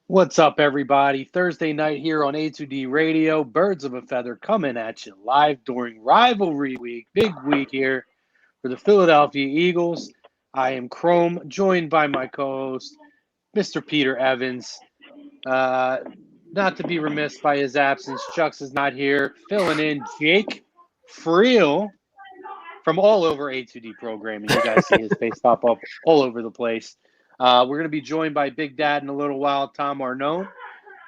What's up, everybody? Thursday night here on A2D Radio. Birds of a Feather coming at you live during Rivalry Week. Big week here for the Philadelphia Eagles. I am Chrome, joined by my co-host, Mr. Peter Evans. Not to be remiss by his absence, Chucks is not here. Filling in Jake Friel from all over A2D programming. You guys see his face pop up all over the place. We're going to be joined by Big Dad in a little while, Tom Arnone.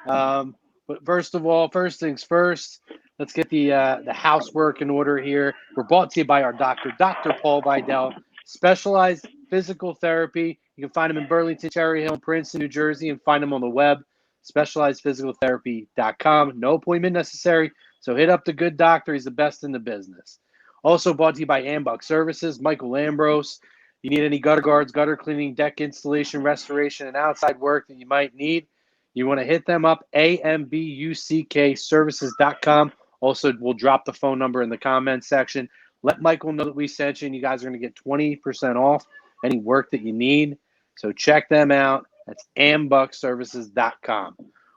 But first of all, first things first, let's get the housework in order here. We're brought to you by our doctor, Dr. Paul Vidal, specialized physical therapy. You can find him in Burlington, Cherry Hill, Princeton, New Jersey, and find him on the web, specializedphysicaltherapy.com. No appointment necessary, so hit up the good doctor. He's the best in the business. Also brought to you by Ambuck Services, Michael Ambrose. You need any gutter guards, gutter cleaning, deck installation, restoration, and outside work that you might need, you want to hit them up, ambuckservices.com. Also, we'll drop the phone number in the comments section. Let Michael know that we sent you, and you guys are going to get 20% off any work that you need. So check them out. That's ambuckservices.com.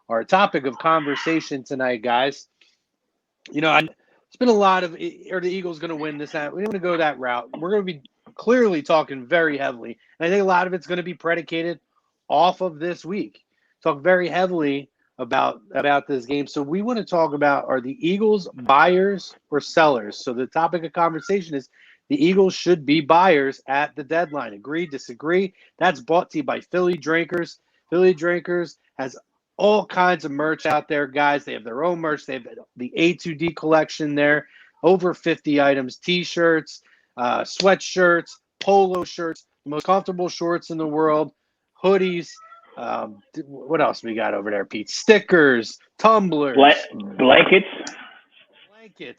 Our topic of conversation tonight, guys, it's been a lot of, are the Eagles going to win this? We don't want to go that route. We're going to be clearly talking very heavily, and I think a lot of it's going to be predicated off of this week. Talk very heavily about this game. So we want to talk about, are the Eagles buyers or sellers? So the topic of conversation is the Eagles should be buyers at the deadline. Agree, disagree? That's brought to you by Philly Drinkers. Philly Drinkers has all kinds of merch out there, guys. They have their own merch. They have the A2D collection there. Over 50 items, T-shirts, sweatshirts, polo shirts, the most comfortable shorts in the world, hoodies. What else we got over there, Pete? Stickers, tumblers, blankets,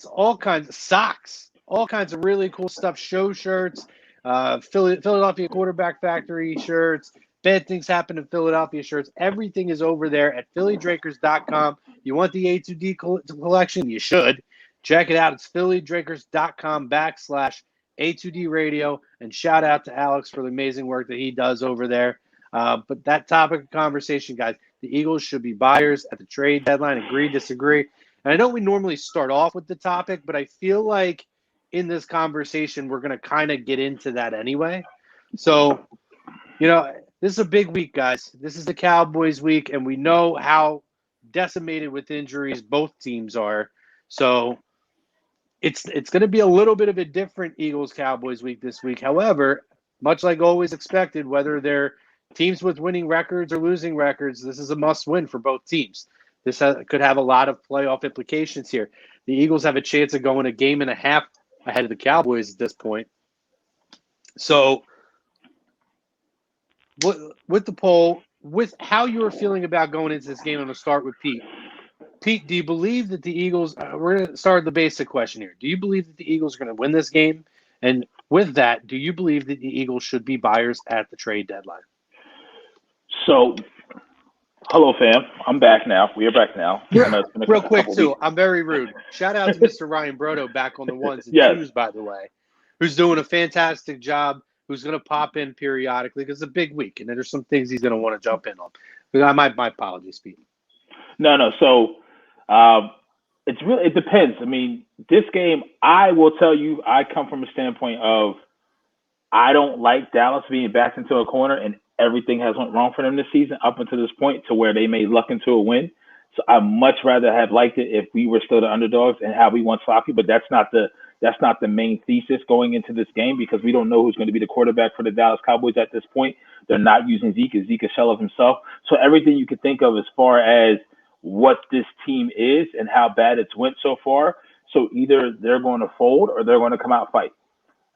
all kinds of socks, all kinds of really cool stuff. Show shirts, Philadelphia Quarterback Factory shirts, Bad Things Happen in Philadelphia shirts. Everything is over there at phillydrakers.com. You want the A2D collection? You should. Check it out. It's phillydrakers.com/A2D radio. And shout out to Alex for the amazing work that he does over there. But that topic of conversation, guys, the Eagles should be buyers at the trade deadline. Agree, disagree? And I know we normally start off with the topic, but I feel like in this conversation, we're going to kind of get into that anyway. So, this is a big week, guys. This is the Cowboys week, and we know how decimated with injuries both teams are. So it's going to be a little bit of a different Eagles-Cowboys week this week. However, much like always expected, whether they're teams with winning records or losing records, this is a must-win for both teams. This could have a lot of playoff implications here. The Eagles have a chance of going a game and a half ahead of the Cowboys at this point. So, with the poll, with how you were feeling about going into this game, I'm going to start with Pete. Pete, do you believe that the Eagles – we're going to start with the basic question here. Do you believe that the Eagles are going to win this game? And with that, do you believe that the Eagles should be buyers at the trade deadline? So, hello, fam. I'm back now. We are back now. Real quick, too. Weeks. I'm very rude. Shout out to Mr. Ryan Brodo back on the ones and twos, by the way, who's doing a fantastic job, who's going to pop in periodically because it's a big week, and there's some things he's going to want to jump in on. But my apologies, Pete. No. So, it depends. I mean, this game, I will tell you, I come from a standpoint of I don't like Dallas being backed into a corner and everything has went wrong for them this season up until this point to where they may luck into a win. So I'd much rather have liked it if we were still the underdogs and how we won sloppy, but that's not the main thesis going into this game because we don't know who's going to be the quarterback for the Dallas Cowboys at this point. They're not using Zeke. Zeke is a shell of himself. So everything you could think of as far as what this team is and how bad it's went so far. So either they're going to fold or they're going to come out and fight.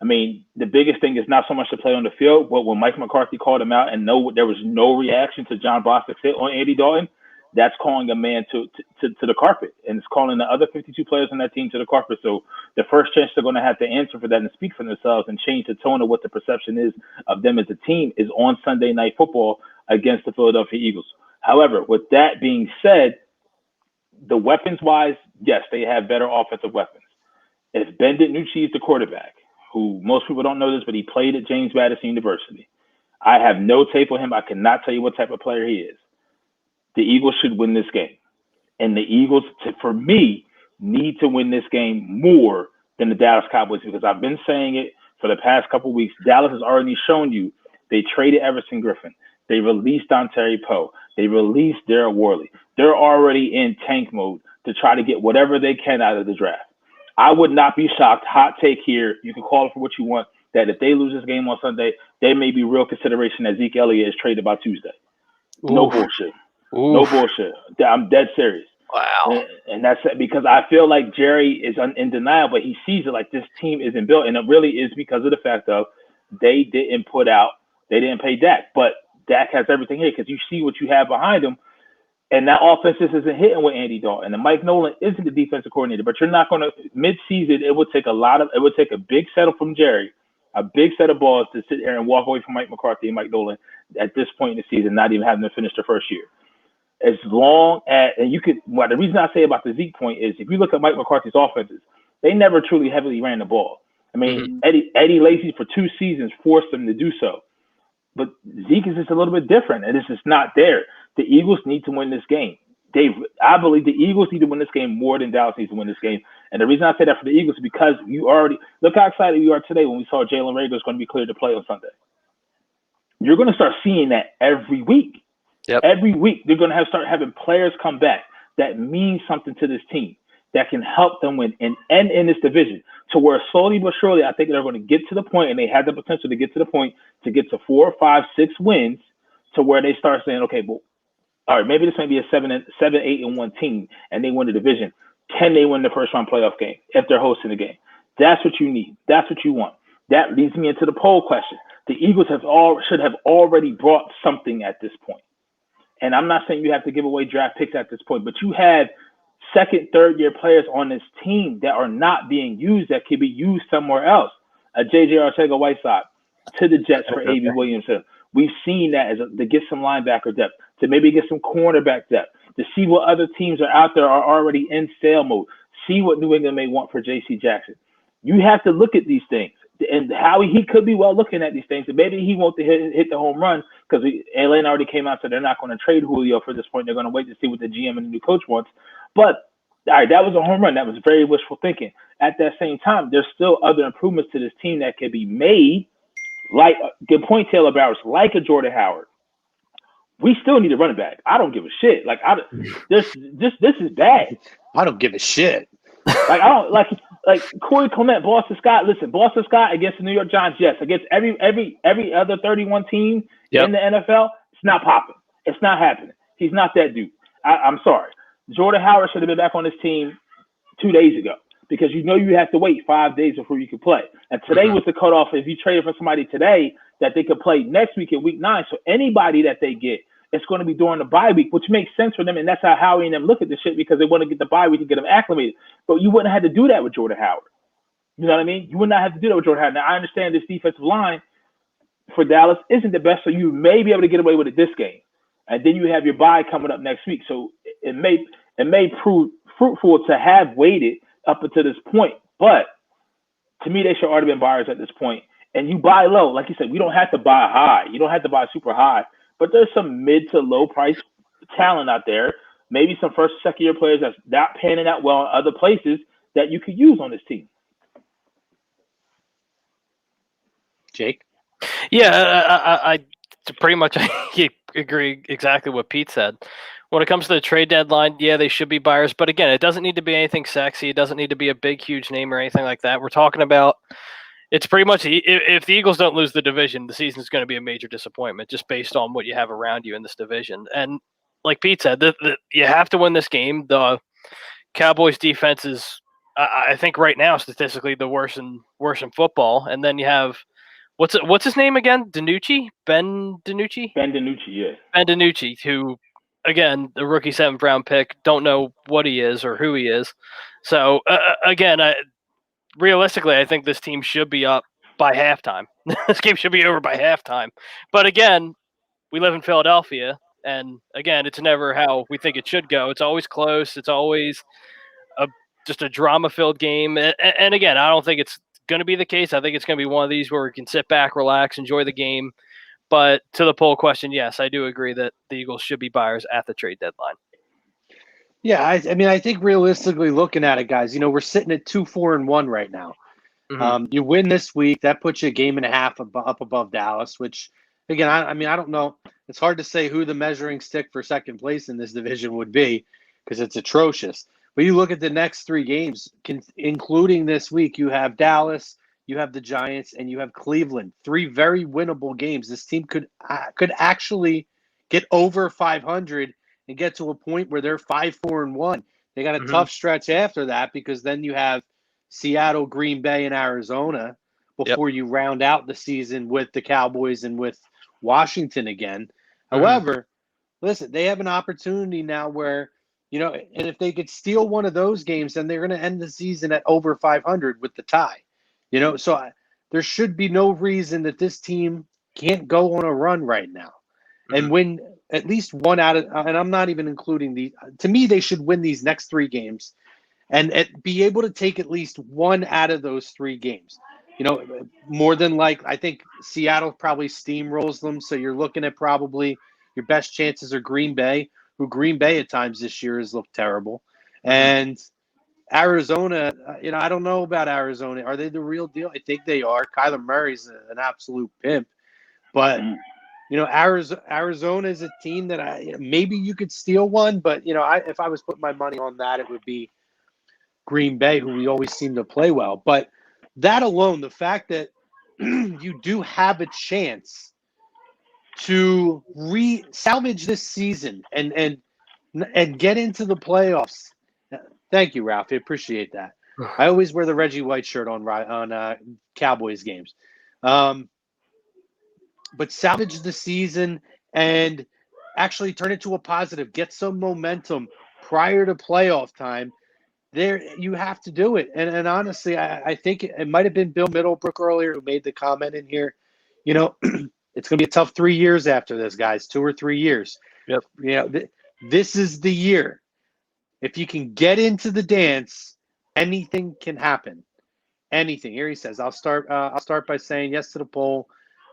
I mean, the biggest thing is not so much to play on the field, but when Mike McCarthy called him out and there was no reaction to John Bostic's hit on Andy Dalton, that's calling a man to the carpet, and it's calling the other 52 players on that team to the carpet. So the first chance they're going to have to answer for that and speak for themselves and change the tone of what the perception is of them as a team is on Sunday Night Football against the Philadelphia Eagles. However, with that being said, the weapons-wise, yes, they have better offensive weapons. If Ben DiNucci is the quarterback, who most people don't know this, but he played at James Madison University. I have no tape on him. I cannot tell you what type of player he is. the Eagles should win this game. And the Eagles, for me, need to win this game more than the Dallas Cowboys because I've been saying it for the past couple of weeks. Dallas has already shown you they traded Everson Griffin. They released Dontari Poe. They released Daryl Morey. They're already in tank mode to try to get whatever they can out of the draft. I would not be shocked. Hot take here. You can call it for what you want. That if they lose this game on Sunday, there may be real consideration that Zeke Elliott is traded by Tuesday. No bullshit. No bullshit. I'm dead serious. Wow. And that's because I feel like Jerry is in denial, but he sees it like this team isn't built. And it really is because of the fact of they didn't pay Dak. But Dak has everything here because you see what you have behind him. And that offense just isn't hitting with Andy Dalton. And Mike Nolan isn't the defensive coordinator. But you're not going to – mid-season, it would take a big settle from Jerry, a big set of balls to sit here and walk away from Mike McCarthy and Mike Nolan at this point in the season, not even having to finish the first year. As long as, and you could, well, the reason I say about the Zeke point is if you look at Mike McCarthy's offenses, they never truly heavily ran the ball. I mean, Eddie Lacy for 2 seasons forced them to do so. But Zeke is just a little bit different, and it's just not there. The Eagles need to win this game. I believe the Eagles need to win this game more than Dallas needs to win this game. And the reason I say that for the Eagles is because you already – look how excited you are today when we saw Jalen Reagor is going to be cleared to play on Sunday. You're going to start seeing that every week. Yep. Every week, they're going to start having players come back that mean something to this team, that can help them win and end in this division. To where slowly but surely, I think they're going to get to the point, and they have the potential to get to the point to get to 4, 5, 6 wins, to where they start saying, okay, well, all right, maybe this may be a 7-8-1 team, and they win the division. Can they win the first round playoff game if they're hosting the game? That's what you need. That's what you want. That leads me into the poll question. The Eagles should have already brought something at this point. And I'm not saying you have to give away draft picks at this point, but you have second, third-year players on this team that are not being used that could be used somewhere else. A J.J. Arcega-Whiteside to the Jets for A.B. Williamson. We've seen that to get some linebacker depth, to maybe get some cornerback depth, to see what other teams are out there are already in sale mode, see what New England may want for J.C. Jackson. You have to look at these things. And how he could be well looking at these things, and maybe he won't hit the home run because Atlanta already came out, so they're not going to trade Julio for this point. They're going to wait to see what the GM and the new coach wants. But all right, that was a home run. That was very wishful thinking. At that same time, there's still other improvements to this team that can be made. Like good point, Taylor Bowers, like a Jordan Howard. We still need a running back. I don't give a shit. Like this is bad. I don't give a shit. Like I don't like Corey Clement, Boston Scott. Listen, Boston Scott against the New York Giants, yes. Against every other 31 team in the NFL, it's not popping. It's not happening. He's not that dude. I'm sorry. Jordan Howard should have been back on this team 2 days ago because you have to wait 5 days before you can play. And today was the cutoff. If you traded for somebody today, that they could play next week in week 9. So anybody that they get, it's going to be during the bye week, which makes sense for them. And that's how Howie and them look at this shit because they want to get the bye week to get them acclimated. But you wouldn't have had to do that with Jordan Howard. You know what I mean? You would not have to do that with Jordan Howard. Now, I understand this defensive line for Dallas isn't the best, so you may be able to get away with it this game. And then you have your bye coming up next week. So it may prove fruitful to have waited up until this point. But to me, they should already been buyers at this point. And you buy low. Like you said, we don't have to buy high. You don't have to buy super high. But there's some mid to low price talent out there. Maybe some first, second year players that's not panning out well in other places that you could use on this team. Jake? Yeah, I pretty much agree exactly what Pete said. When it comes to the trade deadline, yeah, they should be buyers. But again, it doesn't need to be anything sexy. It doesn't need to be a big, huge name or anything like that. We're talking about it's pretty much if the Eagles don't lose the division, the season is going to be a major disappointment just based on what you have around you in this division. And like Pete said, you have to win this game. The Cowboys defense is, I think right now, statistically the worst in football. And then you have, what's his name again? DiNucci? Ben DiNucci? Ben DiNucci, yeah. Ben DiNucci, who, again, the rookie 7th round pick, don't know what he is or who he is. So, again, realistically, I think this team should be up by halftime. This game should be over by halftime. But again, we live in Philadelphia, and again, it's never how we think it should go. It's always close. It's always just a drama-filled game. And again, I don't think it's going to be the case. I think it's going to be one of these where we can sit back, relax, enjoy the game. But to the poll question, yes, I do agree that the Eagles should be buyers at the trade deadline. Yeah, I mean, I think realistically looking at it, guys, we're sitting at 2-4-1 right now. Mm-hmm. You win this week, that puts you a game and a half up above Dallas, which, again, I mean, I don't know. It's hard to say who the measuring stick for second place in this division would be because it's atrocious. But you look at the next three games, including this week, you have Dallas, you have the Giants, and you have Cleveland. Three very winnable games. This team could actually get over 500 and get to a point where they're 5-4-1. They got a tough stretch after that because then you have Seattle, Green Bay, and Arizona before you round out the season with the Cowboys and with Washington again. However, listen, they have an opportunity now where, and if they could steal one of those games, then they're going to end the season at over 500 with the tie. So there should be no reason that this team can't go on a run right now and win at least one out of, and I'm not even including to me, they should win these next three games and be able to take at least one out of those three games. More than I think Seattle probably steamrolls them. So you're looking at probably your best chances are Green Bay, who Green Bay at times this year has looked terrible. And Arizona, I don't know about Arizona. Are they the real deal? I think they are. Kyler Murray's an absolute pimp. But, Arizona is a team that maybe you could steal one. But, if I was putting my money on that, it would be Green Bay, who we always seem to play well. But that alone, the fact that you do have a chance to salvage this season and get into the playoffs. Thank you, Ralph. I appreciate that. I always wear the Reggie White shirt on Cowboys games. But salvage the season and actually turn it to a positive. Get some momentum prior to playoff time. There, you have to do it. And honestly, I think it might have been Bill Middlebrook earlier who made the comment in here. It's going to be a tough 3 years after this, guys. 2 or 3 years. Yep. This is the year. If you can get into the dance, anything can happen. Anything. Here he says, I'll start by saying yes to the poll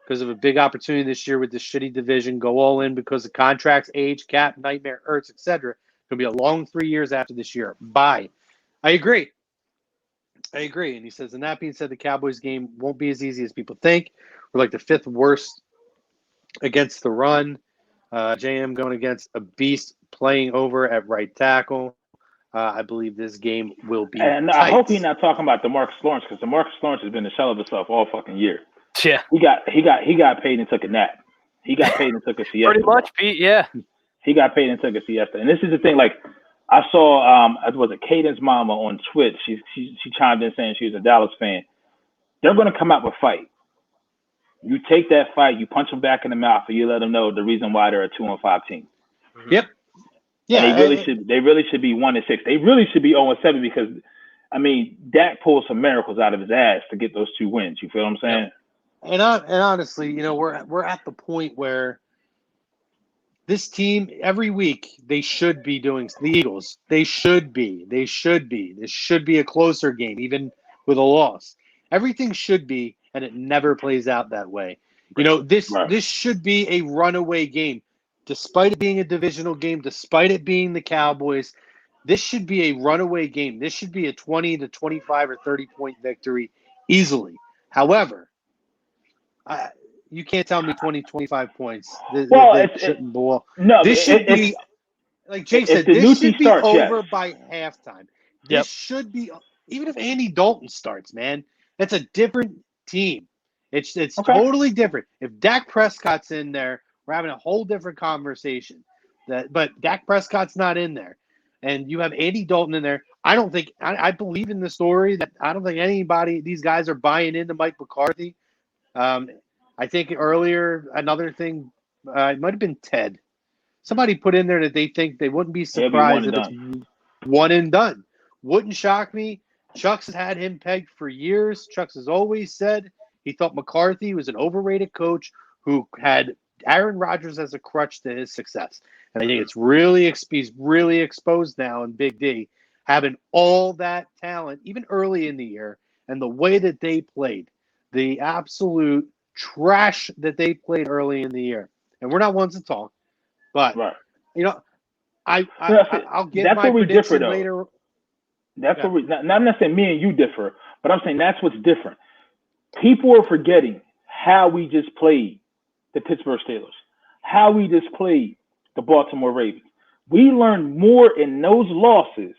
because of a big opportunity this year with this shitty division. Go all in because of contracts, age, cap, nightmare, Ertz, etc. It's going to be a long 3 years after this year. Bye. I agree. And he says, and that being said, the Cowboys game won't be as easy as people think. We're like the 5th worst against the run. JM going against a beast playing over at right tackle. I believe this game will be And tight. I hope he's not talking about DeMarcus Lawrence because DeMarcus Lawrence has been the shell of himself all fucking year. Yeah. He got paid and took a nap. He got paid and took a siesta. Pretty much, Pete. Yeah. He got paid and took a siesta. And this is the thing, I saw it was a Caden's mama on Twitch. She chimed in saying she was a Dallas fan. They're going to come out with a fight. You take that fight, you punch them back in the mouth, and you let them know the reason why they're a 2-5 team. Yep. Yeah. And they really should be 1-6. They really should be 0-7 because, Dak pulled some miracles out of his ass to get those 2 wins. You feel what I'm saying? And honestly, we're at the point where this team every week they should be doing the Eagles. They should be. This should be a closer game, even with a loss. Everything should be, and it never plays out that way. This should be a runaway game, despite it being a divisional game, despite it being the Cowboys. This should be a runaway game. This should be a 20 to 25 or 30-point victory easily. However, you can't tell me 20, 25 points. This shouldn't belong. No, this should be, like Jay said, this should be over by halftime. This should be, even if Andy Dalton starts, man, that's a different team. It's totally different. If Dak Prescott's in there, we're having a whole different conversation. But Dak Prescott's not in there. And you have Andy Dalton in there. I believe in the story that I don't think these guys are buying into Mike McCarthy. I think earlier, another thing, it might have been Ted. Somebody put in there that they think they wouldn't be surprised if it's one and done. Wouldn't shock me. Chucks has had him pegged for years. Chucks has always said he thought McCarthy was an overrated coach who had Aaron Rodgers as a crutch to his success. And I think he's really exposed now in Big D, having all that talent, even early in the year, and the way that they played. The absolute trash that they played early in the year. And we're not ones to talk, but Right. I'll give that's my where we differ, prediction though. later. That's where I'm not saying me and you differ, but I'm saying that's what's different. People are forgetting how we just played the Pittsburgh Steelers, how we just played the Baltimore Ravens. We learned more in those losses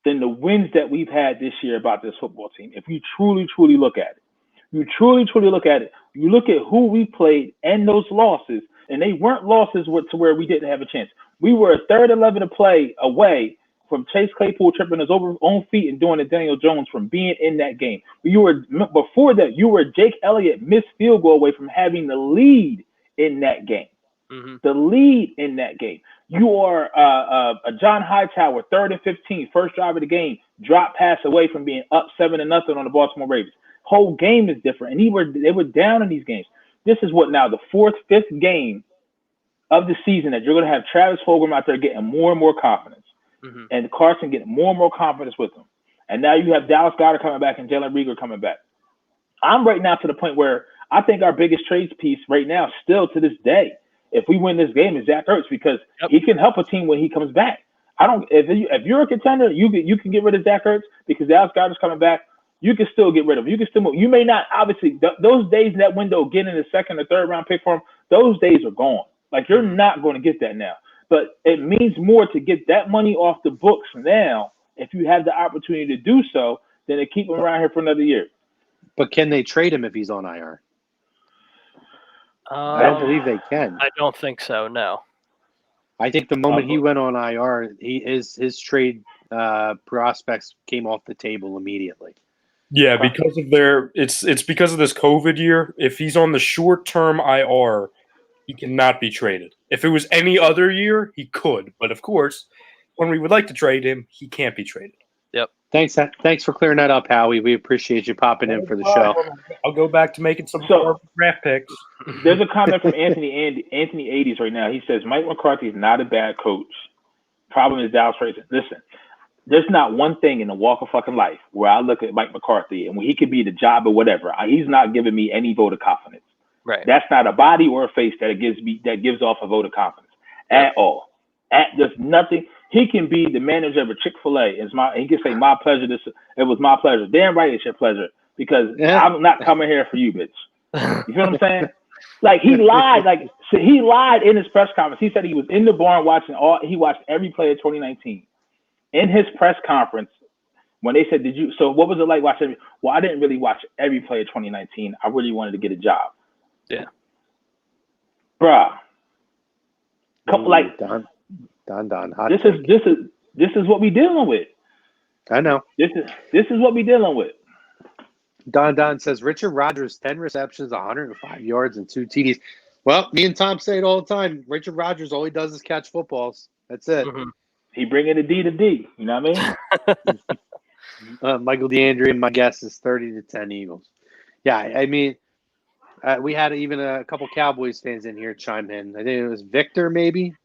than the wins that we've had this year about this football team. If you truly, truly look at it, you look at who we played and those losses, and they weren't losses to where we didn't have a chance. We were a third 11 to play away from Chase Claypool tripping his own feet and doing the Daniel Jones from being in that game. Before that, you were a Jake Elliott missed field goal away from having the lead in that game. Mm-hmm. The lead in that game. You are a John Hightower, 3rd and 15, first drive of the game, drop pass away from being up 7-0 on the Baltimore Ravens. Whole game is different, and they were down in these games. This is what now the 4th, 5th game of the season that you're going to have Travis Fulgham out there getting more and more confidence, Mm-hmm. and Carson getting more and more confidence with him. And now you have Dallas Goedert coming back and Jalen Reagor coming back. I'm right now to the point where I think our biggest trades piece right now, still to this day, if we win this game, is Zach Ertz, because he can help a team when he comes back. If you're a contender, you can get rid of Zach Ertz because Dallas Goedert's coming back. You can still get rid of him. You can still move. You may not, obviously, those days in that window, getting the 2nd or 3rd round pick for him, those days are gone. Like, you're not going to get that now. But it means more to get that money off the books now, if you have the opportunity to do so, than to keep him around here for another year. But can they trade him if he's on IR? I don't believe they can. I don't think so, no. I think the moment he went on IR, his trade prospects came off the table immediately. Yeah, because of it's because of this COVID year. If he's on the short-term IR, he cannot be traded. If it was any other year, he could. But of course, when we would like to trade him, he can't be traded. Yep. Thanks for clearing that up, Howie. We appreciate you popping in for the show. I'll go back to making some more draft picks. There's a comment from Anthony 80s right now. He says, Mike McCarthy is not a bad coach. Problem is Dallas Raiders. Listen, there's not one thing in the walk of fucking life where I look at Mike McCarthy and when he could be the job or whatever, he's not giving me any vote of confidence. Right. That's not a body or a face that gives off a vote of confidence at all. There's nothing. He can be the manager of a Chick-fil-A. He can say, my pleasure. It was my pleasure. Damn right it's your pleasure, because I'm not coming here for you, bitch. You feel what I'm saying? Like, he lied. He lied in his press conference. He said he was in the barn he watched every play of 2019. In his press conference, when they said, so what was it like watching? Well, I didn't really watch every play of 2019. I really wanted to get a job. Yeah. Bruh. Don. This is what we dealing with. I know. This is what we dealing with. Don says Richard Rodgers 10 receptions, 105 yards, and 2 TDs. Well, me and Tom say it all the time. Richard Rodgers, all he does is catch footballs. That's it. Mm-hmm. He bringing the D to D. You know what I mean? Michael DeAndre, my guess is 30-10 Eagles. Yeah, I mean, we had even a couple Cowboys fans in here chime in. I think it was Victor, maybe.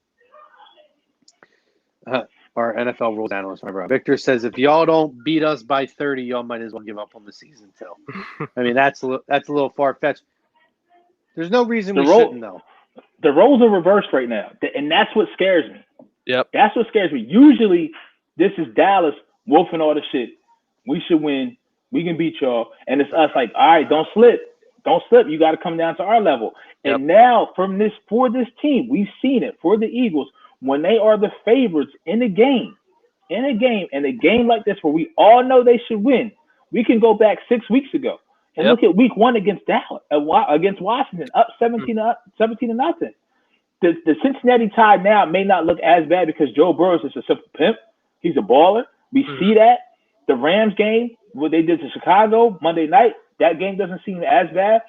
Our NFL rules analyst, my brother. Victor says, if y'all don't beat us by 30, y'all might as well give up on the season too. I mean, that's a little far-fetched. There's no reason we shouldn't, though. The roles are reversed right now, and that's what scares me. Yep. That's what scares me. Usually, this is Dallas wolfing all the shit. We should win. We can beat y'all. And it's us like, all right, don't slip. Don't slip. You got to come down to our level. Yep. And now, for this team, we've seen it for the Eagles, when they are the favorites in a game like this where we all know they should win, we can go back 6 weeks ago and look at week 1 against Dallas, against Washington, up 17-0. The Cincinnati Tide now may not look as bad because Joe Burrow is a simple pimp. He's a baller. We see that. The Rams game, what they did to Chicago Monday night, that game doesn't seem as bad.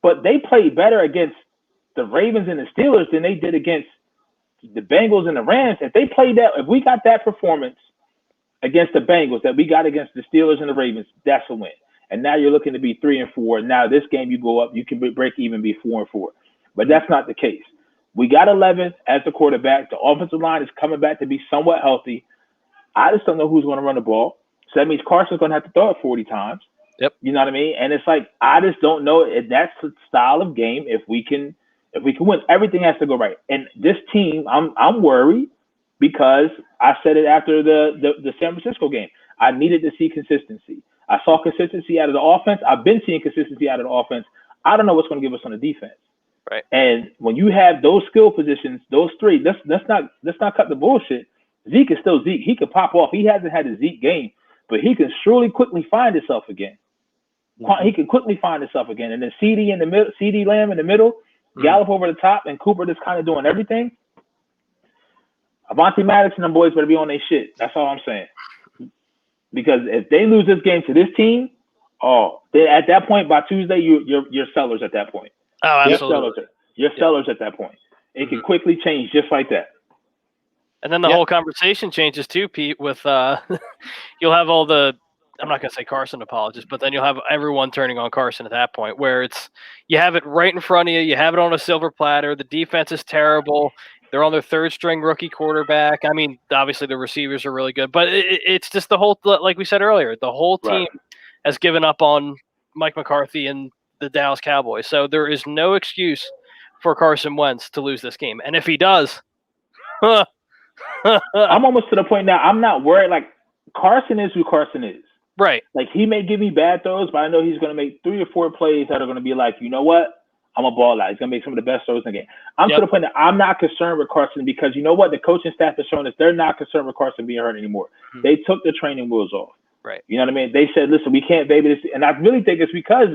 But they played better against the Ravens and the Steelers than they did against the Bengals and the Rams. If we got that performance against the Bengals that we got against the Steelers and the Ravens, that's a win. And now you're looking to be 3-4. Now this game you go up, you can break even, be 4-4. But that's not the case. We got 11 as the quarterback. The offensive line is coming back to be somewhat healthy. I just don't know who's going to run the ball. So that means Carson's going to have to throw it 40 times. Yep. You know what I mean? And it's like I just don't know if that's the style of game. If we can win, everything has to go right. And this team, I'm worried because I said it after the San Francisco game. I needed to see consistency. I saw consistency out of the offense. I've been seeing consistency out of the offense. I don't know what's going to give us on the defense. Right. And when you have those skill positions, those three, let's not cut the bullshit. Zeke is still Zeke. He could pop off. He hasn't had a Zeke game, but he can surely quickly find himself again. He can quickly find himself again. And then CD in the middle, CD Lamb in the middle, Gallup over the top, and Cooper just kind of doing everything. Avonte Maddox and them boys better be on their shit. That's all I'm saying. Because if they lose this game to this team, at that point by Tuesday, you're sellers at that point. Oh, absolutely. You're sellers at that point. It can quickly change just like that. And then the whole conversation changes too, Pete, with you'll have all the, I'm not going to say Carson apologists, but then you'll have everyone turning on Carson at that point where you have it right in front of you. You have it on a silver platter. The defense is terrible. They're on their third string rookie quarterback. I mean, obviously the receivers are really good, but it's just the whole, like we said earlier, the whole team has given up on Mike McCarthy and the Dallas Cowboys. So there is no excuse for Carson Wentz to lose this game. And if he does, I'm almost to the point now. I'm not worried. Like Carson is who Carson is. Right. Like he may give me bad throws, but I know he's going to make 3 or 4 plays that are going to be like, you know what? I'm a ball out. He's going to make some of the best throws in the game. I'm to the point that I'm not concerned with Carson because you know what? The coaching staff has shown us they're not concerned with Carson being hurt anymore. Mm-hmm. They took the training wheels off. Right. You know what I mean? They said, listen, we can't baby this. And I really think it's because,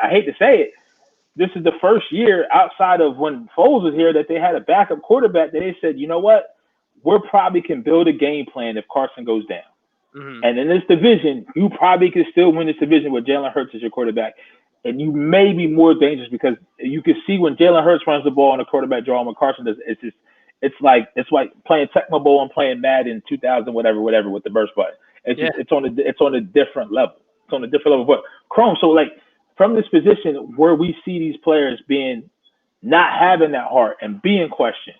I hate to say it, this is the first year outside of when Foles was here that they had a backup quarterback that they said, you know what? We probably can build a game plan if Carson goes down. Mm-hmm. And in this division, you probably can still win this division with Jalen Hurts as your quarterback. And you may be more dangerous because you can see when Jalen Hurts runs the ball on a quarterback draw and when Carson does, it's like playing Tecmo Bowl and playing Madden 2000 whatever with the burst button. It's on a different level. It's on a different level. But Chrome, so like from this position where we see these players being not having that heart and being questioned,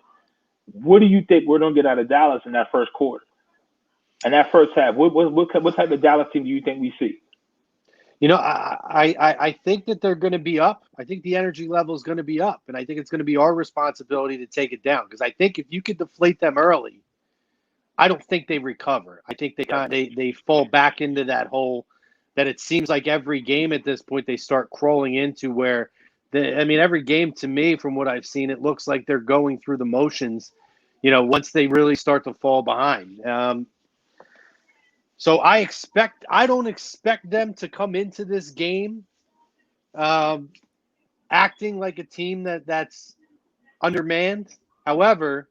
what do you think we're gonna get out of Dallas in that first quarter? And that first half, what type of Dallas team do you think we see? You know, I think that they're going to be up. I think the energy level is going to be up, and I think it's going to be our responsibility to take it down. Because I think if you could deflate them early, I don't think they recover. I think they fall back into that hole that it seems like every game at this point they start crawling into. Where every game to me, from what I've seen, it looks like they're going through the motions. You know, once they really start to fall behind. So I don't expect them to come into this game acting like a team that's undermanned. However,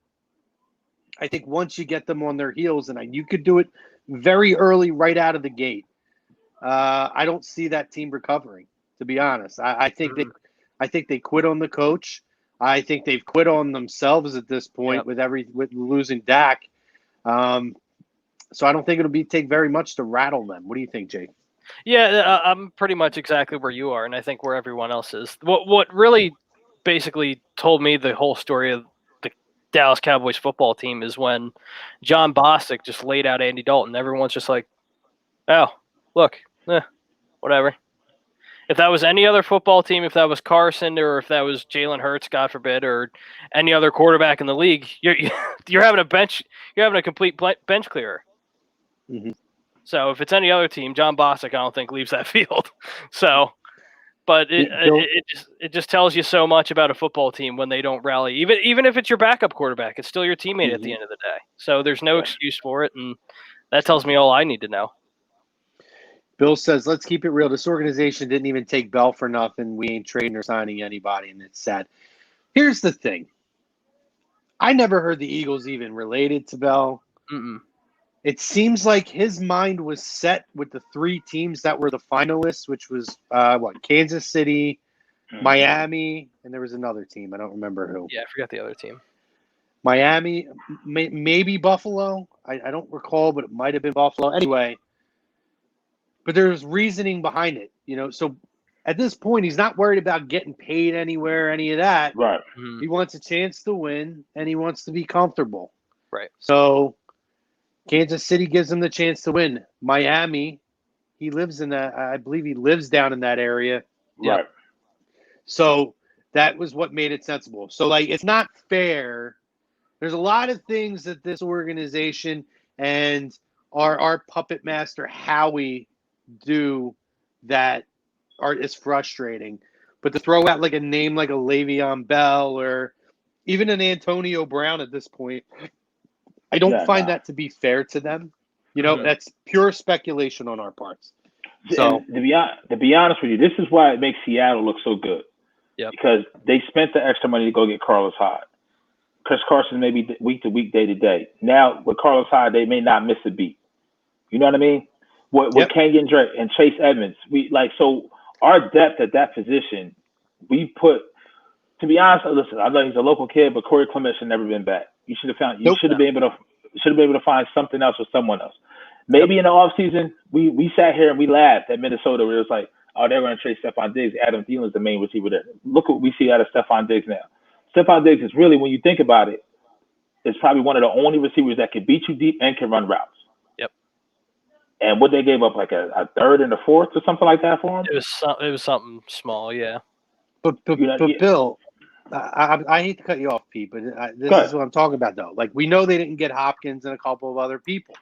I think once you get them on their heels, and you could do it very early right out of the gate, I don't see that team recovering, to be honest. I think they quit on the coach. I think they've quit on themselves at this point with losing Dak. So I don't think it'll take very much to rattle them. What do you think, Jake? Yeah, I'm pretty much exactly where you are, and I think where everyone else is. What really basically told me the whole story of the Dallas Cowboys football team is when John Bostic just laid out Andy Dalton. Everyone's just like, oh, look, whatever. If that was any other football team, if that was Carson or if that was Jalen Hurts, God forbid, or any other quarterback in the league, you're having a complete bench clearer. Mm-hmm. So if it's any other team, John Bostic, I don't think leaves that field. So, but it just tells you so much about a football team when they don't rally. Even if it's your backup quarterback, it's still your teammate at the end of the day. So there's no excuse for it, and that tells me all I need to know. Bill says, let's keep it real. This organization didn't even take Bell for nothing. We ain't trading or signing anybody, and it's sad. Here's the thing. I never heard the Eagles even related to Bell. Mm-mm. It seems like his mind was set with the 3 teams that were the finalists, which was, Kansas City, Miami, and there was another team. I don't remember who. Yeah, I forgot the other team. Miami, maybe Buffalo. I don't recall, but it might have been Buffalo. Anyway, but there's reasoning behind it, you know. So at this point, he's not worried about getting paid anywhere, any of that. Right. Mm-hmm. He wants a chance to win, and he wants to be comfortable. Right. So Kansas City gives him the chance to win. Miami, He lives in that. I believe he lives down in that area. Right. So that was what made it sensible. So like, it's not fair. There's a lot of things that this organization and our puppet master Howie do that is frustrating. But to throw out like a name like a Le'Veon Bell or even an Antonio Brown at this point, I don't find that to be fair to them. You know, that's pure speculation on our parts. So and to be honest with you, this is why it makes Seattle look so good. Yep. Because they spent the extra money to go get Carlos Hyde. Chris Carson may be week to week, day to day. Now with Carlos Hyde, they may not miss a beat. You know what I mean? With Kenyon Drake and Chase Edmonds, so our depth at that position, we put. To be honest, listen, I know he's a local kid, but Corey Clement should never been back. You should have found. You should have been able to find something else or someone else. Maybe in the offseason, we sat here and we laughed at Minnesota where it was like, oh, they're going to trade Stephon Diggs. Adam Thielen's the main receiver there. Look what we see out of Stephon Diggs now. Stephon Diggs is really, when you think about it, is probably one of the only receivers that can beat you deep and can run routes. Yep. And what they gave up, like a third and a fourth or something like that for him? It was something small, yeah. But Bill, I hate to cut you off, Pete, but this is what I'm talking about, though. Like, we know they didn't get Hopkins and a couple of other people.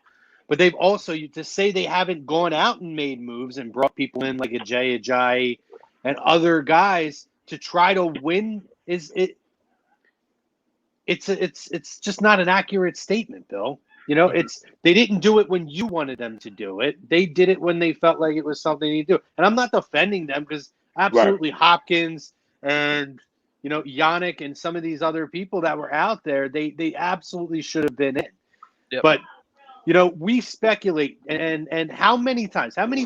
But they've also, to say they haven't gone out and made moves and brought people in like Ajayi and other guys to try to win it's just not an accurate statement, Bill. You know, they didn't do it when you wanted them to do it. They did it when they felt like it was something to do. And I'm not defending them because absolutely Hopkins and Yannick and some of these other people that were out there, they absolutely should have been in. Yep. But we speculate, and how many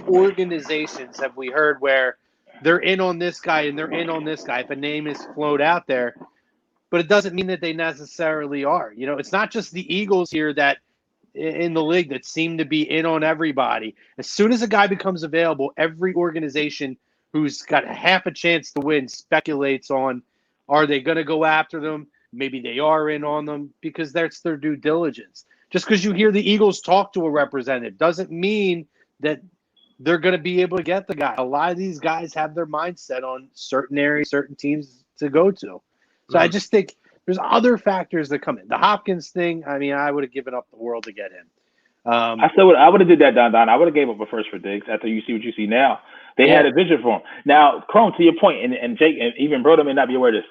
organizations have we heard where they're in on this guy and they're in on this guy if a name is float out there, but it doesn't mean that they necessarily are. It's not just the Eagles here that in the league that seem to be in on everybody. As soon as a guy becomes available, every organization who's got half a chance to win speculates on, are they going to go after them? Maybe they are in on them because that's their due diligence. Just because you hear the Eagles talk to a representative doesn't mean that they're going to be able to get the guy. A lot of these guys have their mindset on certain areas, certain teams to go to. So I just think there's other factors that come in. The Hopkins thing, I mean, I would have given up the world to get him. I would have did that, Don. I would have gave up a first for Diggs after you see what you see now. They had a vision for him. Now, Chrome, to your point, and Jake, and even Broda may not be aware of this,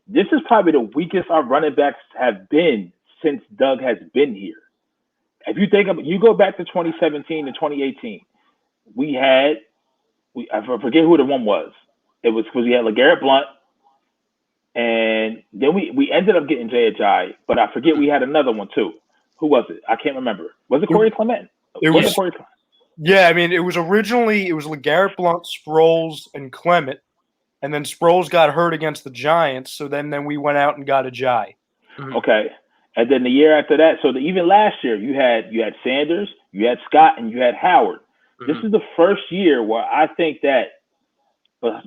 this is probably the weakest our running backs have been since Doug has been here. If you think you go back to 2017 and 2018, I forget who the one was. It was because we had LeGarrette Blount, and then we ended up getting Jay Ajayi, but I forget we had another one too. Who was it? I can't remember. Was it Corey Clement? Corey Clement? Yeah, I mean, it was LeGarrette Blount, Sproles, and Clement, and then Sproles got hurt against the Giants, so then we went out and got Ajayi. Okay. And then the year after that, so even last year, you had Sanders, you had Scott, and you had Howard. This is the first year where I think that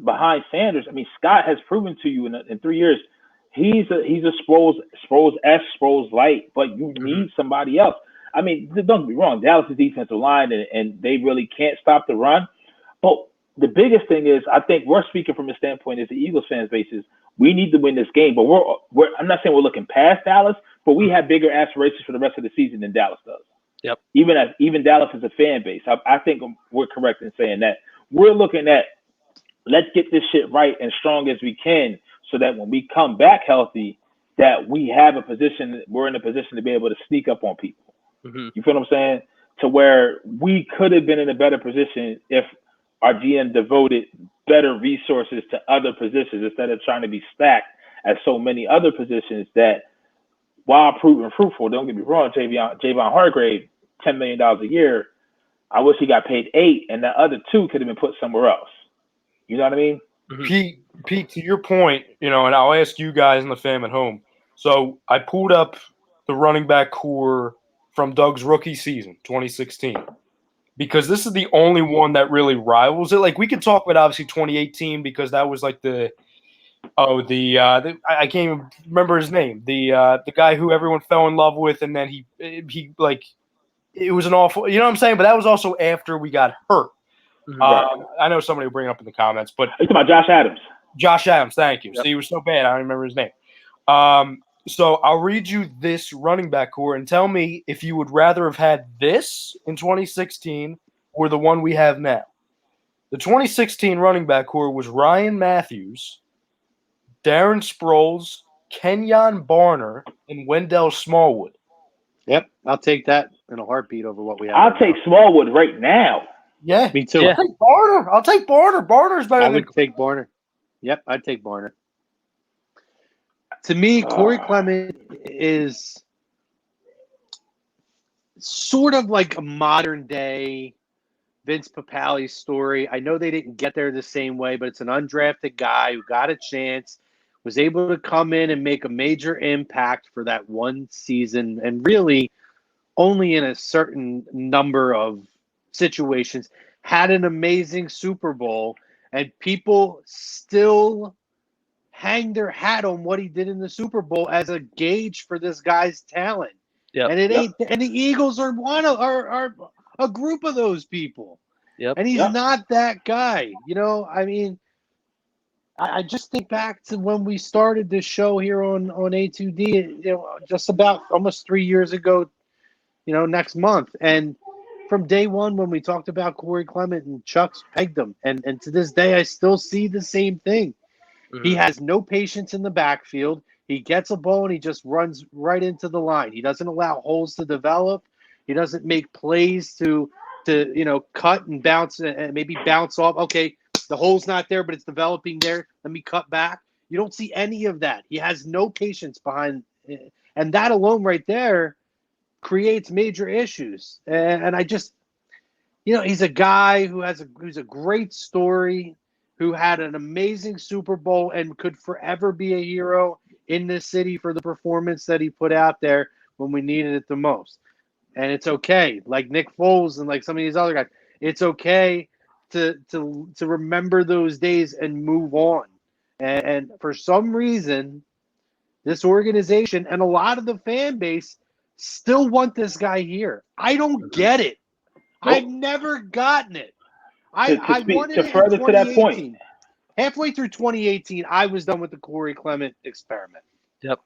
behind Sanders, I mean, Scott has proven to you in 3 years, he's a Sproles light, but you need somebody else. I mean, don't get me wrong, Dallas' defensive line, and they really can't stop the run. But the biggest thing is, I think we're speaking from a standpoint as the Eagles fans basis, we need to win this game. But I'm not saying we're looking past Dallas, but we have bigger aspirations for the rest of the season than Dallas does. Yep. Even Dallas is a fan base. I think we're correct in saying that. We're looking at, let's get this shit right and strong as we can so that when we come back healthy, that we're in a position to be able to sneak up on people. You feel what I'm saying? To where we could have been in a better position if our GM devoted better resources to other positions instead of trying to be stacked at so many other positions that, while proving fruitful, don't get me wrong, Javon Hargrave, $10 million a year, I wish he got paid $8 million, and the other $2 million could have been put somewhere else. You know what I mean? Pete, to your point, and I'll ask you guys in the fam at home. So I pulled up the running back core from Doug's rookie season, 2016, because this is the only one that really rivals it. Like, we could talk about obviously 2018 because that was like I can't even remember his name. The guy who everyone fell in love with, and then he like, it was an awful, you know what I'm saying? But that was also after we got hurt. I know somebody will bring it up in the comments, but you talking about Josh Adams? Josh Adams, thank you. Yep. See, he was so bad, I don't remember his name. So I'll read you this running back core and tell me if you would rather have had this in 2016 or the one we have now. The 2016 running back core was Ryan Matthews, Darren Sproles, Kenyon Barner, and Wendell Smallwood. Yep, I'll take that in a heartbeat over what we have. I'll take Smallwood right now. Yeah, Me too. Yeah. I'll take Barner. Barner's better I than would take Barner. Yep, I'd take Barner. To me, Corey Clement is sort of like a modern day Vince Papale's story. I know they didn't get there the same way, but it's an undrafted guy who got a chance, was able to come in and make a major impact for that one season, and really only in a certain number of situations, had an amazing Super Bowl, and people still hang their hat on what he did in the Super Bowl as a gauge for this guy's talent. Yep. And it ain't, and the Eagles are are a group of those people. Yep. And he's not that guy. You know, I mean, I just think back to when we started this show here on A2D, you know, just about almost 3 years ago, you know, next month. And from day one, when we talked about Corey Clement, and Chuck's pegged him. And to this day, I still see the same thing. He has no patience in the backfield. He gets a ball and he just runs right into the line. He doesn't allow holes to develop. He doesn't make plays to you know, cut and bounce and maybe bounce off. Okay, the hole's not there, but it's developing there. Let me cut back. You don't see any of that. He has no patience behind, and that alone right there creates major issues. And I just, you know, he's a guy who's a great story, who had an amazing Super Bowl and could forever be a hero in this city for the performance that he put out there when we needed it the most. And it's okay, like Nick Foles and like some of these other guys, it's okay to remember those days and move on. And for some reason, this organization and a lot of the fan base still want this guy here. I don't get it. Nope. I've never gotten it. I wanted to it further in to that point. Halfway through 2018, I was done with the Corey Clement experiment. Yep.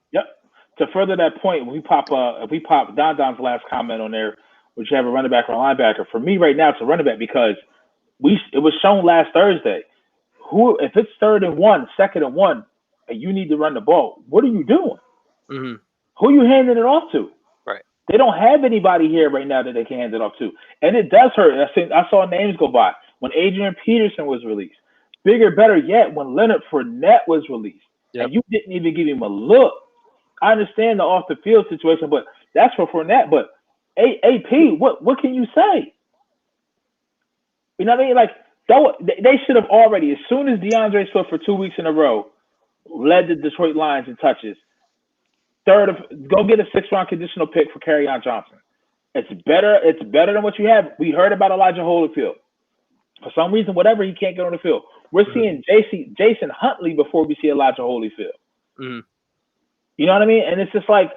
To further that point, when if we pop Don's last comment on there, would you have a running back or a linebacker? For me right now, it's a running back because it was shown last Thursday. If it's 3rd and 1, 2nd and 1, and you need to run the ball, what are you doing? Mm-hmm. Who are you handing it off to? Right. They don't have anybody here right now that they can hand it off to. And it does hurt. I saw names go by when Adrian Peterson was released. Bigger, better yet, when Leonard Fournette was released. Yep. And you didn't even give him a look. I understand the off-the-field situation, but that's for Fournette. But AP, what can you say? You know what I mean? Like, they should have already, as soon as DeAndre Swift for 2 weeks in a row led the Detroit Lions in touches, go get a 6th-round conditional pick for Kerryon Johnson. It's better than what you have. We heard about Elijah Holyfield. For some reason, whatever, he can't get on the field. We're seeing Jason Huntley before we see Elijah Holyfield. Mm-hmm. You know what I mean? And it's just like,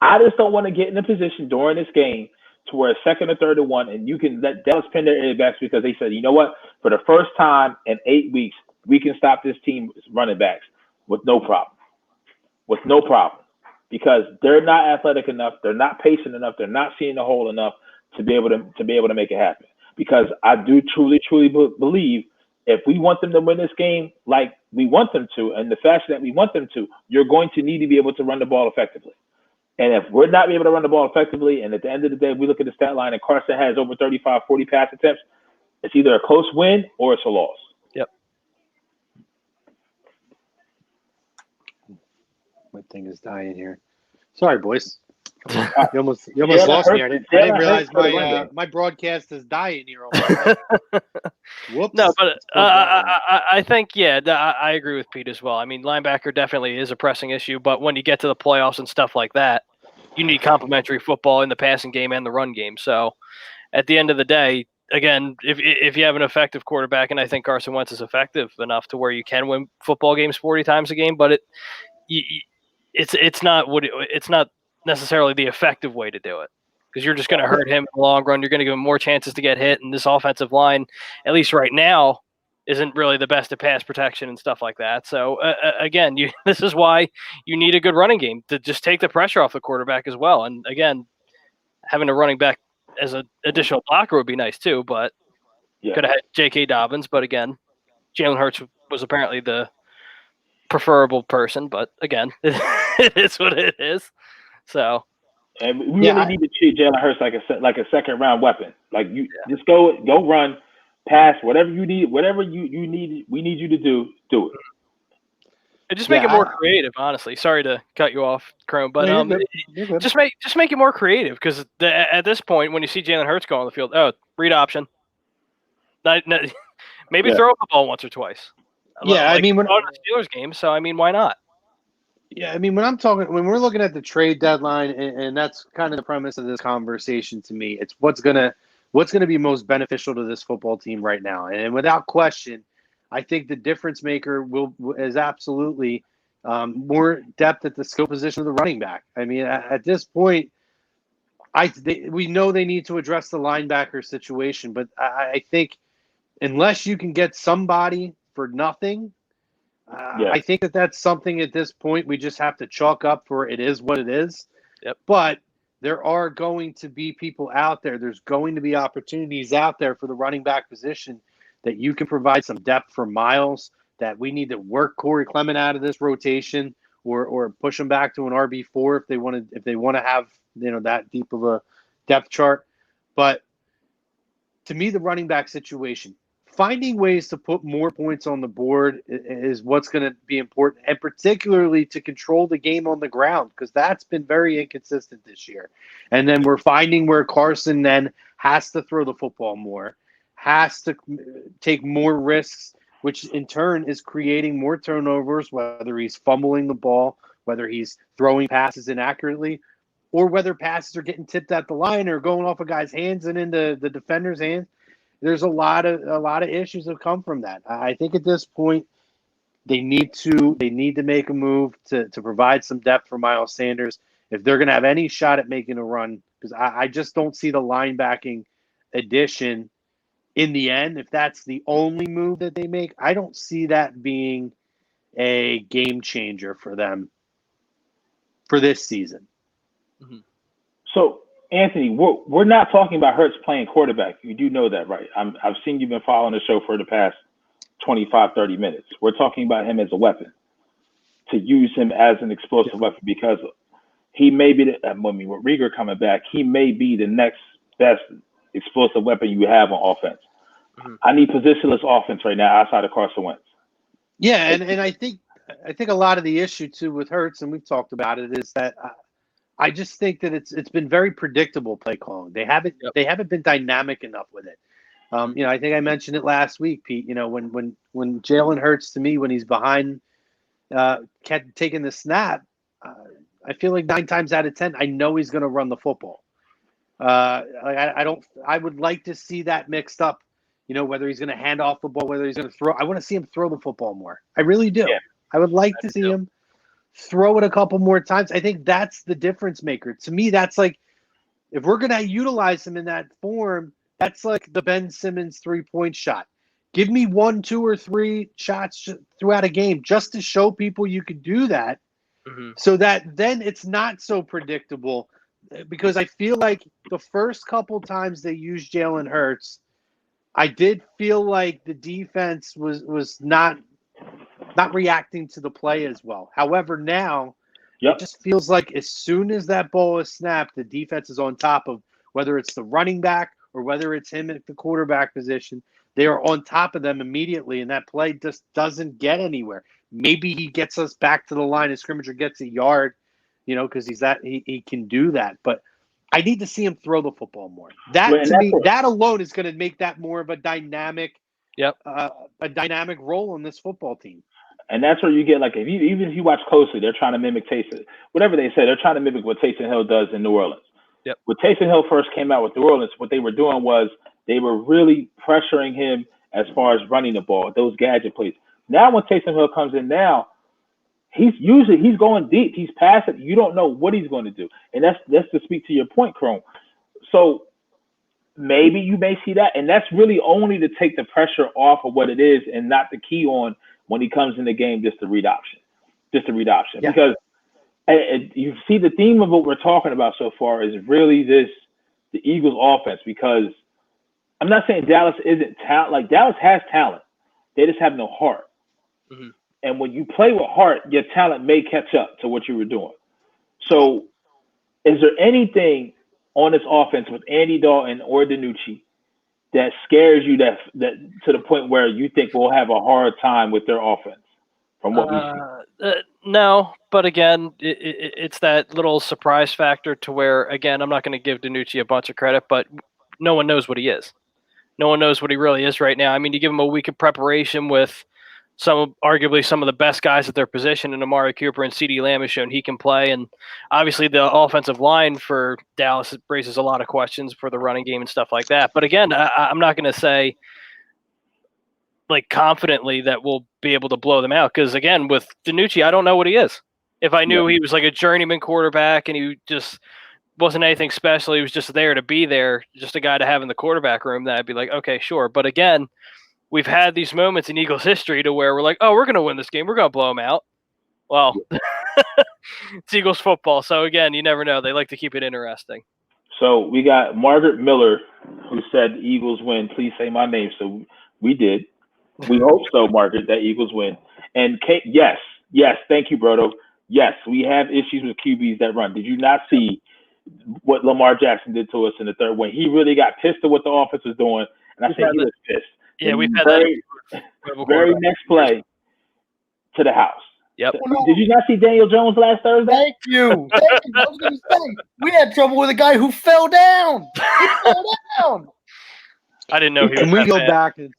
I just don't want to get in a position during this game to where 2nd or 3rd and 1, and you can let Dallas pin their earbacks because they said, you know what? For the first time in 8 weeks, we can stop this team's running backs with no problem. Because they're not athletic enough, they're not patient enough, they're not seeing the hole enough to be able to make it happen. Because I do truly believe if we want them to win this game like we want them to, and the fashion that we want them to, you're going to need to be able to run the ball effectively. And if we're not able to run the ball effectively, and at the end of the day, we look at the stat line and Carson has over 35, 40 pass attempts, it's either a close win or it's a loss. Yep. My thing is dying here. Sorry, boys. You almost lost me. I didn't realize my broadcast is dying here. Whoops. No, but I think, I agree with Pete as well. I mean, linebacker definitely is a pressing issue, but when you get to the playoffs and stuff like that, you need complementary football in the passing game and the run game. So at the end of the day, again, if you have an effective quarterback, and I think Carson Wentz is effective enough to where you can win football games 40 times a game, but it's not necessarily the effective way to do it. because you're just going to hurt him in the long run. You're going to give him more chances to get hit, and this offensive line, at least right now, isn't really the best at pass protection and stuff like that. So, again, this is why you need a good running game to just take the pressure off the quarterback as well. And, again, having a running back as an additional blocker would be nice too, but could have had J.K. Dobbins. But, again, Jalen Hurts was apparently the preferable person. But, again, it is what it is. So. And we really need to treat Jalen Hurts like a second round weapon. Like just go run, pass, whatever you need, whatever you need. We need you to do it. And just make it more creative. Honestly, sorry to cut you off, Chrome, but just make it more creative because at this point, when you see Jalen Hurts go on the field, read option, maybe throw the ball once or twice. I mean, when on the Steelers game, so I mean, why not? Yeah, I mean, when we're looking at the trade deadline, and that's kind of the premise of this conversation to me, it's what's gonna be most beneficial to this football team right now. And without question, I think the difference maker is absolutely more depth at the skill position of the running back. I mean, at this point, we know they need to address the linebacker situation, but I think unless you can get somebody for nothing. I think that's something at this point we just have to chalk up for. It is what it is. Yep. But there are going to be people out there. There's going to be opportunities out there for the running back position that you can provide some depth for Miles, that we need to work Corey Clement out of this rotation or push him back to an RB4 if they want to have, that deep of a depth chart. But to me, the running back situation, finding ways to put more points on the board is what's going to be important, and particularly to control the game on the ground, because that's been very inconsistent this year. And then we're finding where Carson then has to throw the football more, has to take more risks, which in turn is creating more turnovers, whether he's fumbling the ball, whether he's throwing passes inaccurately, or whether passes are getting tipped at the line or going off a guy's hands and into the defender's hands. There's a lot of issues that come from that. I think at this point they need to make a move to provide some depth for Miles Sanders if they're going to have any shot at making a run, because I just don't see the linebacking addition in the end. If that's the only move that they make, I don't see that being a game changer for them for this season. Mm-hmm. So, Anthony, we're not talking about Hurts playing quarterback. You do know that, right? I've seen you've been following the show for the past 25, 30 minutes. We're talking about him as a weapon, to use him as an explosive weapon, because he may be, with Rieger coming back, he may be the next best explosive weapon you have on offense. Mm-hmm. I need positionless offense right now outside of Carson Wentz. Yeah, and I think a lot of the issue, too, with Hurts, and we've talked about it, is that I just think that it's been very predictable play calling. They haven't been dynamic enough with it. I think I mentioned it last week, Pete. When Jalen Hurts, to me, when he's behind, taking the snap, I feel like 9 times out of 10, I know he's going to run the football. I would like to see that mixed up. Whether he's going to hand off the ball, whether he's going to throw. I want to see him throw the football more. I really do. Yeah. I would like to see him throw it a couple more times. I think that's the difference maker. To me, that's like, if we're going to utilize him in that form, that's like the Ben Simmons 3-point shot. Give me 1, 2, or 3 shots throughout a game just to show people you could do that, so that then it's not so predictable. Because I feel like the first couple times they used Jalen Hurts, I did feel like the defense was not reacting to the play as well. However, now it just feels like as soon as that ball is snapped, the defense is on top of, whether it's the running back or whether it's him at the quarterback position. They are on top of them immediately, and that play just doesn't get anywhere. Maybe he gets us back to the line of scrimmage or gets a yard, because he can do that. But I need to see him throw the football more. That alone is going to make that more of a dynamic, a dynamic role in this football team. And that's where you get, like, even if you watch closely, they're trying to mimic Taysom. Whatever they say, they're trying to mimic what Taysom Hill does in New Orleans. Yep. When Taysom Hill first came out with New Orleans, what they were doing was they were really pressuring him as far as running the ball, those gadget plays. Now when Taysom Hill comes in now, he's going deep. He's passing. You don't know what he's going to do. And that's to speak to your point, Chrome. So maybe you may see that, and that's really only to take the pressure off of what it is and not the key on when he comes in the game, just to read option. Yeah. Because you see the theme of what we're talking about so far is really the Eagles offense, because I'm not saying Dallas isn't talent. Like, Dallas has talent. They just have no heart. Mm-hmm. And when you play with heart, your talent may catch up to what you were doing. So is there anything on this offense with Andy Dalton or DiNucci that scares you that to the point where you think we'll have a hard time with their offense from what we see? No, but again, it's that little surprise factor to where, again, I'm not going to give DiNucci a bunch of credit, but no one knows what he is. No one knows what he really is right now. I mean, you give him a week of preparation with arguably some of the best guys at their position, and Amari Cooper and CeeDee Lamb has shown he can play. And obviously the offensive line for Dallas raises a lot of questions for the running game and stuff like that. But again, I'm not going to say like confidently that we'll be able to blow them out, because again, with DiNucci, I don't know what he is. If I knew he was like a journeyman quarterback and he just wasn't anything special, he was just there to be there, just a guy to have in the quarterback room, that I'd be like, okay, sure. But again, we've had these moments in Eagles history to where we're like, oh, we're going to win this game, we're going to blow them out. Well, it's Eagles football, so again, you never know. They like to keep it interesting. So we got Margaret Miller, who said Eagles win. Please say my name. So we did. We hope so, Margaret, that Eagles win. And Kate, yes, thank you, Brodo. Yes, we have issues with QBs that run. Did you not see what Lamar Jackson did to us in the third, when he really got pissed at what the offense was doing? And I said he was pissed. Yeah, we've had that very next play to the house. Yep. Did you not see Daniel Jones last Thursday? Thank you. I was going to say, we had trouble with a guy who fell down. He fell down. I didn't know he was. Can we go back and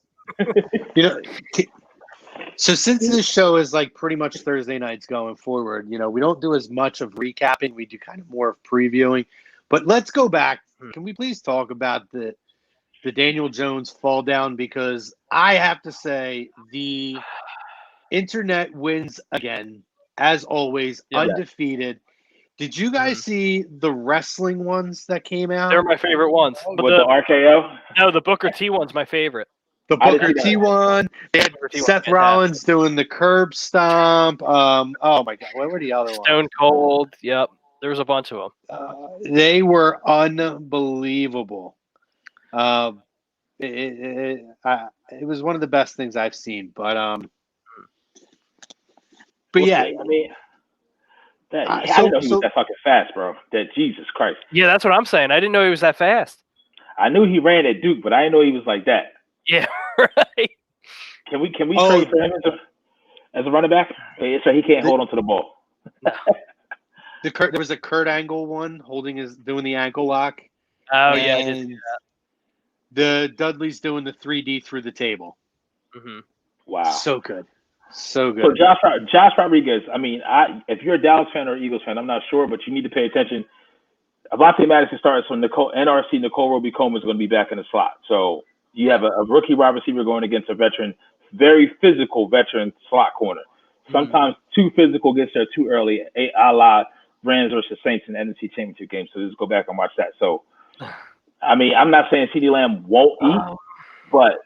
so since this show is like pretty much Thursday nights going forward, we don't do as much of recapping. We do kind of more of previewing. But let's go back. Can we please talk about the Daniel Jones fall down? Because I have to say the internet wins again, as always, undefeated. Did you guys see the wrestling ones that came out? They're my favorite ones. With the RKO? No, the Booker T ones, my favorite. The Booker T one. They had Seth Rollins doing the curb stomp. Oh my God, what were the other ones? Stone Cold. Yep, there was a bunch of them. They were unbelievable. It was one of the best things I've seen. But yeah, I mean, I didn't know he was that fucking fast, bro. That Jesus Christ. Yeah, that's what I'm saying. I didn't know he was that fast. I knew he ran at Duke, but I didn't know he was like that. Yeah, right. Can we trade for him as a running back? So he can't hold on to the ball. No. There was a Kurt Angle one doing the ankle lock. Oh yeah, I did see that. The Dudley's doing the 3D through the table. Mm-hmm. Wow, so good. So Josh Rodriguez. I mean, if you're a Dallas fan or Eagles fan, I'm not sure, but you need to pay attention. Avonte Madison starts when Nicole Roby-Coleman is going to be back in the slot. So you have a rookie wide receiver going against a veteran, very physical veteran slot corner. Sometimes too physical, gets there too early, a la Rams versus Saints in the NFC Championship game. So just go back and watch that. So, I mean, I'm not saying CeeDee Lamb won't eat, but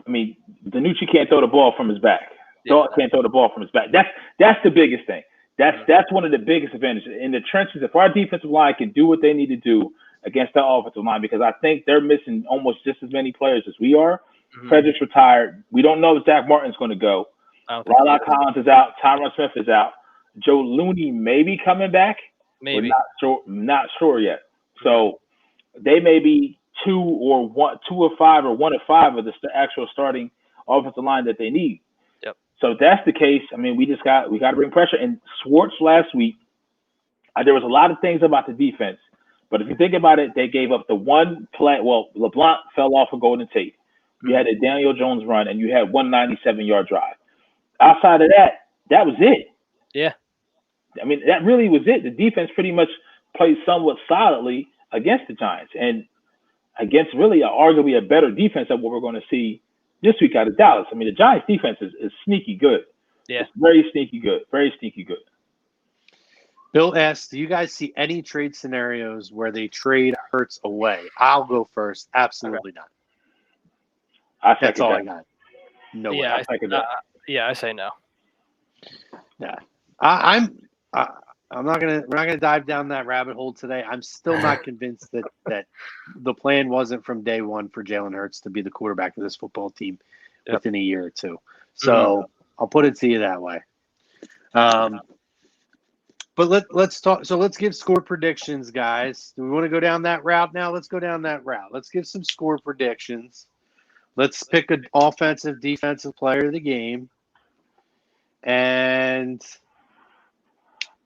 I mean, DiNucci can't throw the ball from his back. Dalton can't throw the ball from his back. That's the biggest thing. That's one of the biggest advantages in the trenches. If our defensive line can do what they need to do against the offensive line, because I think they're missing almost just as many players as we are. Frederick's retired. We don't know if Zach Martin's going to go. Lala Collins is out. Tyron Smith is out. Joe Looney may be coming back. Maybe. We're not sure yet. So they may be 2 or 5 or 1 of 5 of the actual starting offensive line that they need. Yep. So if that's the case, I mean, we got to bring pressure. And Schwartz last week, there was a lot of things about the defense, but if you think about it, they gave up the one play. Well, LeBlanc fell off of Golden Tate. You had a Daniel Jones run, and you had 197-yard drive. Outside of that, that was it. Yeah. I mean, that really was it. The defense pretty much played somewhat solidly against the Giants and against really arguably a better defense than what we're going to see this week out of Dallas. I mean, the Giants defense is sneaky good. Yeah. It's very sneaky good. Very sneaky good. Bill asks, do you guys see any trade scenarios where they trade Hurts away? I'll go first. Absolutely not. I That's second all that. I got. No Yeah, way. I second that. I say no. Yeah. I'm not gonna. We're not gonna dive down that rabbit hole today. I'm still not convinced that the plan wasn't from day one for Jalen Hurts to be the quarterback of this football team within a year or two. So I'll put it to you that way. But let's talk. So let's give score predictions, guys. Do we want to go down that route now? Let's go down that route. Let's give some score predictions. Let's pick an offensive, defensive player of the game, and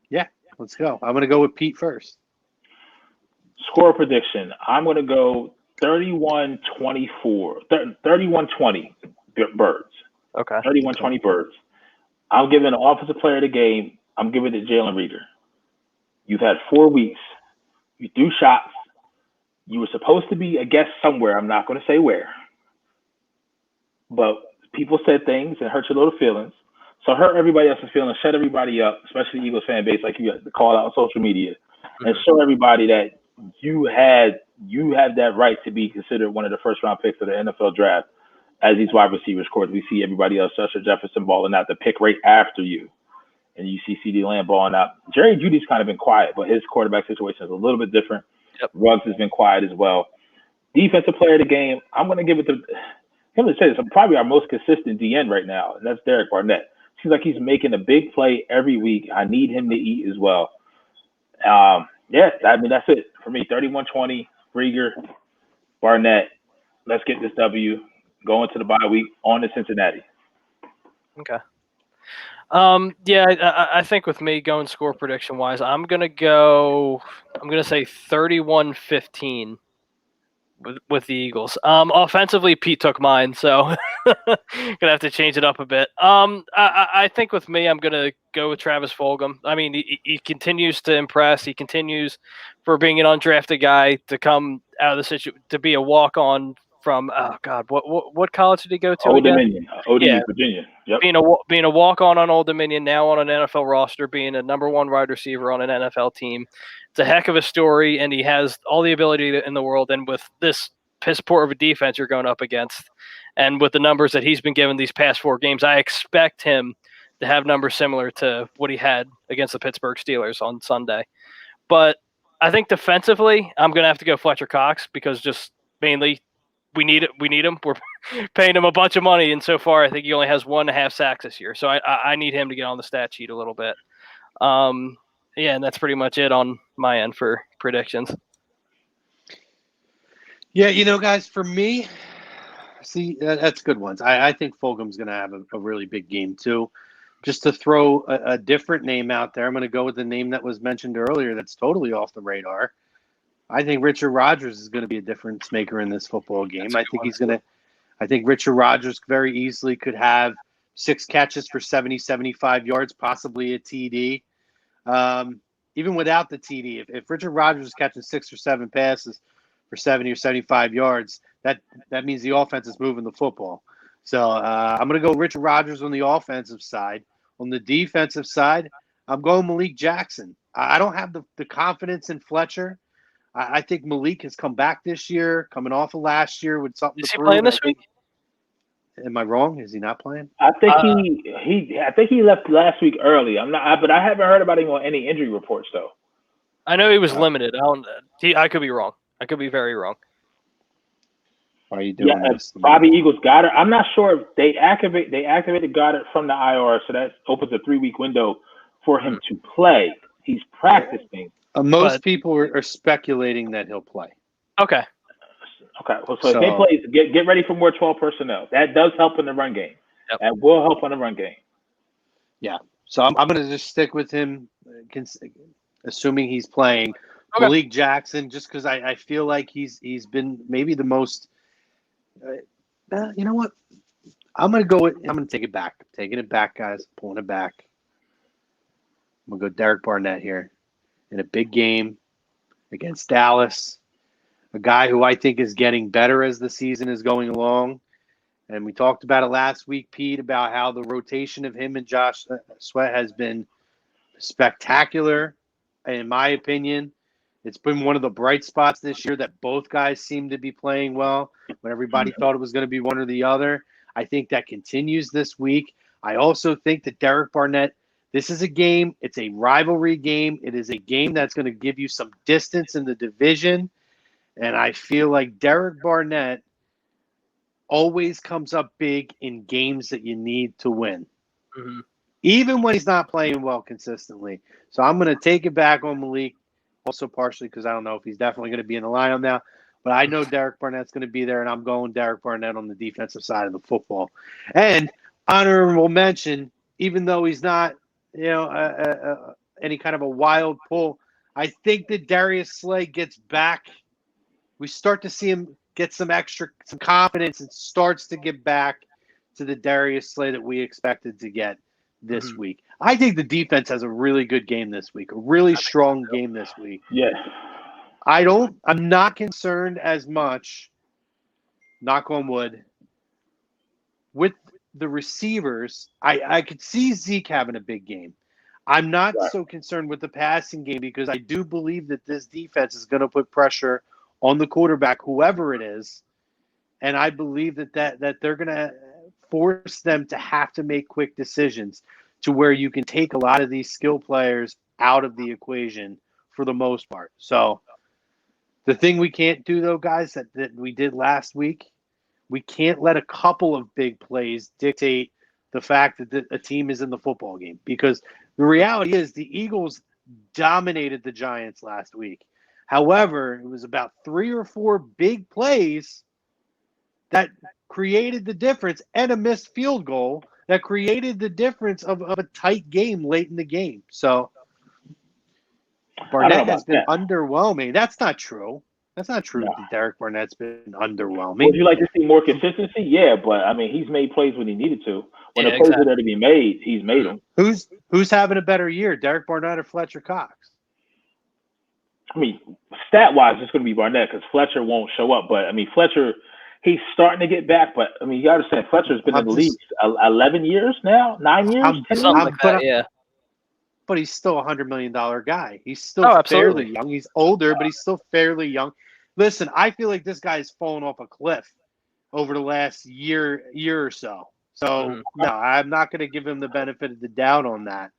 yeah, let's go. I'm going to go with Pete first. Score prediction. I'm going to go 31-24, 31-20 Birds. Okay. 31-20 Birds. I'm giving an offensive player of the game. I'm giving it to Jalen Reagor. You've had 4 weeks. You threw shots. You were supposed to be a guest somewhere. I'm not going to say where. But people said things and hurt your little feelings. So hurt everybody else's feelings, shut everybody up, especially the Eagles fan base, like you have to call out on social media, and show everybody that you have that right to be considered one of the first round picks of the NFL draft as these wide receivers course. We see everybody else, Justin Jefferson balling out the pick right after you. And you see CeeDee Lamb balling out. Jerry Jeudy's kind of been quiet, but his quarterback situation is a little bit different. Yep. Ruggs has been quiet as well. Defensive player of the game, I'm going to give it to him. To say this, I'm probably our most consistent DN right now, and that's Derek Barnett. Seems like he's making a big play every week. I need him to eat as well. Yeah, I mean, that's it for me. 31-20, Reagor, Barnett. Let's get this W. Going to the bye week on to Cincinnati. Okay. I think with me going score prediction wise, I'm gonna say 31-15 with the Eagles. Offensively, Pete took mine, so gonna have to change it up a bit. I think with me, I'm gonna go with Travis Fulgham. I mean, he continues to impress. He continues for being an undrafted guy to come out of the situation to be a walk on from what college did he go to Old again? Dominion, ODU, Virginia. Yep. Being a walk on Old Dominion, now on an NFL roster, being a number one wide receiver on an NFL team. It's a heck of a story, and he has all the ability in the world. And with this piss poor of a defense you're going up against, and with the numbers that he's been given these past 4 games, I expect him to have numbers similar to what he had against the Pittsburgh Steelers on Sunday. But I think defensively, I'm going to have to go Fletcher Cox because just mainly we need him. We're paying him a bunch of money, and so far I think he only has 1.5 sacks this year. So I need him to get on the stat sheet a little bit. And that's pretty much it on my end for predictions. Yeah, guys, for me, see, that's good ones. I think Fulgham's going to have a really big game too. Just to throw a different name out there, I'm going to go with the name that was mentioned earlier that's totally off the radar. I think Richard Rodgers is going to be a difference maker in this football game. I think Richard Rodgers very easily could have 6 catches for 70, 75 yards, possibly a TD. Even without the TD, if Richard Rodgers is catching 6 or 7 passes for 70 or 75 yards, that means the offense is moving the football. So I'm going to go Richard Rodgers on the offensive side. On the defensive side, I'm going Malik Jackson. I don't have the confidence in Fletcher. I think Malik has come back this year, coming off of last year with something Is to he prove. playing this week? Am I wrong? Is he not playing? I think he left last week early. But I haven't heard about him on any injury reports though. I know he was limited. I could be wrong. I could be very wrong. Why are you doing this? Bobby Eagles got it. I'm not sure if they activated Goddard from the IR, so that opens a 3-week window for him to play. He's practicing. Most people are speculating that he'll play. Okay. Well, so if they play, get ready for more 12 personnel. That does help in the run game. Yep. That will help in the run game. Yeah. So I'm going to just stick with him, assuming he's playing. Okay. Malik Jackson, just because I feel like he's been maybe the most. You know what? I'm going to take it back. I'm taking it back, guys. Pulling it back. I'm going to go Derek Barnett here in a big game against Dallas. A guy who I think is getting better as the season is going along. And we talked about it last week, Pete, about how the rotation of him and Josh Sweat has been spectacular. in my opinion, it's been one of the bright spots this year that both guys seem to be playing well when everybody thought it was going to be one or the other. I think that continues this week. I also think that Derek Barnett, this is a game, it's a rivalry game. It is a game that's going to give you some distance in the division. And I feel like Derek Barnett always comes up big in games that you need to win, even when he's not playing well consistently. So I'm going to take it back on Malik, also partially because I don't know if he's definitely going to be in the lineup now. But I know Derek Barnett's going to be there, and I'm going Derek Barnett on the defensive side of the football. And honorable mention, even though he's not, any kind of a wild pull, I think that Darius Slay gets back. We start to see him get some confidence and starts to get back to the Darius Slay that we expected to get this week. I think the defense has a really good game this week, a really strong game this week. Yeah. I'm not concerned as much, knock on wood, with the receivers. I could see Zeke having a big game. I'm not so concerned with the passing game because I do believe that this defense is going to put pressure on the quarterback, whoever it is. And I believe that they're going to force them to have to make quick decisions to where you can take a lot of these skill players out of the equation for the most part. So the thing we can't do, though, guys, that we did last week, we can't let a couple of big plays dictate the fact that a team is in the football game, because the reality is the Eagles dominated the Giants last week. However, it was about 3 or 4 big plays that created the difference, and a missed field goal that created the difference of a tight game late in the game. So Barnett has been underwhelming. That's not true. That's not true that Derek Barnett's been underwhelming. Would you like to see more consistency? Yeah, but I mean, he's made plays when he needed to. When the plays are there to be made, he's made them. Who's having a better year, Derek Barnett or Fletcher Cox? I mean, stat-wise, it's going to be Barnett because Fletcher won't show up. But, I mean, Fletcher, he's starting to get back. But, I mean, you got to understand, Fletcher's been in the league 11 years now? 9 years? 10 years? Something like that, yeah. But he's still a $100 million guy. He's still fairly young. He's older, but he's still fairly young. Listen, I feel like this guy's fallen off a cliff over the last year or so. So, no, I'm not going to give him the benefit of the doubt on that.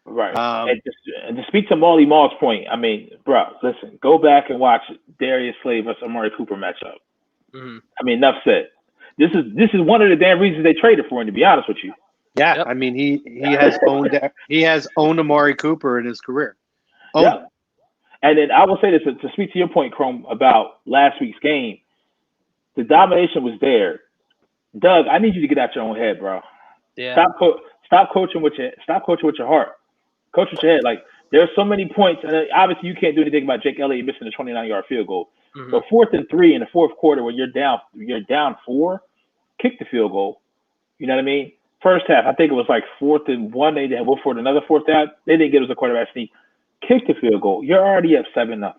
Right. And to speak to Molly Mall's point, I mean, bro, listen, go back and watch Darius Slay versus Amari Cooper matchup. I mean, enough said. This is one of the damn reasons they traded for him, to be honest with you. Yeah, I mean, he has owned Amari Cooper in his career. And then I will say this to speak to your point, Chrome, about last week's game. The domination was there. Doug, I need you to get out your own head, bro. Yeah. Stop coaching with your heart. Coach with your head. Like, there are so many points, and obviously you can't do anything about Jake Elliott missing a 29-yard field goal. But 4th and 3 in the fourth quarter, when you're down 4, kick the field goal. You know what I mean? First half, I think it was like 4th and 1. They didn't go for it another 4th down. They didn't get us a quarterback sneak. Kick the field goal. You're already up 7-0.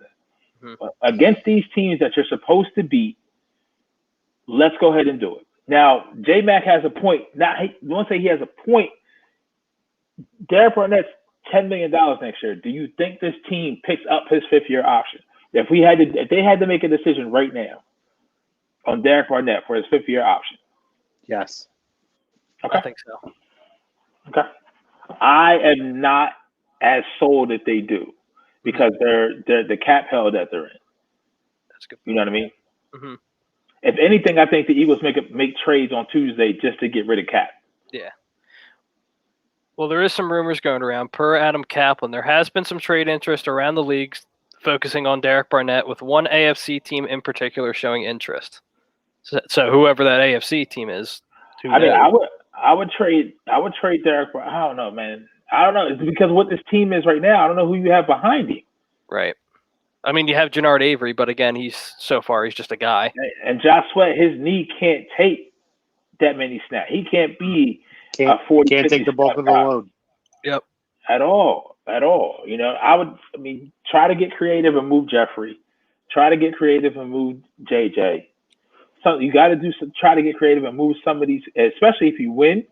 Against these teams that you're supposed to beat, let's go ahead and do it. Now, J-Mac has a point. Now, I won't say he has a point. Derek Barnett's $10 million next year. Do you think this team picks up his 5th-year option? If they had to make a decision right now on Derek Barnett for his 5th-year option? Yes. Okay. I think so. Okay. I am not as sold that they do because they're the cap hell that they're in. That's good. You know what I mean? If anything, I think the Eagles make trades on Tuesday just to get rid of Cap. Yeah. Well, there is some rumors going around. Per Adam Kaplan, there has been some trade interest around the league focusing on Derek Barnett, with one AFC team in particular showing interest. So whoever that AFC team is, I mean, I would trade Derek Barnett. I don't know, man. I don't know. It's because what this team is right now. I don't know who you have behind him. Right. I mean, you have Jannard Avery, but again, he's just a guy. And Josh Sweat, his knee can't take that many snaps. He can't be a 40. Can't take the bulk of the load. Yep. At all. You know, I mean, try to get creative and move Jeffrey. Try to get creative and move JJ. So you got to try to get creative and move some of these, especially if you win.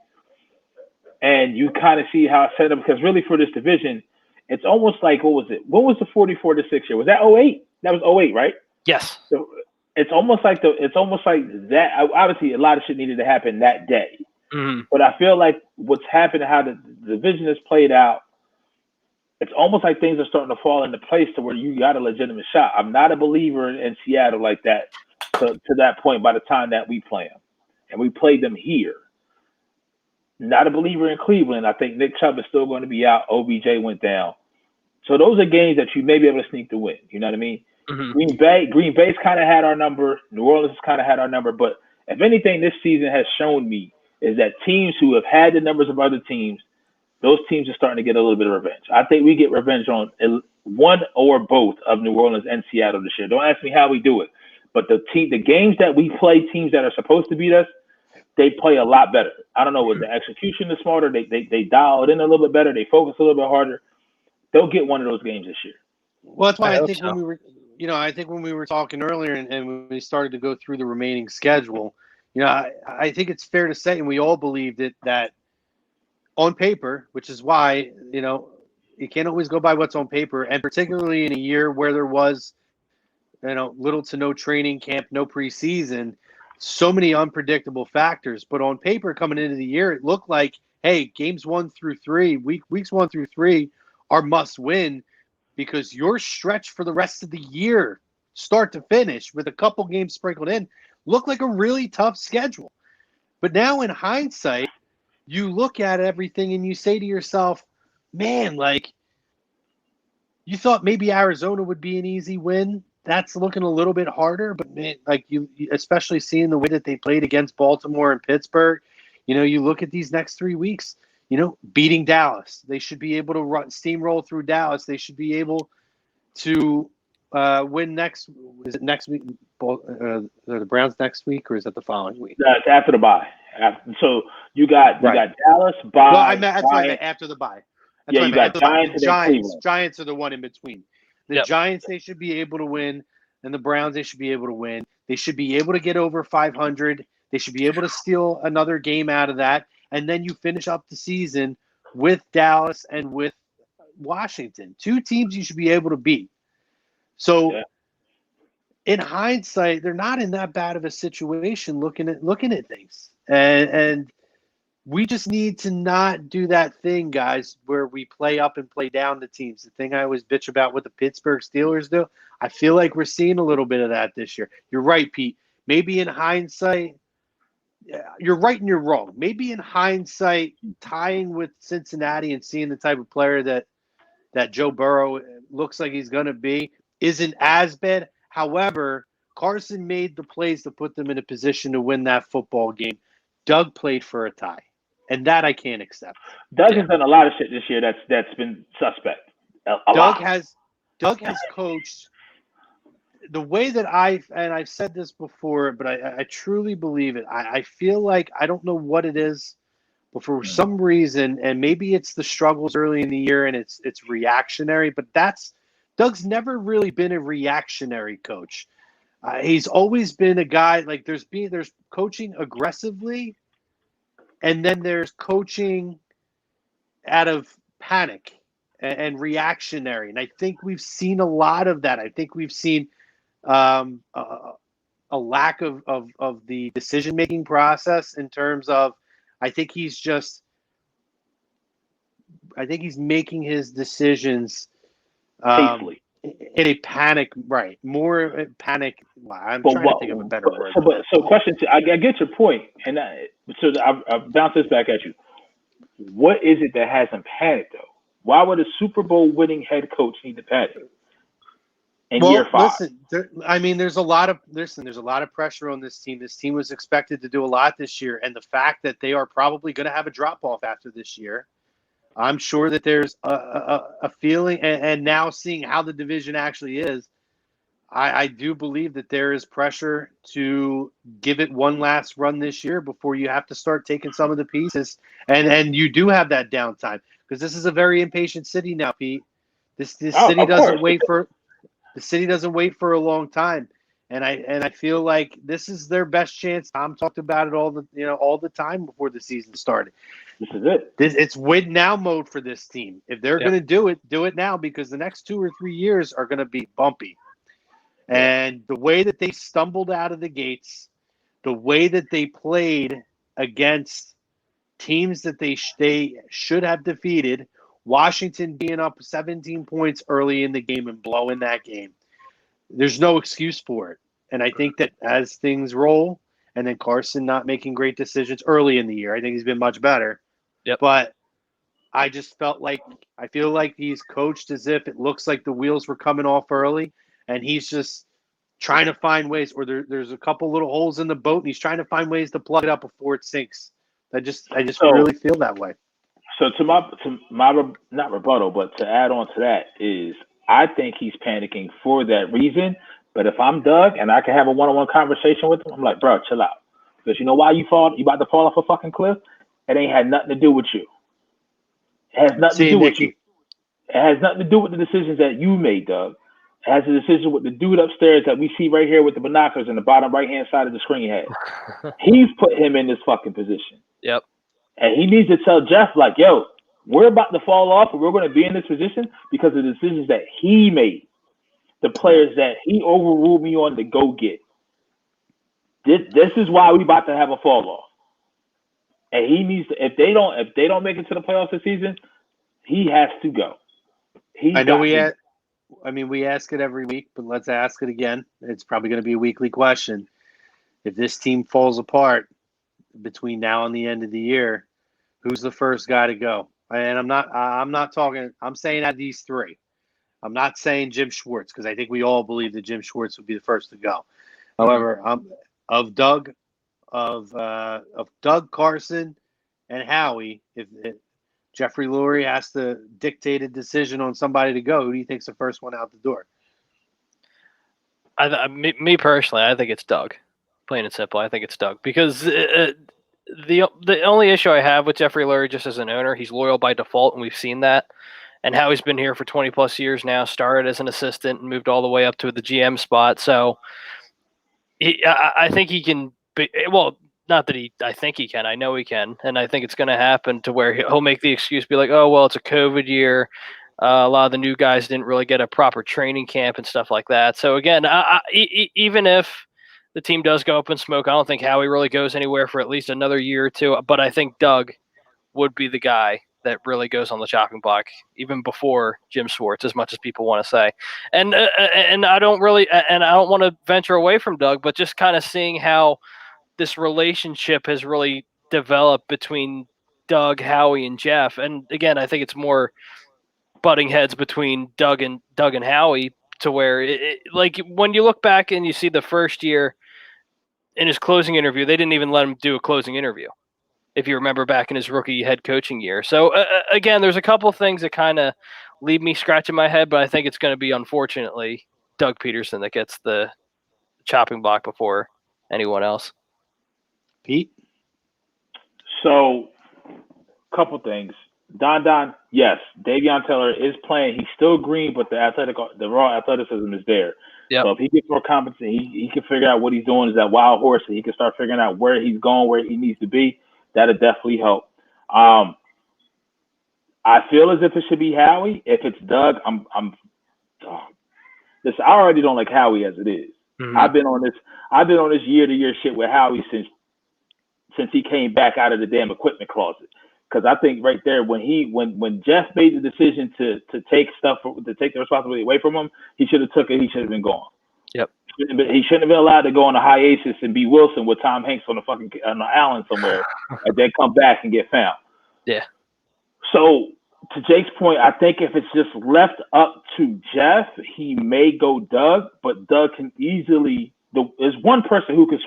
And you kind of see how it's set up, because really for this division, it's almost like, what was it? What was the 44-6 year? Was that 08? That was 08, right? Yes. So it's almost like that. Obviously, a lot of shit needed to happen that day. Mm-hmm. But I feel like what's happened, how the division has played out, it's almost like things are starting to fall into place to where you got a legitimate shot. I'm not a believer in Seattle like that to that point by the time that we play them. And we played them here. Not a believer in Cleveland. I think Nick Chubb is still going to be out. OBJ went down. So those are games that you may be able to sneak the win. You know what I mean? Mm-hmm. Green Bay's kind of had our number. New Orleans has kind of had our number. But if anything, this season has shown me is that teams who have had the numbers of other teams, those teams are starting to get a little bit of revenge. I think we get revenge on one or both of New Orleans and Seattle this year. Don't ask me how we do it. But the games that we play, teams that are supposed to beat us, they play a lot better. I don't know what the execution is smarter. They dial it in a little bit better. They focus a little bit harder. They'll get one of those games this year. Well, that's why I think so. when we were talking earlier and when we started to go through the remaining schedule, I think it's fair to say, and we all believed it, that on paper, which is why, you can't always go by what's on paper, and particularly in a year where there was, little to no training camp, no preseason, so many unpredictable factors. But on paper, coming into the year, it looked like, hey, weeks 1 through 3 are must win, because your stretch for the rest of the year, start to finish, with a couple games sprinkled in, looked like a really tough schedule. But now in hindsight, you look at everything and you say to yourself, man, like, you thought maybe Arizona would be an easy win. That's looking a little bit harder, but man, like you especially seeing the way that they played against Baltimore and Pittsburgh, you look at these next 3 weeks, beating Dallas. They should be able to steamroll through Dallas. They should be able to win next. Is it next week? The Browns next week, or is that the following week? It's after the bye. So you got Dallas, bye. Well, that's why I meant after the bye. Yeah, you got Giants and Cleveland. Giants are the one in between. The Giants, they should be able to win, and the Browns, they should be able to win. They should be able to get over 500. They should be able to steal another game out of that, and then you finish up the season with Dallas and with Washington. 2 teams you should be able to beat. So, in hindsight, they're not in that bad of a situation looking at things, and we just need to not do that thing, guys, where we play up and play down the teams. The thing I always bitch about what the Pittsburgh Steelers do, I feel like we're seeing a little bit of that this year. You're right, Pete. Maybe in hindsight, you're right and you're wrong. Maybe in hindsight, tying with Cincinnati and seeing the type of player that Joe Burrow looks like he's going to be isn't as bad. However, Carson made the plays to put them in a position to win that football game. Doug played for a tie. And that I can't accept. Doug has done a lot of shit this year that's been suspect. Doug has coached the way that I've said this before, but I truly believe it. I feel like, I don't know what it is, but for some reason, and maybe it's the struggles early in the year and it's reactionary, but Doug's never really been a reactionary coach. He's always been a guy, like there's coaching aggressively, and then there's coaching out of panic and reactionary. And I think we've seen a lot of that. I think we've seen a lack of the decision-making process in terms of, I think he's making his decisions hastily. In a panic, right? More panic. I'm trying to think of a better word. So question, I get your point, and I'll bounce this back at you. What is it that has him panic though? Why would a Super Bowl winning head coach need to panic in year 5? Listen, there's a lot of pressure on this team. This team was expected to do a lot this year, and the fact that they are probably going to have a drop off after this year. I'm sure that there's a feeling, and now seeing how the division actually is, I do believe that there is pressure to give it one last run this year before you have to start taking some of the pieces, and you do have that downtime, because this is a very impatient city now, Pete. This city doesn't wait for a long time, And I feel like this is their best chance. Tom talked about it all the time before the season started. This is it. It's win now mode for this team. If they're going to do it now, because the next 2 or 3 years are going to be bumpy. And the way that they stumbled out of the gates, the way that they played against teams that they should have defeated, Washington being up 17 points early in the game and blowing that game, there's no excuse for it. And I think that as things roll, and then Carson not making great decisions early in the year, I think he's been much better. Yep. But I just I feel like he's coached as if it looks like the wheels were coming off early, and he's just trying to find ways, or there's a couple little holes in the boat, and he's trying to find ways to plug it up before it sinks. I just really feel that way. So to my not rebuttal, but to add on to that is, I think he's panicking for that reason. But if I'm Doug and I can have a one-on-one conversation with him, I'm like, bro, chill out. Because you know why you about to fall off a fucking cliff? It ain't had nothing to do with you. It has nothing to do with you. It has nothing to do with the decisions that you made, Doug. It has a decision with the dude upstairs that we see right here with the binoculars in the bottom right-hand side of the screen had. He's put him in this fucking position. Yep. And he needs to tell Jeff, like, yo, we're about to fall off and we're going to be in this position because of the decisions that he made. The players that he overruled me on to go get. This is why we about to have a fall off. And he needs to, if they don't make it to the playoffs this season, he has to go. We ask it every week, but let's ask it again. It's probably going to be a weekly question. If this team falls apart between now and the end of the year, who's the first guy to go? And I'm saying out of these three. I'm not saying Jim Schwartz, because I think we all believe that Jim Schwartz would be the first to go. However, of Doug, Carson, and Howie, if Jeffrey Lurie has to dictate a decision on somebody to go, who do you think's the first one out the door? Me personally, I think it's Doug. Plain and simple, I think it's Doug, because the only issue I have with Jeffrey Lurie, just as an owner, he's loyal by default, and we've seen that. And Howie's been here for 20 plus years now, started as an assistant and moved all the way up to the GM spot. So I think he can be, well, not that I think he can, I know he can. And I think it's going to happen to where he'll make the excuse, be like, oh, well, it's a COVID year. A lot of the new guys didn't really get a proper training camp and stuff like that. So again, even if the team does go up in smoke, I don't think Howie really goes anywhere for at least another year or two. But I think Doug would be the guy that really goes on the chopping block even before Jim Schwartz, as much as people want to say. And I don't want to venture away from Doug, but just kind of seeing how this relationship has really developed between Doug, Howie, and Jeff. And again, I think it's more butting heads between Doug and Howie, to where like when you look back and you see the first year in his closing interview, they didn't even let him do a closing interview, if you remember back in his rookie head coaching year. So again, there's a couple of things that kind of leave me scratching my head, but I think it's going to be, unfortunately, Doug Peterson that gets the chopping block before anyone else. Pete? So, couple things. Don, yes, Davion Taylor is playing. He's still green, but the raw athleticism is there. Yep. So if he gets more competent, he can figure out what he's doing is that wild horse, and he can start figuring out where he's going, where he needs to be. That'll definitely help. I feel as if it should be Howie. If it's Doug, listen, I already don't like Howie as it is. Mm-hmm. I've been on this year-to-year shit with Howie since he came back out of the damn equipment closet. Because I think right there, when Jeff made the decision to take the responsibility away from him, he should have took it. He should have been gone. Yep. He shouldn't have been allowed to go on a hiatus and be Wilson with Tom Hanks on the island somewhere, and then come back and get found. Yeah. So to Jake's point, I think if it's just left up to Jeff, he may go Doug, but Doug can easily. There's one person who can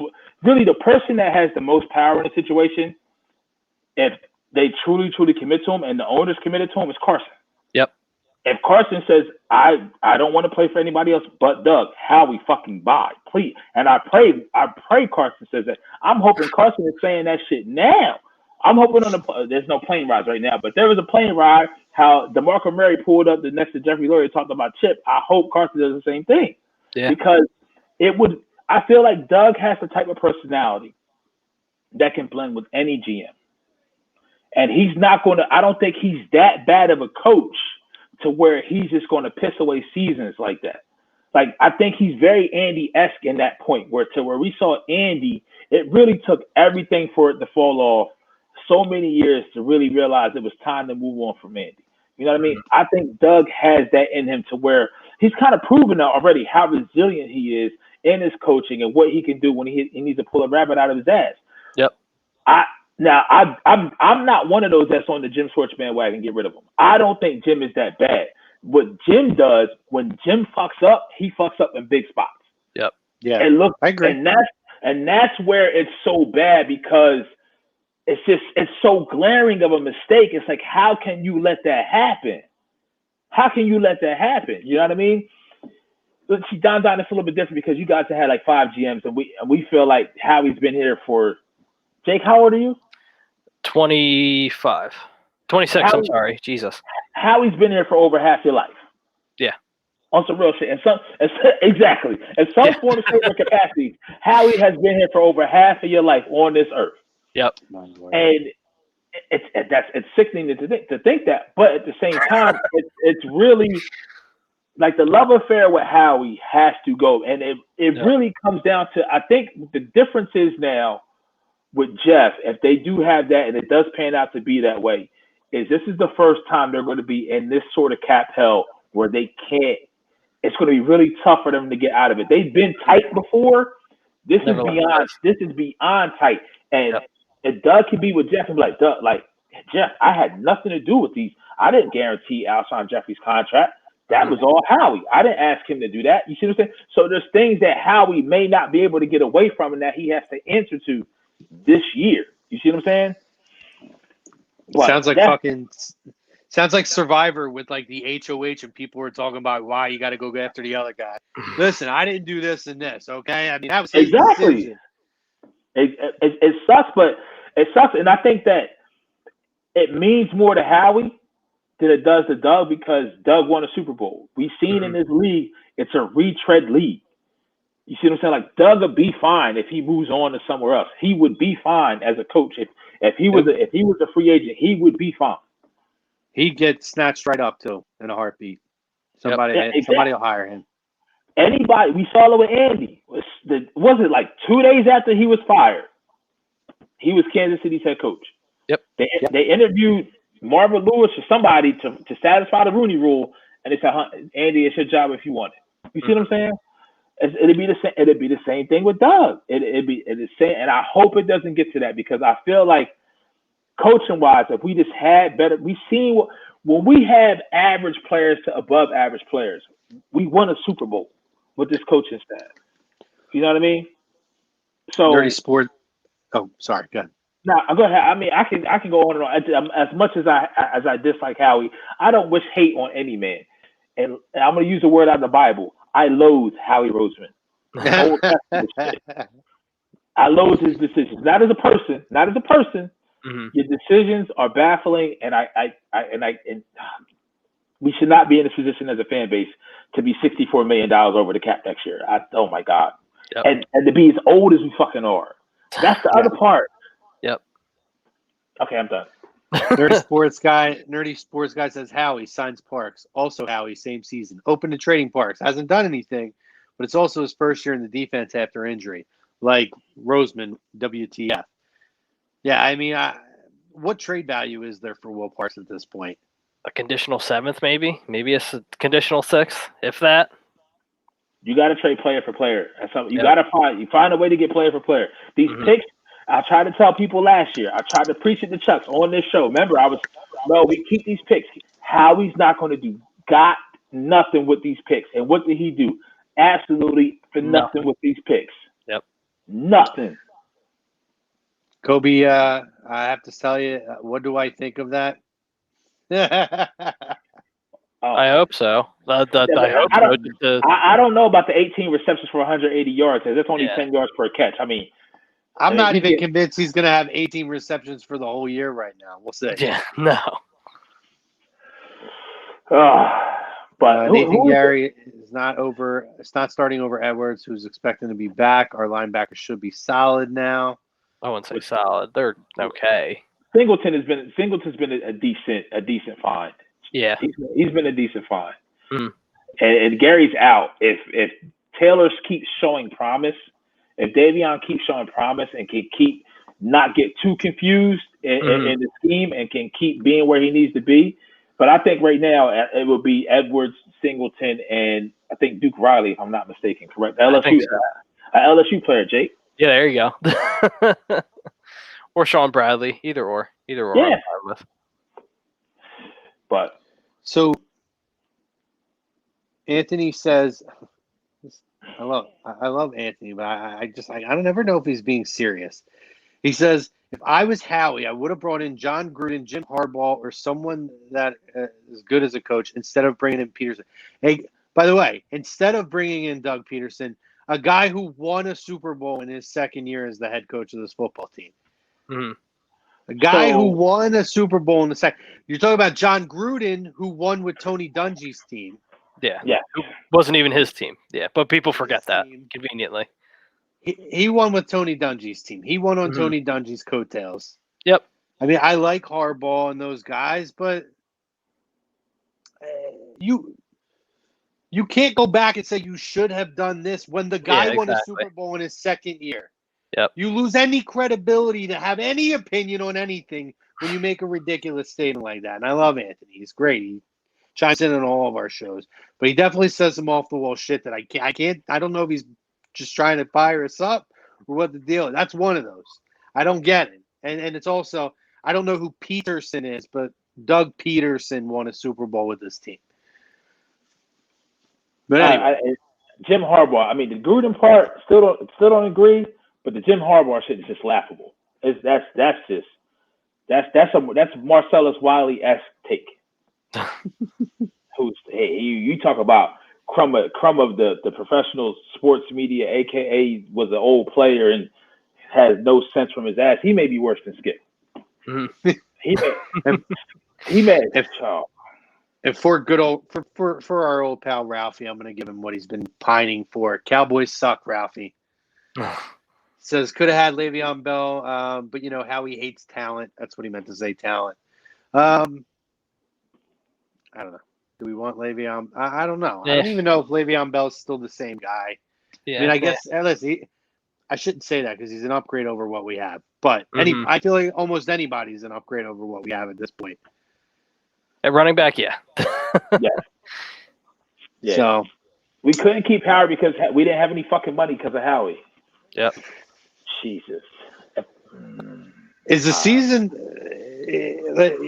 really, the person that has the most power in the situation, if they truly commit to him and the owner's committed to him, is Carson. Yep. If Carson says, I don't want to play for anybody else but Doug, Howie fucking bye, please. And I pray Carson says that. I'm hoping Carson is saying that shit now. I'm hoping there's no plane rides right now, but there was a plane ride, how DeMarco Murray pulled up next to Jeffrey Lurie talked about Chip. I hope Carson does the same thing. Yeah. Because it would, I feel like Doug has the type of personality that can blend with any GM. And he's not going to, I don't think he's that bad of a coach to where he's just going to piss away seasons like that. Like, I think he's very Andy-esque in that point where we saw Andy, it really took everything for it to fall off so many years to really realize it was time to move on from Andy. You know what I mean? I think Doug has that in him to where he's kind of proven already how resilient he is in his coaching and what he can do when he needs to pull a rabbit out of his ass. Yep. I'm not one of those that's on the Jim Schwartz bandwagon. Get rid of him. I don't think Jim is that bad. What Jim does when Jim fucks up, he fucks up in big spots. Yep. Yeah. And look, I agree. And that's where it's so bad because it's so glaring of a mistake. It's like, how can you let that happen? How can you let that happen? You know what I mean? Let's see, Don, it's a little bit different because you guys have had like 5 GMs, and we feel like Howie's been here for. Jake, how old are you? 25. 26, I'm sorry. Jesus. Howie's been here for over half your life. Yeah. On some real shit. Exactly. In some form of shape or capacity, Howie has been here for over half of your life on this earth. Yep. And it's sickening to think that, but at the same time, it's really like the love affair with Howie has to go. And it really comes down to, I think the difference is now with Jeff, if they do have that and it does pan out to be that way, is this is the first time they're going to be in this sort of cap hell where they can't, it's going to be really tough for them to get out of it. They've been tight before. This is beyond tight. And if Doug can be with Jeff and be like, Doug, like, Jeff, I had nothing to do with these. I didn't guarantee Alshon Jeffrey's contract. That was all Howie. I didn't ask him to do that. You see what I'm saying? So there's things that Howie may not be able to get away from and that he has to answer to this year. You see what I'm saying? Sounds like Survivor with like the HOH and people were talking about why you got to go after the other guy. Listen, I didn't do this and this. Okay, I mean that was his decision. It sucks, but it sucks, and I think that it means more to Howie than it does to Doug because Doug won a Super Bowl. We've seen in this league, it's a retread league. You see what I'm saying? Like Doug would be fine if he moves on to somewhere else. He would be fine as a coach. If he was a free agent, he would be fine. He'd get snatched right up too in a heartbeat. Somebody will hire him. Anybody, we saw it with Andy. Was it like 2 days after he was fired? He was Kansas City's head coach. Yep. They interviewed Marvin Lewis or somebody to satisfy the Rooney Rule, and they said, Andy, it's your job if you want it. You see what I'm saying? It'd be the same thing with Doug. It'd be the same, and I hope it doesn't get to that because I feel like coaching wise, if we just had better, we seen when we have average players to above average players, we won a Super Bowl with this coaching staff. You know what I mean? So Dirty sport. Oh, sorry. Go ahead. No, go ahead. I mean, I can go on and on. As much as I dislike Howie, I don't wish hate on any man. And I'm going to use a word out of the Bible. I loathe Howie Roseman. I loathe his decisions. Not as a person. Mm-hmm. Your decisions are baffling, and we should not be in this position as a fan base to be $64 million over the cap next year. Oh my God. Yep. And to be as old as we fucking are. That's the other part. Yep. Okay, I'm done. Nerdy sports guy says Howie signs Parks. Also Howie, same season. Open to trading Parks. Hasn't done anything, but it's also his first year in the defense after injury. Like Roseman, WTF. Yeah, I mean, what trade value is there for Will Parks at this point? A conditional 7th, maybe. Maybe a conditional 6th, if that. You got to trade player for player. That's something you got to find a way to get player for player. These picks, I tried to tell people last year. I tried to preach it to Chucks on this show. Remember, we keep these picks. Howie's not going to do nothing with these picks. And what did he do? Absolutely for nothing with these picks. Yep. Nothing. Kobe, I have to tell you, what do I think of that? I hope so. I don't know about the 18 receptions for 180 yards. That's only 10 yards per catch. I mean, I'm not even convinced he's going to have 18 receptions for the whole year right now. We'll see. Yeah, no. But Nathan Gary It's not starting over Edwards, who's expecting to be back. Our linebackers should be solid now. I wouldn't say solid. They're okay. Singleton's been a decent find. Yeah. He's been a decent find. Mm. And Gary's out. If Taylor keeps showing promise, if Davion keeps showing promise and can keep not get too confused in the scheme and can keep being where he needs to be. But I think right now it will be Edwards, Singleton, and I think Duke Riley, if I'm not mistaken. Correct? LSU, LSU player, Jake. Yeah, there you go. Or Sean Bradley, either or. Yeah. I'm fine with. But so Anthony says, I love Anthony, but I don't ever know if he's being serious. He says, if I was Howie, I would have brought in John Gruden, Jim Harbaugh, or someone that is good as a coach instead of bringing in Peterson. Hey, by the way, instead of bringing in Doug Peterson, a guy who won a Super Bowl in his second year as the head coach of this football team. Mm-hmm. A guy who won a Super Bowl in the second. You're talking about John Gruden, who won with Tony Dungy's team. Yeah. It wasn't even his team. Yeah, but people forget that conveniently. He won with Tony Dungy's team. He won on Tony Dungy's coattails. Yep. I mean, I like Harbaugh and those guys, but you can't go back and say you should have done this when the guy won a Super Bowl in his second year. Yep. You lose any credibility to have any opinion on anything when you make a ridiculous statement like that. And I love Anthony. He's great. He chimes in on all of our shows. But he definitely says some off-the-wall shit that I don't know if he's just trying to fire us up or what the deal is. That's one of those. I don't get it. And it's also, I don't know who Peterson is, but Doug Peterson won a Super Bowl with this team. But anyway. Jim Harbaugh, I mean, the Gruden part, still don't agree, but the Jim Harbaugh shit is just laughable. That's Marcellus Wiley-esque take. You talk about crumb of the professional sports media, aka was an old player and has no sense from his ass. He may be worse than Skip. Mm-hmm. He may. And for good old for our old pal Ralphie, I'm going to give him what he's been pining for. Cowboys suck, Ralphie. Says could have had Le'Veon Bell, but you know how he hates talent. That's what he meant to say, talent. I don't know. Do we want Le'Veon? I don't know. I don't even know if Le'Veon Bell's still the same guy. Yeah. I mean, I guess I shouldn't say that because he's an upgrade over what we have. But I feel like almost anybody's an upgrade over what we have at this point. At running back, yeah. Yeah. So we couldn't keep Howard because we didn't have any fucking money because of Howie. Yep. Jesus. Is the season?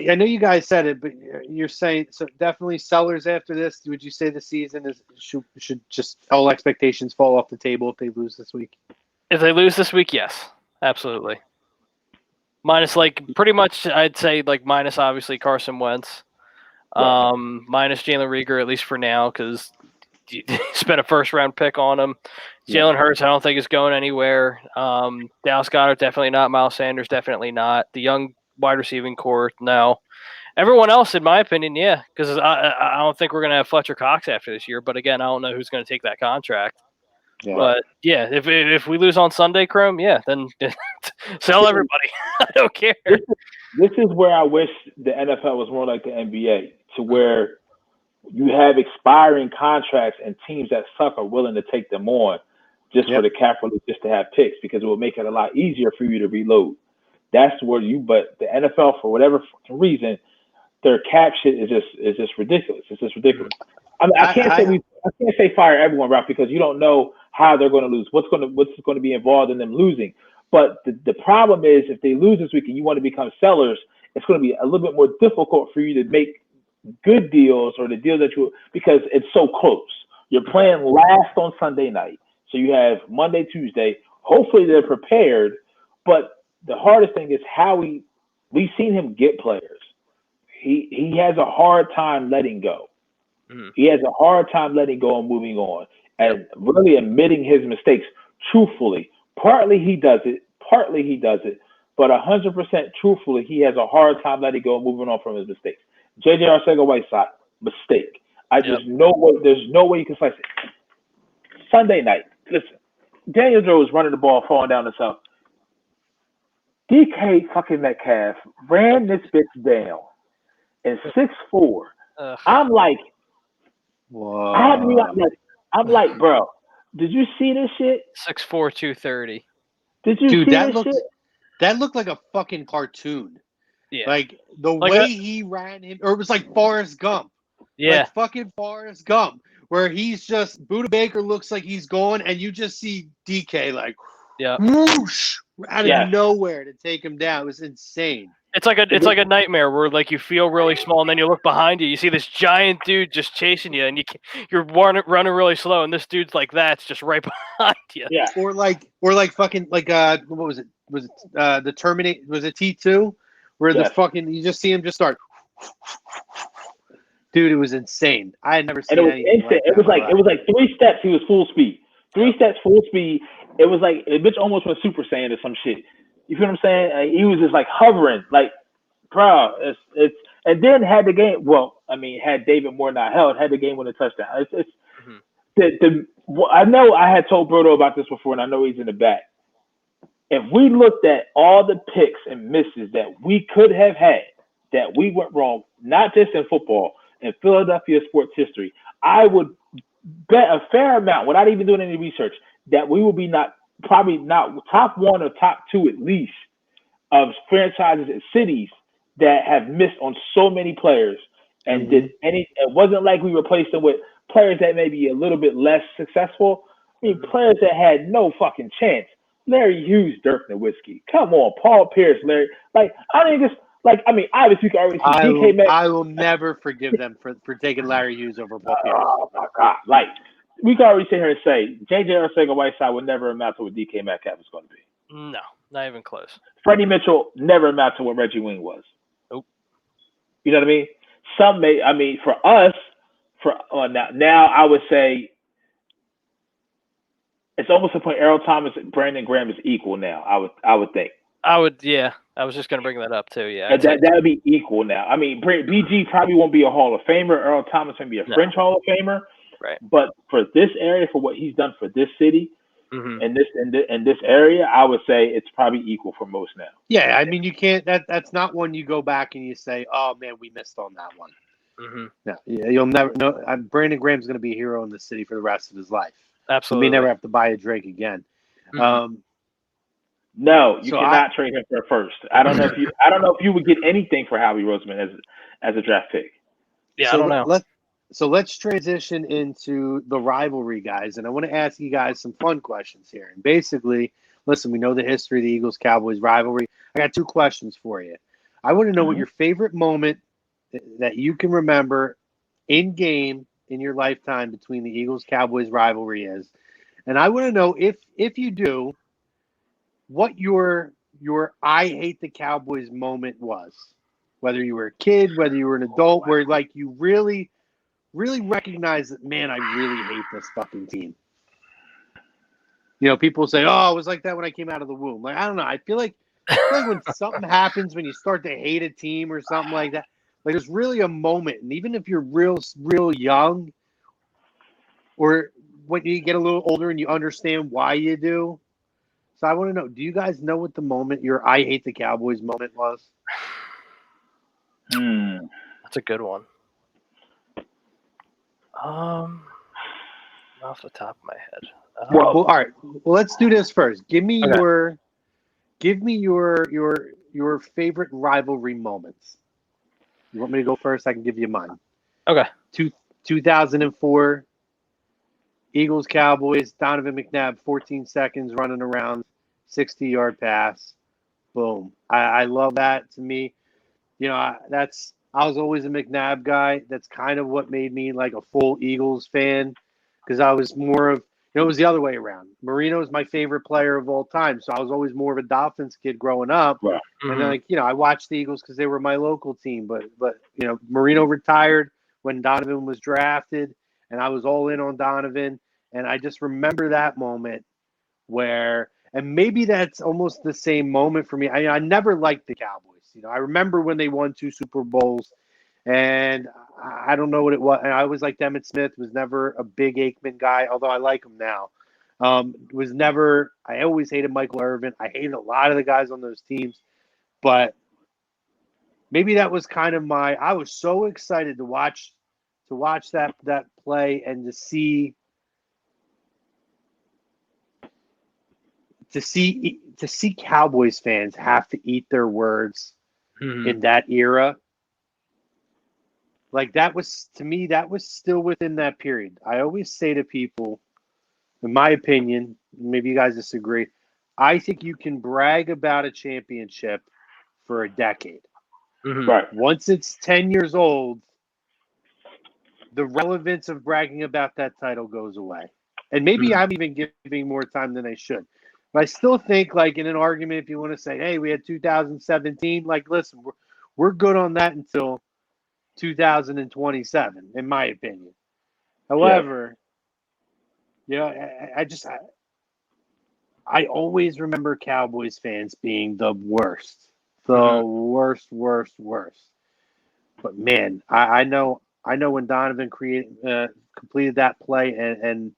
I know you guys said it, but you're saying so. Definitely sellers after this. Would you say the season should just all expectations fall off the table if they lose this week? If they lose this week, yes, absolutely. Minus pretty much, I'd say minus obviously Carson Wentz, minus Jalen Reagor at least for now because you spent a first-round pick on him. Jalen Hurts, I don't think is going anywhere. Dallas Goedert, definitely not. Miles Sanders, definitely not. The young wide receiving core, no. Everyone else, in my opinion, yeah, because I don't think we're going to have Fletcher Cox after this year. But again, I don't know who's going to take that contract. Yeah. But yeah, if we lose on Sunday, Chrome, yeah, then sell everybody. I don't care. This is where I wish the NFL was more like the NBA, to where you have expiring contracts and teams that suck are willing to take them on just for the capital, just to have picks, because it will make it a lot easier for you to reload. That's where but the NFL, for whatever reason, their cap shit is just ridiculous. It's just ridiculous. I mean, I can't say fire everyone, Ralph, because you don't know how they're going to lose, what's going to be involved in them losing. But the problem is, if they lose this week and you want to become sellers, it's going to be a little bit more difficult for you to make good deals, or the deal that because it's so close. You're playing last on Sunday night, so you have Monday, Tuesday. Hopefully they're prepared, but the hardest thing is how we've seen him get players. He has a hard time letting go. Mm-hmm. He has a hard time letting go and moving on and really admitting his mistakes truthfully. Partly he does it, but 100% truthfully, he has a hard time letting go and moving on from his mistakes. J.J. Arcega-Whiteside, mistake. There's no way you can slice it. Sunday night, listen, Daniel Jones was running the ball, falling down himself. DK fucking Metcalf ran this bitch down in 6'4". I'm like, Whoa. I had to be like, I'm like, bro, did you see this shit? 6'4", 230. Did you Dude, see that this shit? That looked like a fucking cartoon. Yeah. Like the way he ran him, or it was like Forrest Gump. Yeah. Like fucking Forrest Gump, where he's just Buda Baker looks like he's going, and you just see DK like whoosh out of nowhere to take him down. It was insane. It's like a nightmare where like you feel really small, and then you look behind you, you see this giant dude just chasing you, and you're running really slow, and this dude's like that's just right behind you. Yeah. Or like fucking like what was it? Was it the Terminator? Was it T2? Where the fucking you just see him just start. Dude, it was insane. I had never seen anything like that. It was like 3 steps. He was full speed. 3 steps full speed. It was like a bitch almost went Super Saiyan or some shit. You feel what I'm saying? He was just like hovering, like, bro. It's and then had the game. Well, I mean, had David Moore not held, had the game with a touchdown. I know I had told Brodo about this before, and I know he's in the back. If we looked at all the picks and misses that we could have had, that we went wrong, not just in football, in Philadelphia sports history, I would bet a fair amount, without even doing any research, that we will be probably not top 1 or top 2 at least of franchises and cities that have missed on so many players and it wasn't like we replaced them with players that may be a little bit less successful. I mean, players that had no fucking chance. Larry Hughes, Dirk Nowitzki. Come on, Paul Pierce, Larry. Like, I think it's like, I mean, obviously you can already see DK Metcalf. I will never forgive them for taking Larry Hughes over Paul Pierce. Oh my God. Like, we can already sit here and say JJ Arcega-Whiteside would never amount to what DK Metcalf is going to be. No, not even close. Freddie Mitchell never amounted to what Reggie Wing was. Nope. You know what I mean? Some may, I mean, for us, now I would say it's almost the point Earl Thomas and Brandon Graham is equal now. I would think. I was just going to bring that up too. Yeah, that would be equal now. I mean, BG probably won't be a Hall of Famer. Earl Thomas may be a fringe Hall of Famer. Right. But for this area, for what he's done for this city, and this area, I would say it's probably equal for most now. Yeah, I mean, you can't. That's not one you go back and you say, "Oh man, we missed on that one." No, you'll never. No, Brandon Graham's going to be a hero in the city for the rest of his life. Absolutely. We may never have to buy a Drake again. No, you cannot trade him for a first. I don't know if you would get anything for Howie Roseman as a draft pick. Yeah, I don't know. Let's transition into the rivalry, guys. And I want to ask you guys some fun questions here. And basically, listen, we know the history of the Eagles-Cowboys rivalry. I got 2 questions for you. I want to know what your favorite moment that you can remember in game in your lifetime between the Eagles-Cowboys rivalry is. And I want to know if you do, what your I hate the Cowboys moment was. Whether you were a kid, whether you were an adult, where like you really recognize that, man, I really hate this fucking team. You know, people say, "Oh, it was like that when I came out of the womb." Like, I don't know. I feel like when something happens, when you start to hate a team or something like that, like there's really a moment. And even if you're real young, or when you get a little older and you understand why you do. So I want to know, do you guys know what the moment your I hate the Cowboys moment was? That's a good one. Off the top of my head. Well, all right. Well, let's do this first. Give me your favorite rivalry moments. You want me to go first? I can give you mine. Okay. 2004 Eagles Cowboys. Donovan McNabb, 14 seconds running around, 60-yard pass. Boom. I love that. To me, you know, I was always a McNabb guy. That's kind of what made me like a full Eagles fan, because I was more of, it was the other way around. Marino is my favorite player of all time, so I was always more of a Dolphins kid growing up. Right. And then, like, you know, I watched the Eagles because they were my local team. But you know, Marino retired when Donovan was drafted, and I was all in on Donovan. And I just remember that moment where, and maybe that's almost the same moment for me. I never liked the Cowboys. You know, I remember when they won 2 Super Bowls, And I don't know what it was. And I always liked Emmitt Smith, was never a big Aikman guy, although I like him now. Was never, I always hated Michael Irvin. I hated a lot of the guys on those teams. But maybe that was kind of I was so excited to watch that play and to see Cowboys fans have to eat their words in that era. Like that was, to me, that was still within that period. I always say to people, in my opinion, maybe you guys disagree, I think you can brag about a championship for a decade. Right. Once it's 10 years old, the relevance of bragging about that title goes away. And maybe I'm even giving more time than I should. But I still think, like, in an argument, if you want to say, hey, we had 2017, like, listen, we're good on that until 2027, in my opinion. However, I always remember Cowboys fans being the worst. The worst. But, man, I know when Donovan completed that play and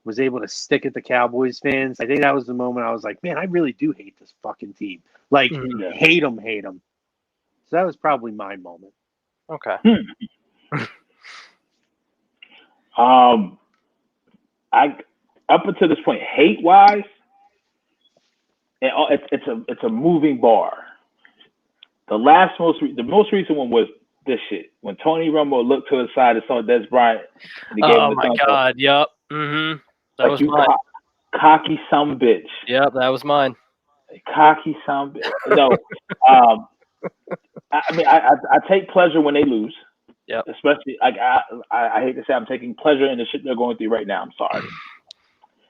was able to stick at the Cowboys fans, I think that was the moment I was like, man, I really do hate this fucking team. Like, hate them. So that was probably my moment. Okay. I up until this point, hate wise, it's a moving bar. The most recent one was this shit when Tony Romo looked to his side and saw Des Bryant. And he gave him the my God! Yep. That was mine. Cocky some bitch. Yep, that was mine. Cocky some bitch. No, I mean, I take pleasure when they lose. Yep. Especially, like, I hate to say I'm taking pleasure in the shit they're going through right now. I'm sorry.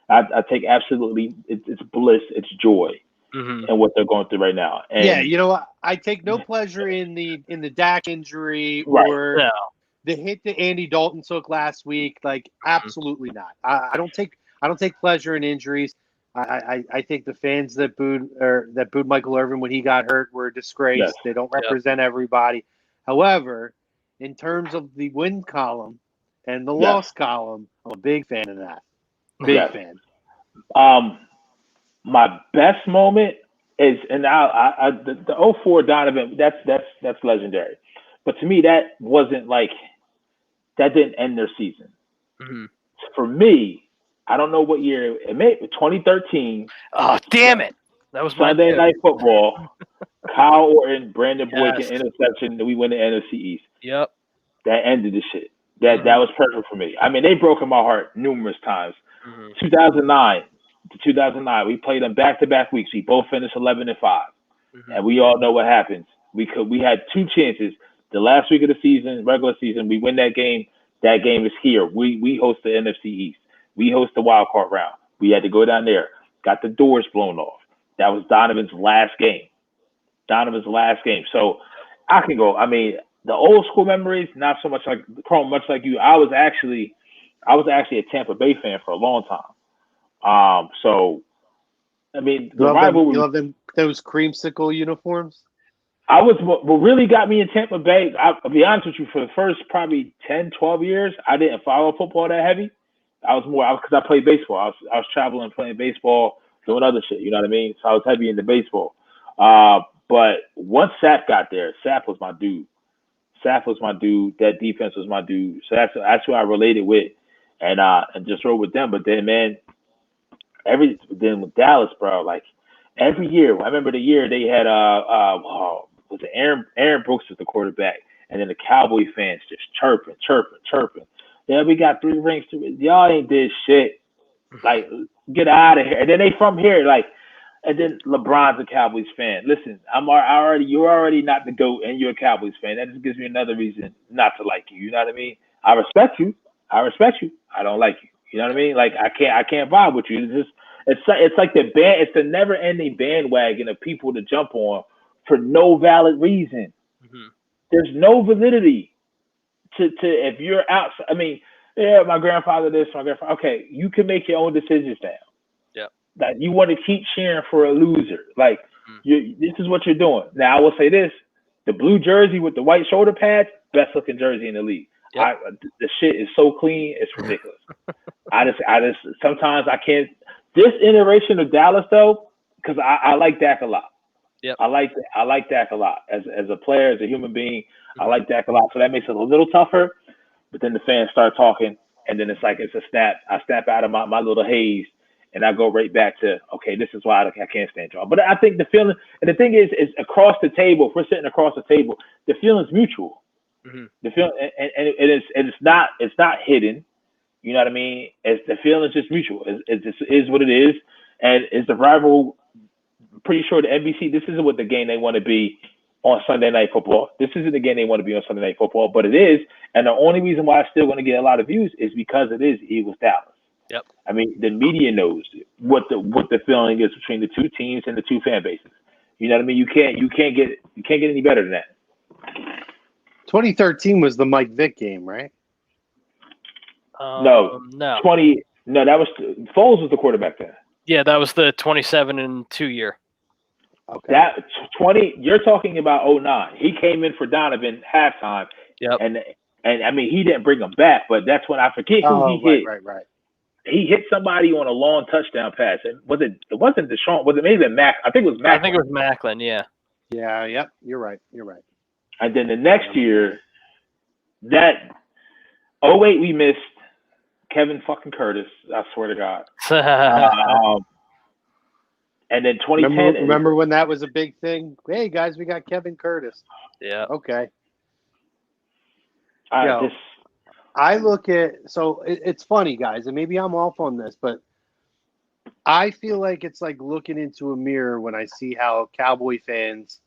I take absolutely, it's bliss, it's joy in what they're going through right now. And yeah, you know what? I take no pleasure in the Dak injury or the hit that Andy Dalton took last week. Like, absolutely not. I don't take pleasure in injuries. I think the fans that booed Michael Irvin when he got hurt were a disgrace. Yes. They don't represent everybody. However, in terms of the win column and the loss column, I'm a big fan of that. Big fan. My best moment is, and the 04 Donovan, that's legendary. But to me, that wasn't like, that didn't end their season. For me, I don't know what year it made. 2013. Oh, damn it! That was Sunday Night Football. Kyle Orton, Brandon Boykin interception, and we win the NFC East. Yep. That ended the shit. That was perfect for me. I mean, they broke in my heart numerous times. 2009 to 2009, we played them back-to-back weeks. We both finished 11-5, and we all know what happens. We had two chances. The last week of the season, regular season, we win that game. That game is here. We host the NFC East. We host the wild card round. We had to go down there. Got the doors blown off. That was Donovan's last game. So I can go. I mean, the old school memories, not so much like Chrome, much like you. I was actually a Tampa Bay fan for a long time. So I mean, the rivalry. You love them those creamsicle uniforms? What really got me in Tampa Bay, I'll be honest with you, for the first probably 10, 12 years, I didn't follow football that heavy. Because I played baseball. I was traveling, playing baseball, doing other shit. You know what I mean? So I was heavy into baseball. But once Sapp got there, Sapp was my dude. That defense was my dude. So that's who I related with, and just rode with them. But then, man, then with Dallas, bro, like every year, I remember the year they had was it Aaron Brooks was the quarterback, and then the Cowboy fans just chirping. Yeah, we got 3 rings to it. Y'all ain't did shit. Like, get out of here. And then they from here, like, and then LeBron's a Cowboys fan. Listen, you're already not the GOAT, and you're a Cowboys fan. That just gives me another reason not to like you. You know what I mean? I respect you. I don't like you. You know what I mean? Like, I can't vibe with you. It's like it's the never ending bandwagon of people to jump on for no valid reason. There's no validity. To if you're out, I mean, yeah, my grandfather this, my grandfather. Okay, you can make your own decisions now. Yeah, like you want to keep cheering for a loser. Like this is what you're doing. Now I will say this: The blue jersey with the white shoulder pads, best looking jersey in the league. Yep. The shit is so clean, it's ridiculous. I just sometimes I can't. This iteration of Dallas though, because I like Dak a lot. Yep. I like Dak a lot as a player, as a human being. I like Dak a lot, so that makes it a little tougher. But then the fans start talking, and then it's like it's a snap. I snap out of my little haze, and I go right back to, okay, this is why I can't stand y'all. But I think the feeling, and the thing is across the table. If we're sitting across the table, the feeling's mutual. Mm-hmm. The feeling, and it's not hidden. You know what I mean? It's the feeling is just mutual. It just is what it is, and it's the rival. Pretty sure the NBC. This isn't what the game they want to be on Sunday Night Football. This isn't the game they want to be on Sunday Night Football, but it is. And the only reason why it's still going to get a lot of views is because it is Eagles Dallas. Yep. I mean, the media knows what the feeling is between the two teams and the two fan bases. You know what I mean? You can't get any better than that. 2013 was the Mike Vick game, right? No. 20. No, that was Foles was the quarterback then. Yeah, that was the 27-2 year. Okay. That 20. You're talking about 09. He came in for Donovan halftime. Yep. And I mean, he didn't bring him back, but that's when I forget who he hit. Right. He hit somebody on a long touchdown pass. And it wasn't Deshaun. Was it maybe Mac? I think it was Mac. I think it was Macklin. Yeah. Yeah. Yep. You're right. And then the next year, that 08 we missed Kevin fucking Curtis. I swear to God. And then 2010. Remember when that was a big thing? Hey guys, we got Kevin Curtis. Yeah. Okay. I look at it's funny, guys, and maybe I'm off on this, but I feel like it's like looking into a mirror when I see how Cowboy fans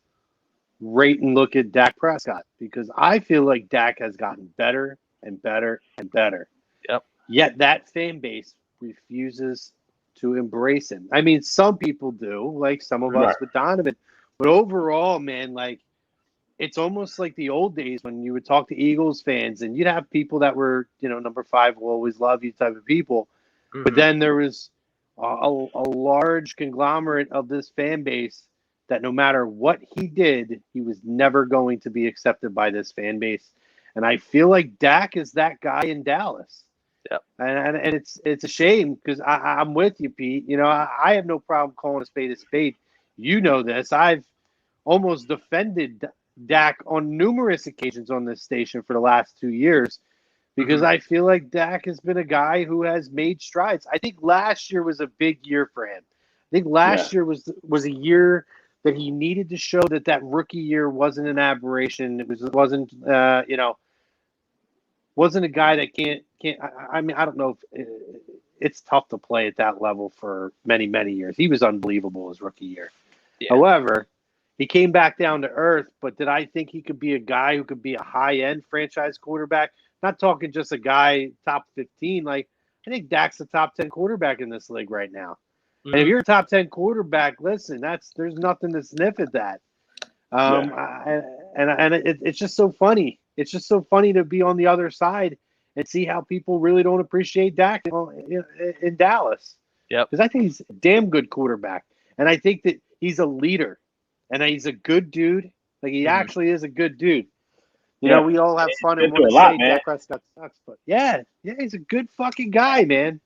rate and look at Dak Prescott, because I feel like Dak has gotten better and better and better. Yep. Yet that fan base refuses to embrace him. I mean, some people do, like some of us with Donovan, but overall, man, like it's almost like the old days when you would talk to Eagles fans and you'd have people that were, number 5 will always love you type of people. Mm-hmm. But then there was a large conglomerate of this fan base that no matter what he did, he was never going to be accepted by this fan base. And I feel like Dak is that guy in Dallas. Yep. And it's a shame because I'm with you, Pete. I have no problem calling a spade. You know this. I've almost defended Dak on numerous occasions on this station for the last 2 years because I feel like Dak has been a guy who has made strides. I think last year was a big year for him. I think last year was a year that he needed to show that rookie year wasn't an aberration. It wasn't wasn't a guy that can't. I mean, I don't know if it's tough to play at that level for many, many years. He was unbelievable his rookie year. Yeah. However, he came back down to earth. But did I think he could be a guy who could be a high-end franchise quarterback? Not talking just a guy top 15. Like, I think Dak's a top 10 quarterback in this league right now. Mm-hmm. And if you're a top 10 quarterback, listen, there's nothing to sniff at that. It's just so funny. It's just so funny to be on the other side and see how people really don't appreciate Dak in Dallas. Yep. Because I think he's a damn good quarterback. And I think that he's a leader. And he's a good dude. Like, he actually is a good dude. We all have fun and want to say Dak Prescott sucks. But, yeah, he's a good fucking guy, man.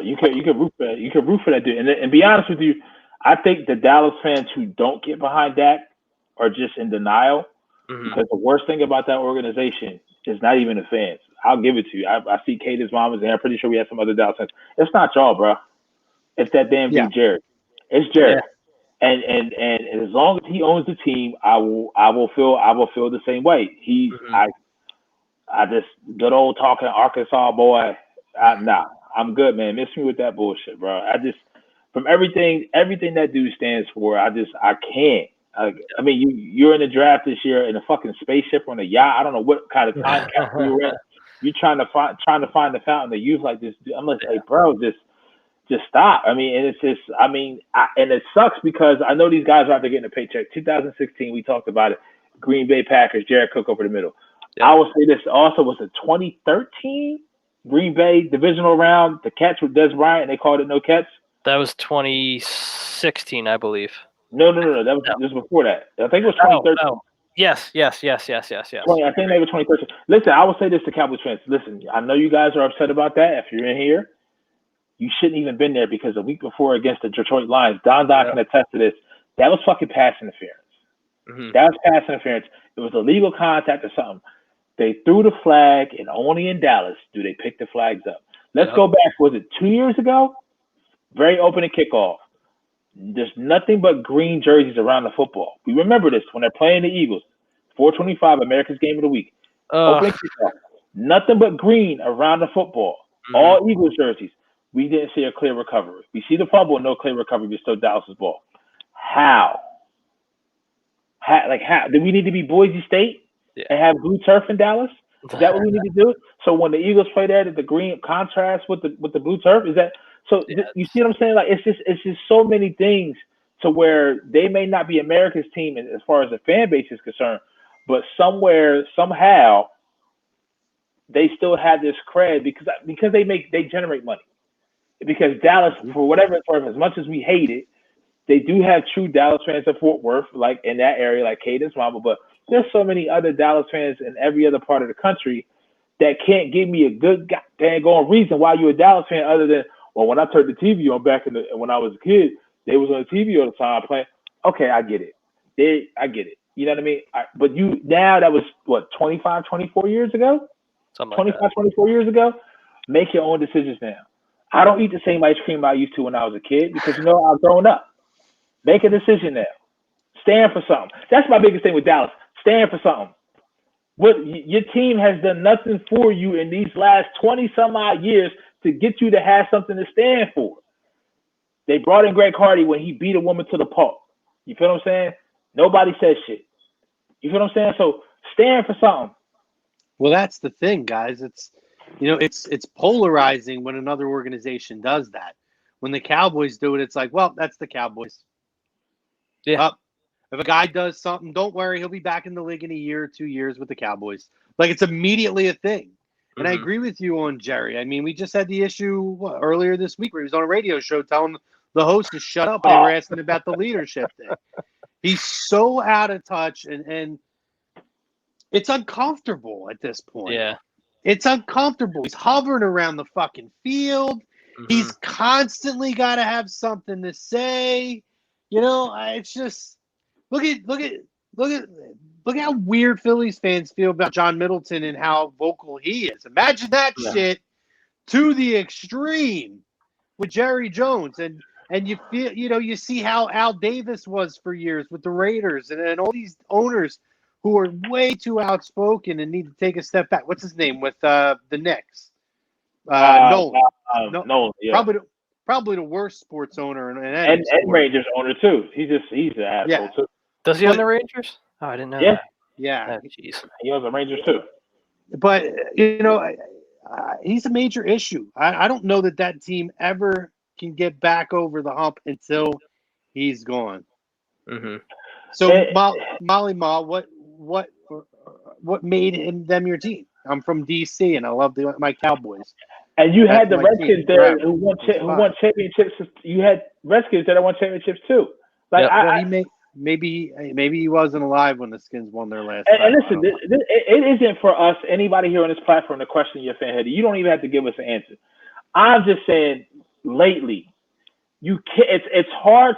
You can root for that. You can root for that dude. And be honest with you, I think the Dallas fans who don't get behind Dak are just in denial. Mm-hmm. Because the worst thing about that organization is not even the fans. I'll give it to you. I see Katie's mom is there. I'm pretty sure we have some other Dallas fans. It's not y'all, bro. It's that damn dude, Jared. It's Jared. Yeah. And as long as he owns the team, I will feel the same way. I just good old talking Arkansas boy. Nah, I'm good, man. Miss me with that bullshit, bro. I just from everything that dude stands for, I can't. I mean, you're in the draft this year in a fucking spaceship on a yacht. I don't know what kind of time capsule you're in. You're trying to find the fountain of youth like this. I'm like, hey, bro, just stop. I mean, and it's just, I mean, and it sucks because I know these guys are out there getting a paycheck. 2016, we talked about it. Green Bay Packers, Jared Cook over the middle. Yep. I will say this also was a 2013 Green Bay divisional round. The catch with Des Bryant, they called it no catch. That was 2016, I believe. No. That was just before that. I think it was 2013. Yes. I think maybe 2013. Listen, I will say this to Cowboys fans. Listen, I know you guys are upset about that. If you're in here, you shouldn't even been there because the week before against the Detroit Lions, Don can attest to this. That was fucking pass interference. Mm-hmm. That was pass interference. It was illegal contact or something. They threw the flag, and only in Dallas do they pick the flags up. Let's go back. Was it 2 years ago? Very opening kickoff. There's nothing but green jerseys around the football. We remember this when they're playing the Eagles. 425, America's Game of the Week. Opening kickoff. Nothing but green around the football. Mm-hmm. All Eagles jerseys. We didn't see a clear recovery. We see the fumble, no clear recovery, but still Dallas's ball. How? How? Did we need to be Boise State and have blue turf in Dallas? Is that what we need to do? So when the Eagles play there, did the green contrast with the blue turf? Is that so? You see what I'm saying? Like it's just so many things to where they may not be America's team as far as the fan base is concerned, but somehow they still have this cred because they generate money. Because Dallas, for whatever it's worth, as much as we hate it, they do have true Dallas fans in Fort Worth, like in that area, like Caden's mama. But there's so many other Dallas fans in every other part of the country that can't give me a good goddamn going reason why you're a Dallas fan other than, well, when I turned the TV on back when I was a kid, they was on the TV all the time playing. Okay, I get it. I get it. You know what I mean? But that was, what, 25, 24 years ago? Something like 25, 24 years ago? Make your own decisions now. I don't eat the same ice cream I used to when I was a kid because, I've grown up. Make a decision now. Stand for something. That's my biggest thing with Dallas. Stand for something. Your team has done nothing for you in these last 20-some-odd years to get you to have something to stand for. They brought in Greg Hardy when he beat a woman to the pulp. You feel what I'm saying? Nobody says shit. You feel what I'm saying? So stand for something. Well, that's the thing, guys. It's polarizing when another organization does that. When the Cowboys do it, it's like, well, that's the Cowboys. Yeah. If a guy does something, don't worry, he'll be back in the league in a year or 2 years with the Cowboys. Like, it's immediately a thing. And I agree with you on Jerry. I mean, we just had the issue earlier this week where he was on a radio show telling the host to shut up, and they were asking about the leadership thing. He's so out of touch, and it's uncomfortable at this point. Yeah. It's uncomfortable. He's hovering around the fucking field. Mm-hmm. He's constantly got to have something to say. It's just look at how weird Phillies fans feel about John Middleton and how vocal he is. Imagine that shit to the extreme with Jerry Jones, and you feel you see how Al Davis was for years with the Raiders, and all these owners who are way too outspoken and need to take a step back. What's his name with the Knicks? Nolan. Nolan, yeah. Probably the worst sports owner in any and sport. Rangers owner too. He's an asshole too. Does he own the Rangers? Oh, I didn't know. Yeah, that. Yeah. Oh, jeez. He owns the Rangers too. But he's a major issue. I don't know that team ever can get back over the hump until he's gone. Mm-hmm. So Molly Ma, what made them your team? I'm from DC and I love my Cowboys. And you had the Redskins there who won championships. You had Redskins that won championships too. Like maybe he wasn't alive when the Skins won their last. And listen, it isn't for us, anybody here on this platform, to question your fanhead. You don't even have to give us an answer. I'm just saying, lately, you can't. It's hard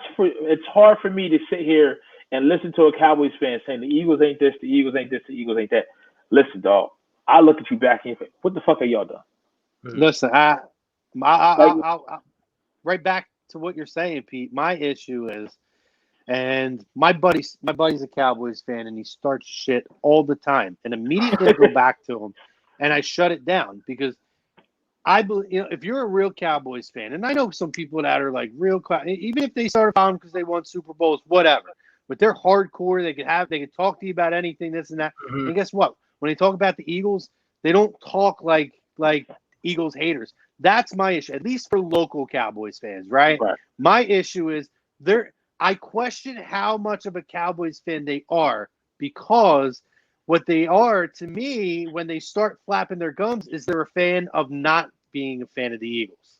for me to sit here and listen to a Cowboys fan saying the Eagles ain't this, the Eagles ain't this, the Eagles ain't that. Listen, dog, I look at you back and say, what the fuck are y'all done? Listen, I'll right back to what you're saying, Pete. My issue is, and my buddy's a Cowboys fan, and he starts shit all the time, and immediately I go back to him, and I shut it down because I believe, if you're a real Cowboys fan, and I know some people that are like real, even if they started following because they won Super Bowls, whatever, but they're hardcore. They could talk to you about anything, this and that. Mm-hmm. And guess what? When they talk about the Eagles, they don't talk like Eagles haters. That's my issue, at least for local Cowboys fans, right? My issue is I question how much of a Cowboys fan they are, because what they are to me when they start flapping their gums is they're a fan of not being a fan of the Eagles.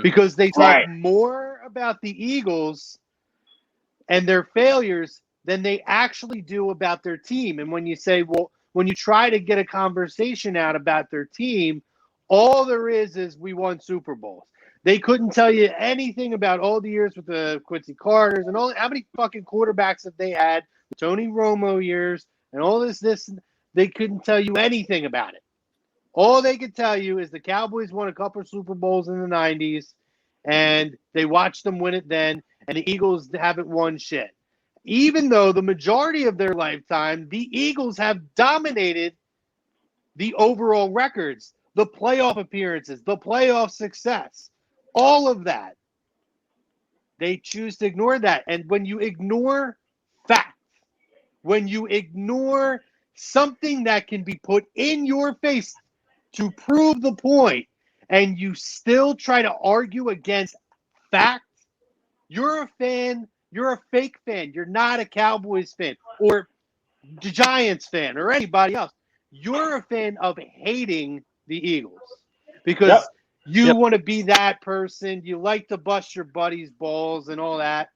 Because they talk more about the Eagles and their failures than they actually do about their team. And when you say, well, when you try to get a conversation out about their team, all there is we won Super Bowls. They couldn't tell you anything about all the years with the Quincy Carters and all. How many fucking quarterbacks have they had? The Tony Romo years and all this. They couldn't tell you anything about it. All they could tell you is the Cowboys won a couple of Super Bowls in the 90s, and they watched them win it then, and the Eagles haven't won shit. Even though the majority of their lifetime, the Eagles have dominated the overall records, the playoff appearances, the playoff success, all of that. They choose to ignore that. And when you ignore facts, when you ignore something that can be put in your face to prove the point, and you still try to argue against facts, you're a fan. You're a fake fan. You're not a Cowboys fan or the Giants fan or anybody else. You're a fan of hating the Eagles because you want to be that person. You like to bust your buddy's balls and all that.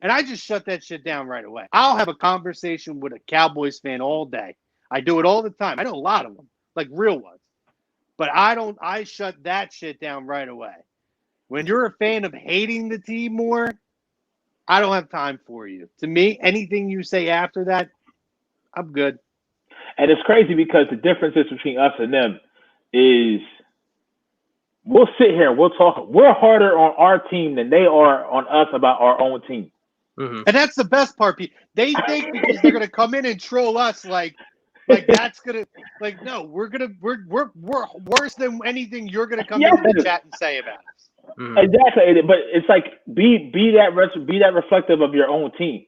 And I just shut that shit down right away. I'll have a conversation with a Cowboys fan all day. I do it all the time. I know a lot of them, like real ones. But I shut that shit down right away. When you're a fan of hating the team more, I don't have time for you. To me, anything you say after that, I'm good. And it's crazy because the differences between us and them is we'll sit here, we'll talk. We're harder on our team than they are on us about our own team. Mm-hmm. And that's the best part. They think because they're gonna come in and troll us like that's gonna no, we're worse than anything you're gonna come into the chat and say about us. Mm-hmm. Exactly, but it's like be that reflective of your own team.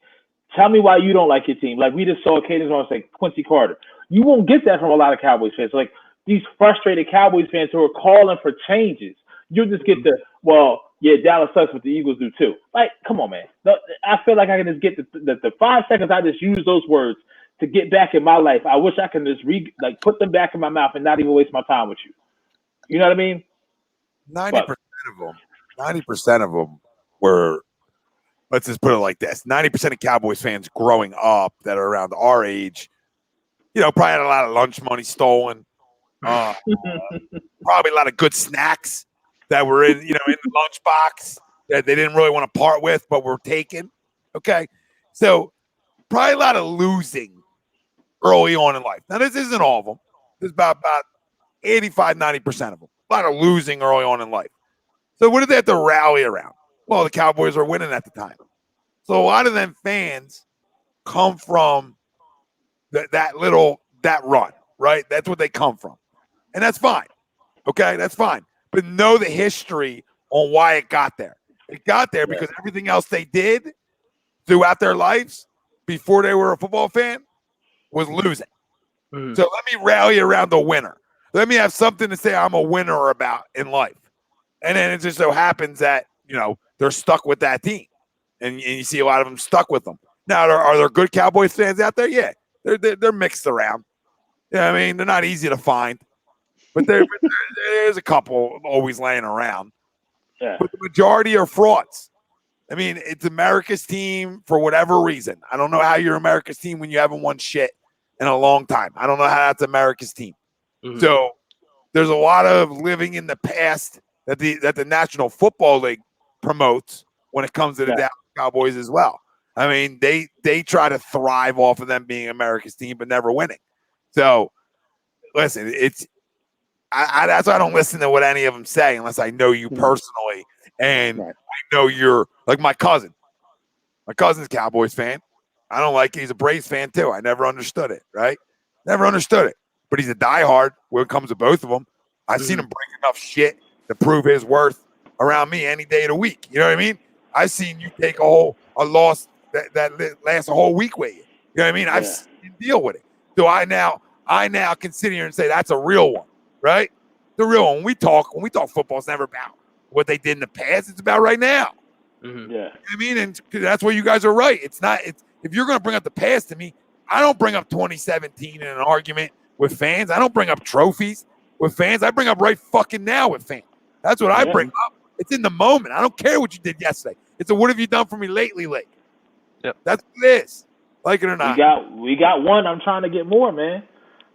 Tell me why you don't like your team. Like we just saw Cadence on say Quincy Carter. You won't get that from a lot of Cowboys fans. Like these frustrated Cowboys fans who are calling for changes. You'll just get Dallas sucks, but the Eagles do too. Like, come on, man. I feel like I can just get the 5 seconds I just use those words to get back in my life. I wish I can just put them back in my mouth and not even waste my time with you. You know what I mean? 90% of them were, let's just put it like this, 90% of Cowboys fans growing up that are around our age, probably had a lot of lunch money stolen, probably a lot of good snacks that were in the lunchbox that they didn't really want to part with, but were taken. Okay. So probably a lot of losing early on in life. Now, this isn't all of them. There's about 85, 90% of them. A lot of losing early on in life. So what did they have to rally around? Well, the Cowboys were winning at the time. So a lot of them fans come from that run, right? That's what they come from. And that's fine. Okay, that's fine. But know the history on why it got there. It got there because everything else they did throughout their lives before they were a football fan was losing. Mm. So let me rally around the winner. Let me have something to say I'm a winner about in life. And then it just so happens that, they're stuck with that team. And you see a lot of them stuck with them. Now, are there good Cowboys fans out there? Yeah. They're mixed around. I mean, they're not easy to find. But there's a couple always laying around. Yeah. But the majority are frauds. I mean, it's America's team for whatever reason. I don't know how you're America's team when you haven't won shit in a long time. I don't know how that's America's team. Mm-hmm. So there's a lot of living in the past that the National Football League promotes when it comes to the Dallas Cowboys as well. I mean, they try to thrive off of them being America's team but never winning. So listen, that's why I don't listen to what any of them say unless I know you personally and I know you're like my cousin. My cousin's a Cowboys fan. I don't like it. He's a Braves fan too. I never understood it, right? Never understood it. But he's a diehard when it comes to both of them. I've seen him bring enough shit to prove his worth around me any day of the week. You know what I mean? I've seen you take a loss that lasts a whole week with you. You know what I mean? I've seen you deal with it. So I now can sit here and say that's a real one, right? The real one. When we talk football, it's never about what they did in the past. It's about right now. Mm-hmm. Yeah. You know what I mean? And that's where you guys are right. If you're going to bring up the past to me, I don't bring up 2017 in an argument with fans. I don't bring up trophies with fans. I bring up right fucking now with fans. That's what I bring up. It's in the moment. I don't care what you did yesterday. It's a what have you done for me lately, Lake? Yep. That's what it is. Like it or not. We got one. I'm trying to get more, man.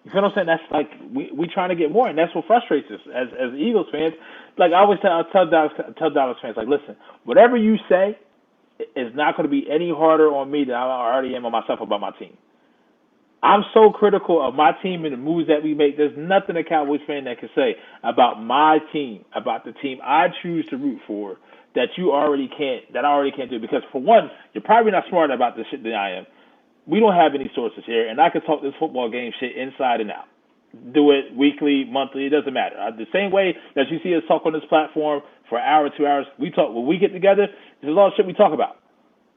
You feel what I'm saying? That's like we trying to get more, and that's what frustrates us as Eagles fans. Like I always tell Dallas fans, like, listen, whatever you say is not going to be any harder on me than I already am on myself about my team. I'm so critical of my team and the moves that we make. There's nothing a Cowboys fan that can say about my team, about the team I choose to root for, that I already can't do. Because for one, you're probably not smarter about this shit than I am. We don't have any sources here, and I can talk this football game shit inside and out. Do it weekly, monthly, it doesn't matter. The same way that you see us talk on this platform for an hour, 2 hours, we talk. When we get together, there's a lot of shit we talk about.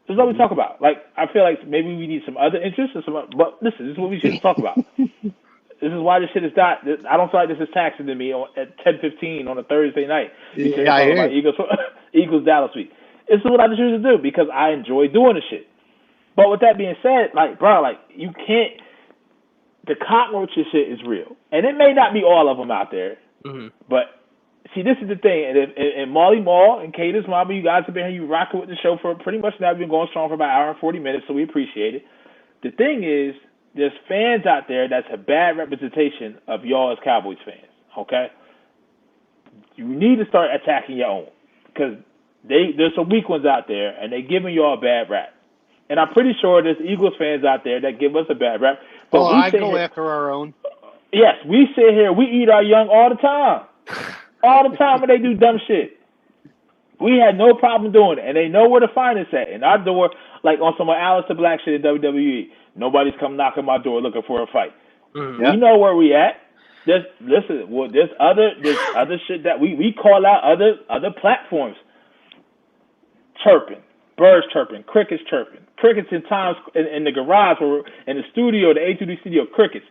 This is what we talk about. Like, I feel like maybe we need some other interests, but listen, this is what we should talk about. This is why this shit is not. I don't feel like this is taxing to me at 10:15 on a Thursday night. Yeah, I hear about Eagles Dallas week. This is what I choose to do because I enjoy doing this shit. But with that being said, like, bro, like, you can't. The cockroaches shit is real, and it may not be all of them out there, but. See, this is the thing, and Molly Mall and Kata's Mama, you guys have been here, you rocking with the show for pretty much now. We've been going strong for about an hour and 40 minutes, so we appreciate it. The thing is, there's fans out there that's a bad representation of y'all as Cowboys fans, okay? You need to start attacking your own, because there's some weak ones out there, and they're giving y'all a bad rap. And I'm pretty sure there's Eagles fans out there that give us a bad rap. But I go after our own. Yes, we sit here, we eat our young all the time. All the time when they do dumb shit. We had no problem doing it, and they know where to find us at. And our door, like on some Alistair Black shit at WWE, nobody's come knocking my door looking for a fight. We know where we at. There's other shit that we call out other platforms. Chirping, birds chirping, crickets chirping, crickets in times in the garage or in the studio, the A2D studio, crickets.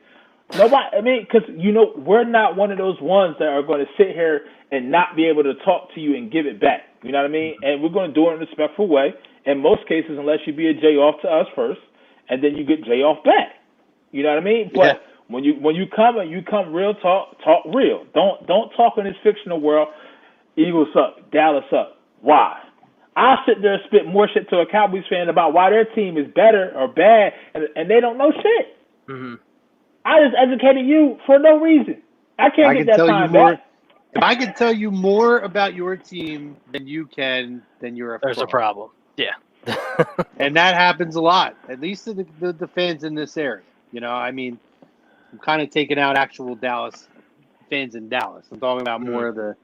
Nobody, I mean, because, we're not one of those ones that are going to sit here and not be able to talk to you and give it back. You know what I mean? And we're going to do it in a respectful way. In most cases, unless you be a J off to us first, and then you get J off back. You know what I mean? But when you come real talk real. Don't talk in this fictional world. Eagles suck, Dallas suck. Why? I'll sit there and spit more shit to a Cowboys fan about why their team is better or bad, and they don't know shit. Mm-hmm. I just educated you for no reason. I can't get that time back. If I can tell you more about your team than you can, then you're a There's a problem. Yeah. And that happens a lot, at least to the fans in this area. I mean, I'm kind of taking out actual Dallas fans in Dallas. I'm talking about more of the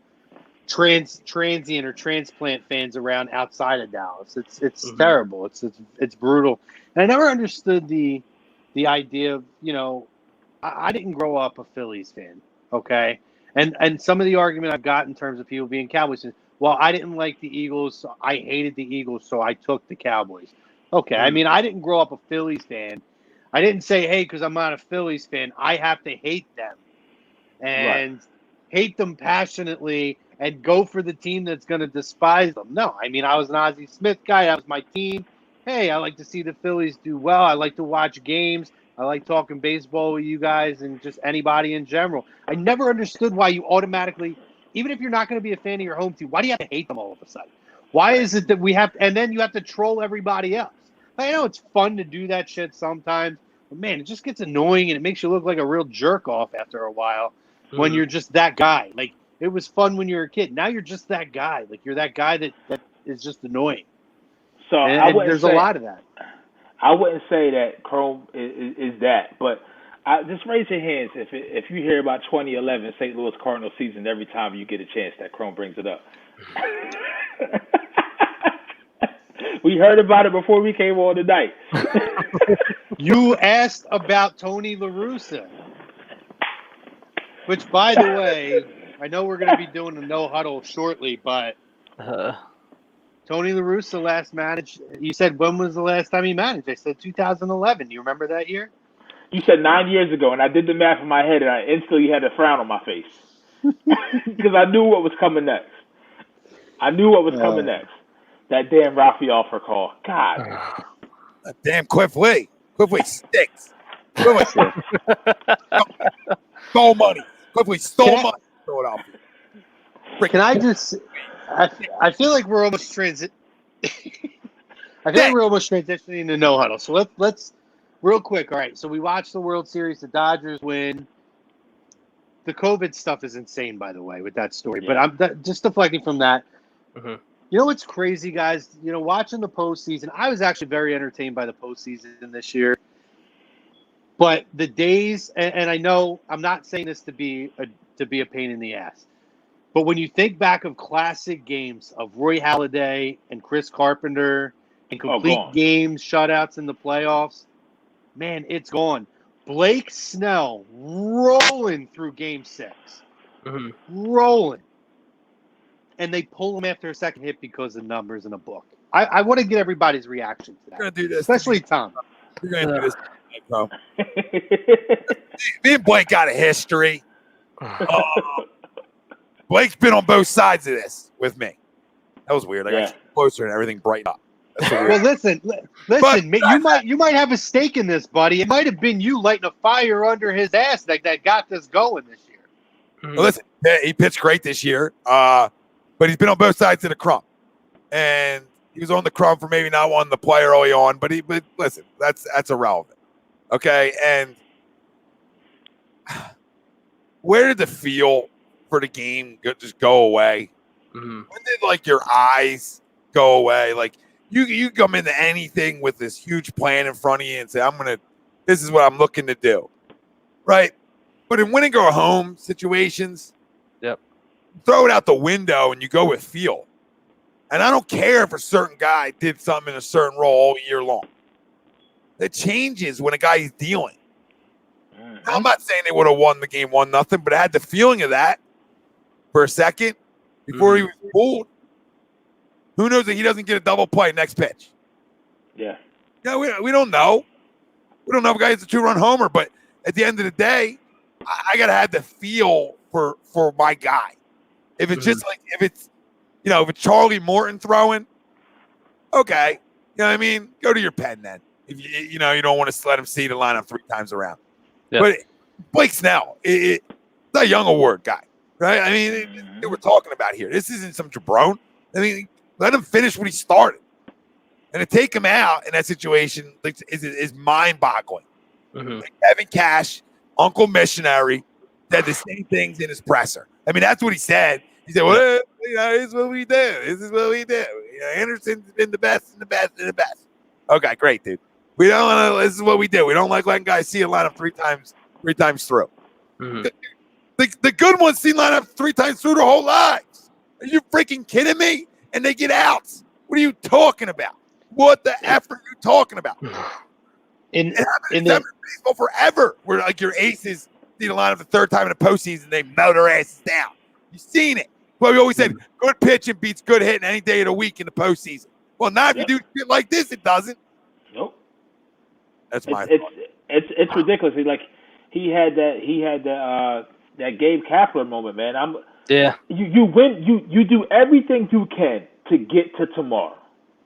transient or transplant fans around outside of Dallas. It's terrible. It's brutal. And I never understood the idea of, I didn't grow up a Phillies fan, okay? And some of the argument I've got in terms of people being Cowboys fans, well, I didn't like the Eagles, so I hated the Eagles, so I took the Cowboys. Okay, I mean, I didn't grow up a Phillies fan. I didn't say, hey, because I'm not a Phillies fan, I have to hate them. And hate them passionately and go for the team that's going to despise them. No, I mean, I was an Ozzie Smith guy. That was my team. Hey, I like to see the Phillies do well. I like to watch games. I like talking baseball with you guys and just anybody in general. I never understood why you automatically, even if you're not going to be a fan of your home team, why do you have to hate them all of a sudden? Why is it that we have, and then you have to troll everybody else? I know it's fun to do that shit sometimes, but man, it just gets annoying and it makes you look like a real jerk off after a while when you're just that guy. Like, it was fun when you were a kid. Now you're just that guy. Like, you're that guy that is just annoying. So and there's a lot of that. I wouldn't say that Chrome is that, but just raise your hands if you hear about 2011 St. Louis Cardinals season every time you get a chance that Chrome brings it up. We heard about it before we came on tonight. You asked about Tony La Russa, which, by the way, I know we're going to be doing a no huddle shortly, but Tony La Russa last managed. You said, when was the last time he managed? I said 2011. Do you remember that year? You said 9 years ago, and I did the math in my head, and I instantly had a frown on my face because I knew what was coming next. That damn Raphael for call. God. That damn Cliff Lee. Cliff Lee stinks. Cliff Lee stole money. Cliff Lee stole money in Philadelphia. Can I just? I feel like we're almost transitioning to no huddle. So let's real quick. All right, so we watched the World Series. The Dodgers win. The COVID stuff is insane, by the way, with that story. Yeah. But I'm just deflecting from that. Mhm. You know what's crazy, guys? You know, watching the postseason, I was actually very entertained by the postseason this year. But the days, and I know I'm not saying this to be a pain in the ass, but when you think back of classic games of Roy Halladay and Chris Carpenter and complete gone. games, shutouts in the playoffs, man, it's gone. Blake Snell rolling through Game 6, Mhm. rolling, and they pull him after a second hit because of numbers in a book. I want to get everybody's reaction to We're that, gonna do this, especially Tom. We're gonna do this, bro. Me and Blake got a history. Blake's been on both sides of this with me. That was weird. I got closer and everything brightened up. That's so weird. Well, listen. You might have a stake in this, buddy. It might have been you lighting a fire under his ass that got this going this year. Mhm. Well, listen, he pitched great this year, but he's been on both sides of the crumb, and he was on the crumb for maybe not wanting to play early on. But listen, that's irrelevant. Okay, and where did the feel for the game just go away? Mhm. When did like your eyes go away? Like you come into anything with this huge plan in front of you and say, this is what I'm looking to do. Right? But in winning or home situations, Yep. throw it out the window and you go with feel. And I don't care if a certain guy did something in a certain role all year long. It changes when a guy is dealing. I'm not saying they would have won the game 1-0, but I had the feeling of that for a second before he was pulled. Who knows that he doesn't get a double play next pitch? Yeah. Yeah, we don't know. We don't know if a guy hits a 2-run homer, but at the end of the day, I gotta have the feel for my guy. If it's just like if it's Charlie Morton throwing, okay, you know what I mean? Go to your pen then. If you don't want to let him see the lineup 3 times around. Yep. But Blake Snell, it's a Young Award guy, right? I mean, it's what we're talking about here. This isn't some jabron. I mean, let him finish what he started, and to take him out in that situation is mind-boggling. Mhm. Like Kevin Cash, Uncle Missionary, said the same things in his presser. I mean, that's what he said. He said, "Well, this is what we do. This is what we do. Anderson's been the best and the best and the best." Okay, great, dude. We don't want to. This is what we do. We don't like letting guys see a lineup 3 times through. Mhm. The good ones see lineup 3 times through their whole lives. Are you freaking kidding me? And they get outs. What are you talking about? What the F are you talking about? In baseball forever, where like your aces see the lineup the 3rd time in the postseason, they mow their asses down. You've seen it. Well, we always said good pitching beats good hitting any day of the week in the postseason. Well, now if you do shit like this, it doesn't. Nope. That's my thought. It's ridiculous. He had that Gabe Kapler moment, man. You win. You do everything you can to get to tomorrow,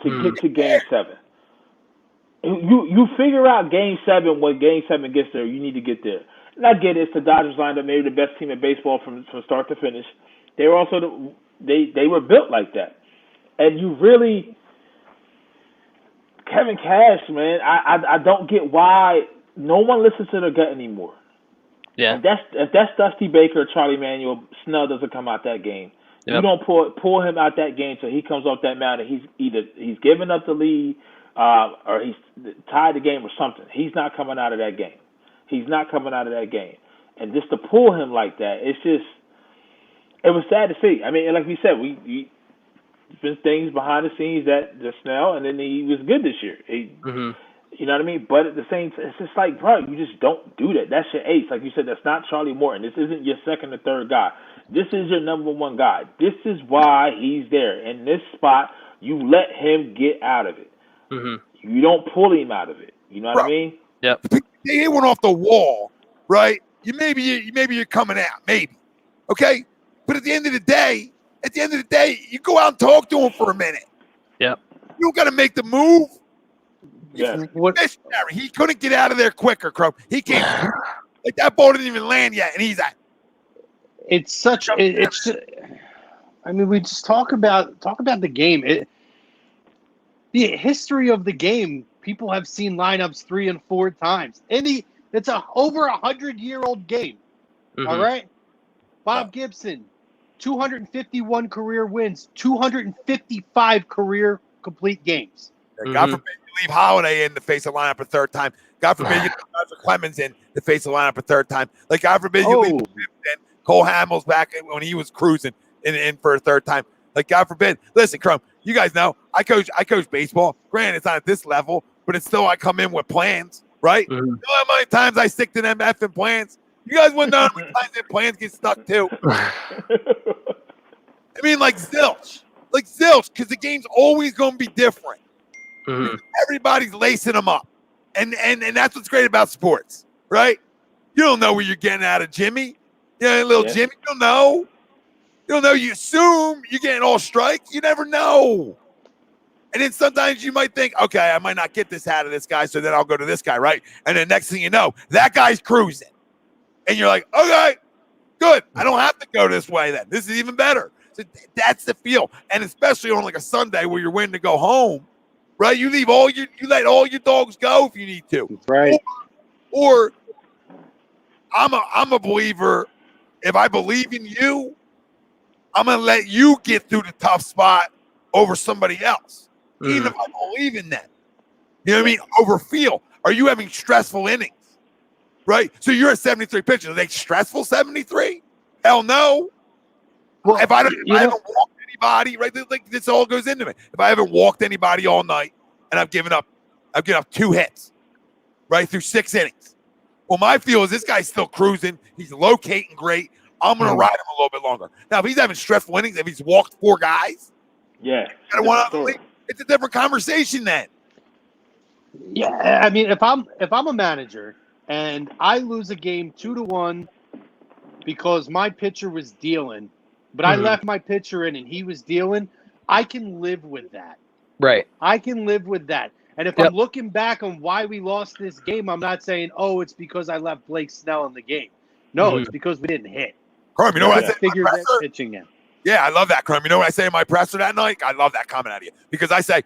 to get to Game 7. You figure out Game 7 when Game 7 gets there. You need to get there. And I get it. It's the Dodgers lined up, maybe the best team in baseball from start to finish. They were also they were built like that, and you really. Kevin Cash, man, I don't get why no one listens to their gut anymore. Yeah. If that's Dusty Baker or Charlie Manuel, Snell doesn't come out that game. Yep. You don't pull him out that game so he comes off that mound and he's giving up the lead or he's tied the game or something. He's not coming out of that game. And just to pull him like that, it was sad to see. I mean, like we said, there's been things behind the scenes that Snell, and then he was good this year. You know what I mean? But at the same time, it's just like, bro, you just don't do that. That's your ace. Like you said, that's not Charlie Morton. This isn't your 2nd or 3rd guy. This is your number 1 guy. This is why he's there. In this spot, you let him get out of it. You don't pull him out of it. You know what I mean? Yep. They went off the wall, right? Maybe you're coming out, maybe. Okay? But at the end of the day, you go out and talk to him for a minute. Yep. You don't got to make the move. Yeah. Missionary, he couldn't get out of there quicker, Crow. He came like that ball didn't even land yet, and he's at. It's I mean, we just talk about the game. the history of the game, people have seen lineups 3 and 4 times. It's over 100-year-old game. All right, Bob Gibson, 251 career wins, 255 career complete games. God forbid you leave Holiday in to face a lineup a third time. God forbid you leave Clemens in to face a lineup a third time. Like, God forbid you leave Cole Hamels back when he was cruising in for a third time. Like, God forbid. Listen, Crum, you guys know I coach baseball. Granted, it's not at this level, but it's still I come in with plans, right? You know how many times I stick to them effing plans? You guys wouldn't know how many times them plans get stuck too. I mean, like zilch, because the game's always going to be different. Everybody's lacing them up, and that's what's great about sports, right? You don't know what you're getting out of Jimmy. Jimmy. You don't know. You don't know. You assume you're getting all strike. You never know. And then sometimes you might think, okay, I might not get this out of this guy, so then I'll go to this guy, right? And then next thing you know, that guy's cruising. And you're like, okay, good. I don't have to go this way then. This is even better. So that's the feel. And especially on like a Sunday where you're waiting to go home, right? You let all your dogs go if you need to. That's right. Or I'm a believer. If I believe in you, I'm gonna let you get through the tough spot over somebody else. Even if I believe in that. You know what I mean? Over feel. Are you having stressful innings? Right? So you're at 73 pitches. Are they stressful 73? Hell no. Well, if I haven't walked anybody, right? Like this all goes into it. If I haven't walked anybody all night and I've given up 2 hits, right, through 6 innings. Well, my feel is this guy's still cruising. He's locating great. I'm going to ride him a little bit longer. Now, if he's having stressful innings, if he's walked 4 guys, it's a different conversation then. Yeah, I mean, if I'm a manager and I lose a game 2-1 because my pitcher was dealing, but I left my pitcher in and he was dealing, I can live with that. Right. I can live with that. And if I'm looking back on why we lost this game, I'm not saying, oh, it's because I left Blake Snell in the game. No, it's because we didn't hit. Crum, you know what I said? Figure that pitching in. Yeah, I love that, Crum. You know what I say in my presser that night? I love that comment out of you because I say,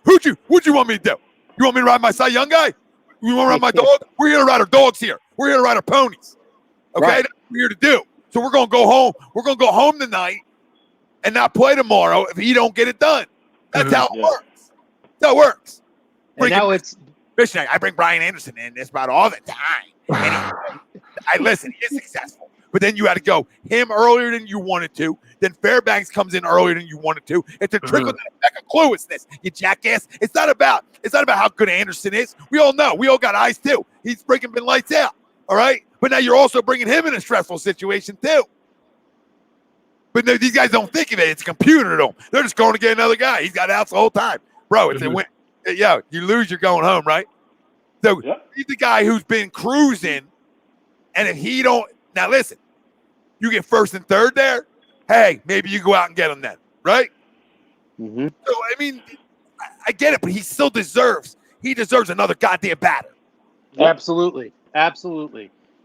what'd you want me to do? You want me to ride my Cy Young guy? You want to ride my dog? We're here to ride our dogs here. We're here to ride our ponies. Okay, that's what we're here to do. So we're gonna go home. We're gonna go home tonight and not play tomorrow if he don't get it done. That's how it works. That's how it works. And now it's Fishing. I bring Brian Anderson in just about all the time. And he's successful. But then you had to go him earlier than you wanted to. Then Fairbanks comes in earlier than you wanted to. It's a trickle down effect of cluelessness, you jackass. It's not about how good Anderson is. We all know. We all got eyes too. He's freaking been lights out. All right. But now you're also bringing him in a stressful situation too. But no, these guys don't think of it. It's a computer to them. They're just going to get another guy. He's got outs the whole time, bro. It's a win. Yo, you lose, you're going home, right? So he's the guy who's been cruising, and if he don't, now listen, you get first and third there. Hey, maybe you go out and get him then, right? So I mean, I get it, but he still deserves. He deserves another goddamn batter. Absolutely.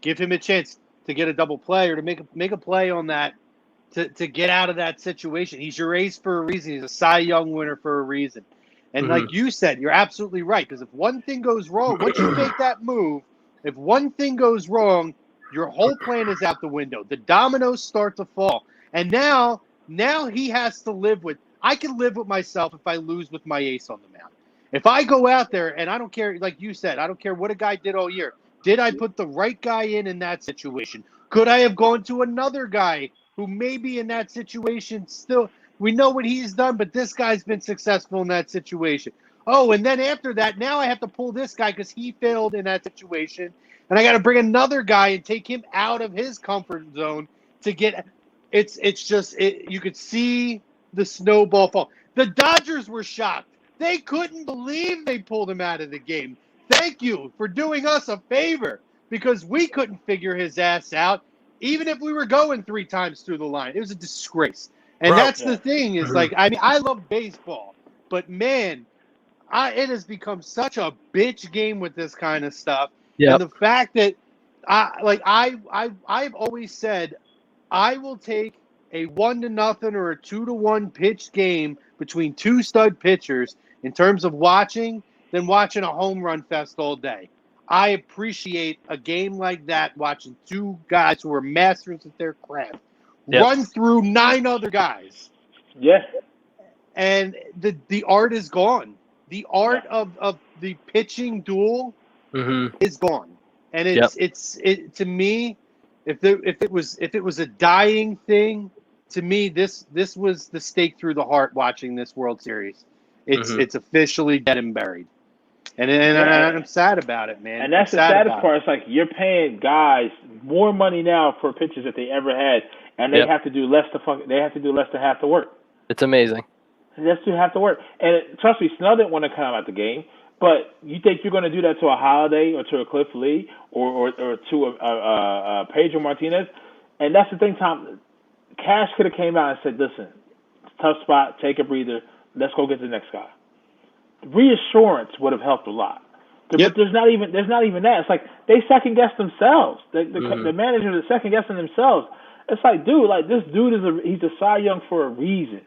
Give him a chance to get a double play or to make a play on that to get out of that situation. He's your ace for a reason. He's a Cy Young winner for a reason. And like you said, you're absolutely right. Because if one thing goes wrong, once you make that move, if one thing goes wrong, your whole plan is out the window. The dominoes start to fall. And now he has to live with. I can live with myself if I lose with my ace on the mound. If I go out there and I don't care, like you said, I don't care what a guy did all year. Did I put the right guy in that situation? Could I have gone to another guy who may be in that situation still? We know what he's done, but this guy's been successful in that situation. Oh, and then after that, now I have to pull this guy because he failed in that situation. And I got to bring another guy and take him out of his comfort zone to get – it's just you could see the snowball fall. The Dodgers were shocked. They couldn't believe they pulled him out of the game. Thank you for doing us a favor because we couldn't figure his ass out even if we were going 3 times through the line. It was a disgrace. And that's the thing is like, I mean, I love baseball, but man, it has become such a bitch game with this kind of stuff. And the fact that I've always said I will take a 1-0 or a 2-1 pitch game between 2 stud pitchers in terms of watching than watching a home run fest all day. I appreciate a game like that, watching two guys who are masters at their craft run through 9 other guys. Yeah. And the art is gone. The art of the pitching duel is gone. And it's to me, if it was a dying thing, to me this was the stake through the heart watching this World Series. It's officially dead and buried. And I'm sad about it, man. And that's the saddest part. It's like you're paying guys more money now for pitches that they ever had, and they have to do less to half the work. It's amazing. They have to do half the work. And trust me, Snell didn't want to come out the game. But you think you're going to do that to a Holiday or to a Cliff Lee or to a Pedro Martinez? And that's the thing, Tom. Cash could have came out and said, "Listen, tough spot. Take a breather. Let's go get the next guy." Reassurance would have helped a lot. But there's not even that. It's like they second guess themselves. The managers are second guessing themselves. It's like, dude, like this dude he's a Cy Young for a reason.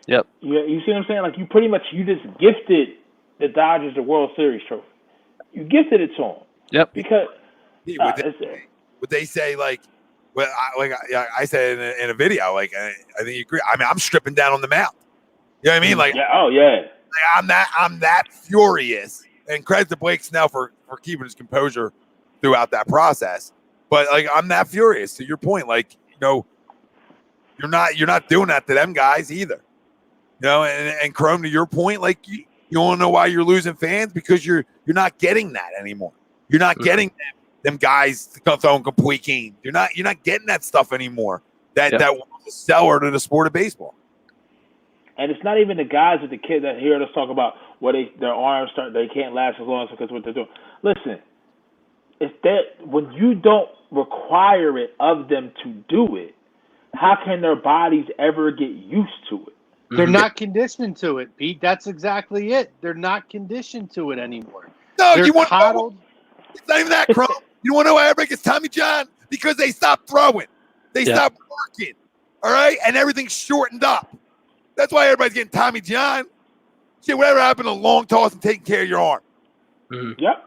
Yep. You see what I'm saying? Like you just gifted the Dodgers the World Series trophy. You gifted it to them. Yep. Because would they say like? Well, I said in a video, like I think you agree. I mean, I'm stripping down on the mound. You know what I mean? Like, I'm that furious. And credit to Blake Snell for keeping his composure throughout that process. But like, I'm that furious. To your point, like, you know, you're not doing that to them guys either. You know, and Chrome, to your point, like you don't know why you're losing fans because you're not getting that anymore. You're not getting them guys throwing complete games. You're not getting that stuff anymore. That was a seller to the sport of baseball. And it's not even the guys with the kids that hear us talk about their arms they can't last as long because what they're doing. Listen, it's that when you don't require it of them to do it, how can their bodies ever get used to it? They're not conditioned to it, Pete. That's exactly it. They're not conditioned to it anymore. No, they're you want coddled. To know? It's not even that, Crum. You want to know why everybody gets Tommy John? Because they stopped throwing. They stopped working. All right? And everything's shortened up. That's why everybody's getting Tommy John. Shit, whatever happened to long toss and taking care of your arm? Yep.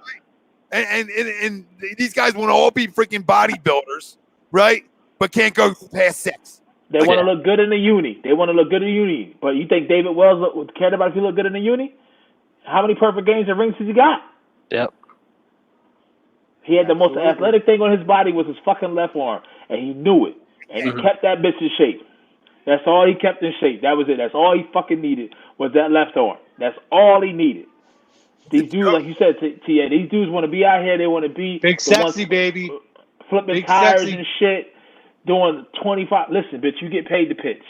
And these guys want to all be freaking bodybuilders, right? But can't go past 6. They want to look good in the uni. But you think David Wells cared about if you look good in the uni? How many perfect games and rings has he got? Yep. He had the most athletic thing on his body was his fucking left arm, and he knew it. And he kept that bitch in shape. That's all he kept in shape. That was it. That's all he fucking needed was that left arm. That's all he needed. These dudes, like you said, T.A., these dudes want to be out here. They want to be big sexy, baby. Flipping big tires sexy. And shit. Doing 25. Listen, bitch, you get paid to pitch.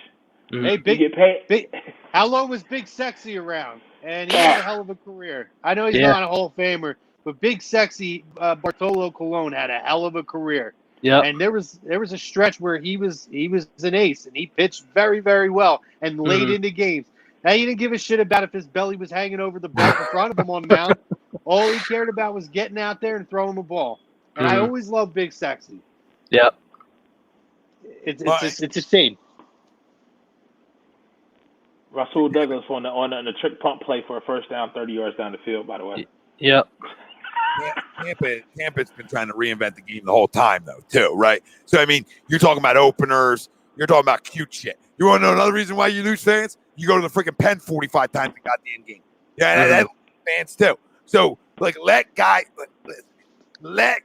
Hey, you get paid. How long was Big Sexy around? And he had a hell of a career. I know he's not a Hall of Famer, but Big Sexy Bartolo Colon had a hell of a career. Yeah. And there was a stretch where he was an ace and he pitched very, very well and late into games. Now he didn't give a shit about if his belly was hanging over the belt in front of him on the mound. All he cared about was getting out there and throwing the ball. And I always loved Big Sexy. Yep. It's a shame. Rasul Douglas on the trick pump play for a first down, 30 yards down the field. By the way. Yep. Tampa's been trying to reinvent the game the whole time, though, too, right? So I mean, you're talking about openers. You're talking about cute shit. You want to know another reason why you lose fans? You go to the freaking pen 45 times a goddamn game. Yeah, that fans too. So like, let guys eat. Let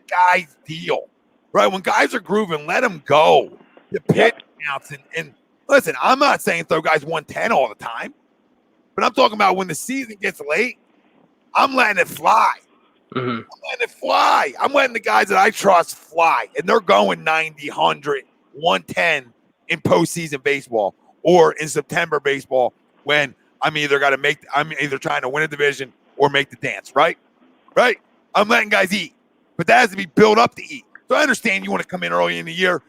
guys deal. Right, when guys are grooving, let them go. The pitch counts. And listen, I'm not saying throw guys 110 all the time, but I'm talking about when the season gets late, I'm letting it fly. I'm letting it fly. I'm letting the guys that I trust fly, and they're going 90, 100, 110 in postseason baseball or in September baseball when I'm either trying to win a division or make the dance. Right. I'm letting guys eat, but that has to be built up to eat. So I understand you want to come in early in the year,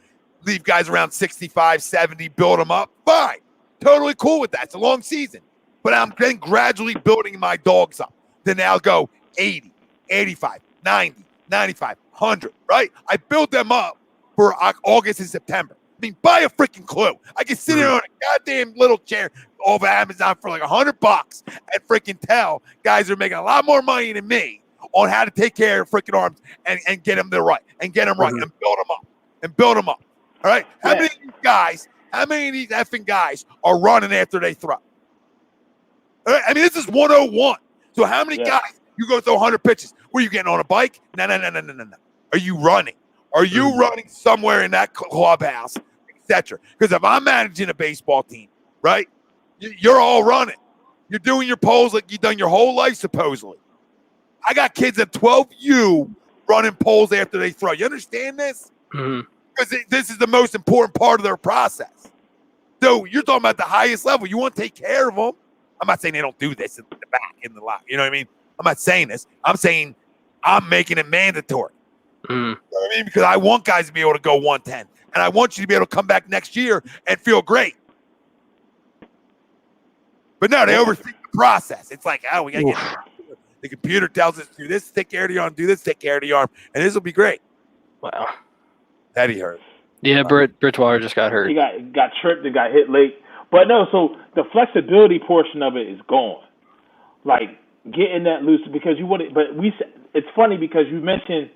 leave guys around 65, 70, build them up. Fine. Totally cool with that. It's a long season. But I'm then gradually building my dogs up to now go 80, 85, 90, 95, 100, right? I built them up for August and September. I mean, buy a freaking clue. I can sit here on a goddamn little chair off Amazon for like $100 and freaking tell guys are making a lot more money than me on how to take care of freaking arms and get them right and build them up. All right. How many of these effing guys are running after they throw? All right? I mean, this is 101. So how many guys you go throw 100 pitches? Were you getting on a bike? No. Are you running? Are you running somewhere in that clubhouse, etc.? Because if I'm managing a baseball team, right, you're all running. You're doing your polls like you've done your whole life, supposedly. I got kids at 12U running polls after they throw. You understand this? Because this is the most important part of their process. So you're talking about the highest level. You want to take care of them. I'm not saying they don't do this in the back, in the lot. You know what I mean? I'm not saying this. I'm saying I'm making it mandatory. You know what I mean? Because I want guys to be able to go 110. And I want you to be able to come back next year and feel great. But no, they overthink the process. It's like, we got to get the computer tells us do this, take care of the arm, do this, take care of the arm, and this will be great. Wow. Teddy hurt. Yeah, Bridgewater just got hurt. He got tripped and got hit late. But no, so the flexibility portion of it is gone. Like getting that loose because you want it. But it's funny because you mentioned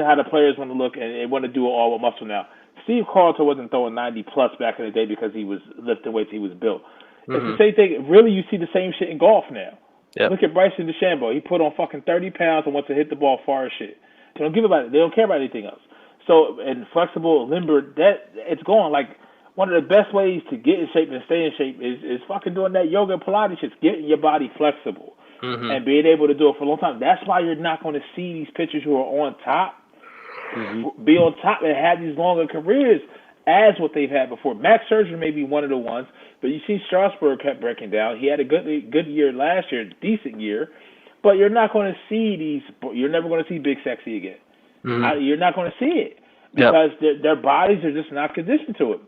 how the players want to look and they want to do it all with muscle now. Steve Carlton wasn't throwing 90 plus back in the day because he was lifting weights. He was built. It's the same thing. Really, you see the same shit in golf now. Yep. Look at Bryson DeChambeau. He put on fucking 30 pounds and wants to hit the ball far as shit. They don't give about it. They don't care about anything else. So, and flexible, limber, that it's gone. Like, one of the best ways to get in shape and stay in shape is fucking doing that yoga and Pilates shit, getting your body flexible and being able to do it for a long time. That's why you're not going to see these pitchers who are on top be on top and have these longer careers as what they've had before. Max Scherzer may be one of the ones, but you see Strasburg kept breaking down. He had a good year last year, decent year, but you're not going to see these. You're never going to see Big Sexy again. You're not going to see it because their bodies are just not conditioned to it.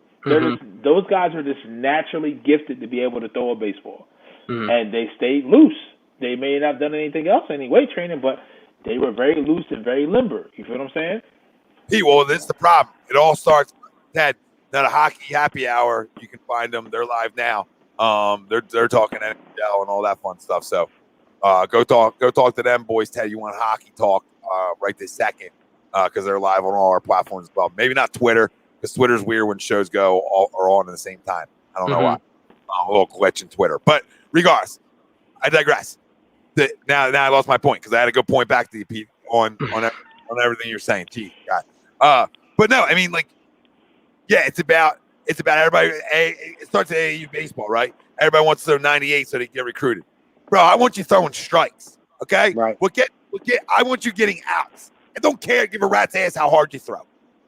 Those guys are just naturally gifted to be able to throw a baseball, and they stayed loose. They may not have done anything else, any weight training, but they were very loose and very limber. You feel what I'm saying? Well, this is the problem. It all starts, Ted. Now the Hockey Happy Hour, you can find them. They're live now. They're talking NHL and all that fun stuff. So go talk to them, boys. Ted, you want hockey talk right this second because they're live on all our platforms as well. Maybe not Twitter because Twitter's weird when shows are on at the same time. I don't know why. A little glitch in Twitter. But regardless, I digress. Now I lost my point because I had a good point back to you, Pete, on everything you're saying. Gee, God. But no, I mean, like, yeah, it's about everybody. It starts at AAU baseball, right? Everybody wants to throw 98 so they can get recruited. Bro, I want you throwing strikes, okay? Right. I want you getting outs. I don't care. Give a rat's ass how hard you throw.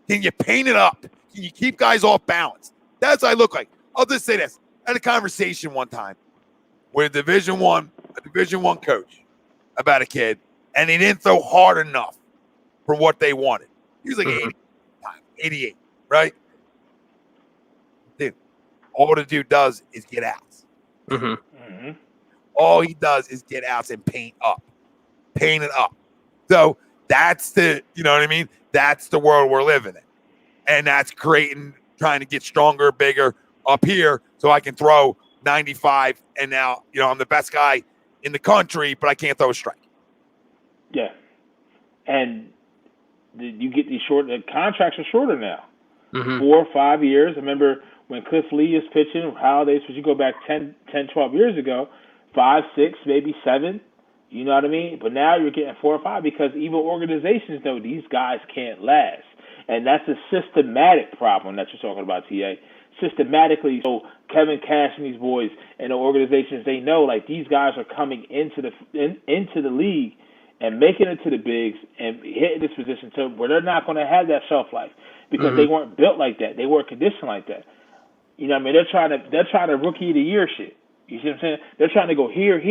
Can you paint it up? Can you keep guys off balance? That's what I look like. I'll just say this. I had a conversation one time with a Division I coach about a kid, and he didn't throw hard enough for what they wanted. He was like 88, right? Dude, all the dude does is get outs. All he does is get outs and paint it up. So that's you know what I mean? That's the world we're living in. And that's creating, trying to get stronger, bigger up here so I can throw 95. And now, I'm the best guy in the country, but I can't throw a strike. Yeah. And you get these the contracts are shorter now. 4 or 5 years. I remember when Cliff Lee is pitching, holidays, you go back 10, 12 years ago, 5, 6, maybe 7. You know what I mean? But now you're getting 4 or 5 because even organizations know these guys can't last. And that's a systematic problem that you're talking about, TA. Systematically, so Kevin Cash and these boys and the organizations, they know like these guys are coming into the league and making it to the bigs and hitting this position to where they're not going to have that shelf life because they weren't built like that. They weren't conditioned like that. You know what I mean? They're trying to rookie of the year shit. You see what I'm saying? They're trying to go here,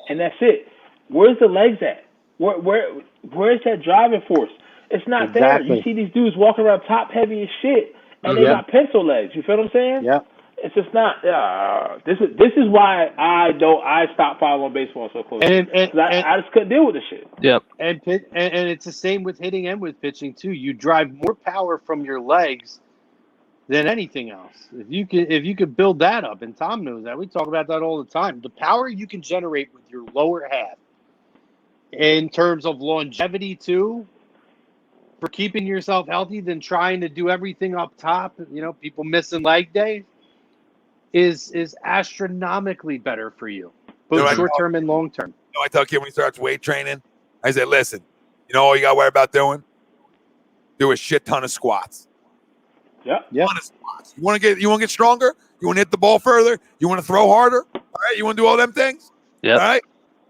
and that's it. Where's the legs at? Where's that driving force? It's not there. You see these dudes walking around top heavy as shit, and they got pencil legs. You feel what I'm saying? Yeah. It's just not. This is why I stopped following baseball so close. I just couldn't deal with the shit. Yep. And it's the same with hitting and with pitching too. You drive more power from your legs than anything else. If you could build that up, and Tom knows that. We talk about that all the time. The power you can generate with your lower half in terms of longevity too, for keeping yourself healthy than trying to do everything up top, people missing leg day is astronomically better for you, both short term and long term. I tell a kid when he starts weight training, I said, listen, all you got to worry about doing? Do a shit ton of squats. Yeah. Ton of squats. You want to get stronger? You want to hit the ball further? You want to throw harder? All right. You want to do all them things? Yeah. All right.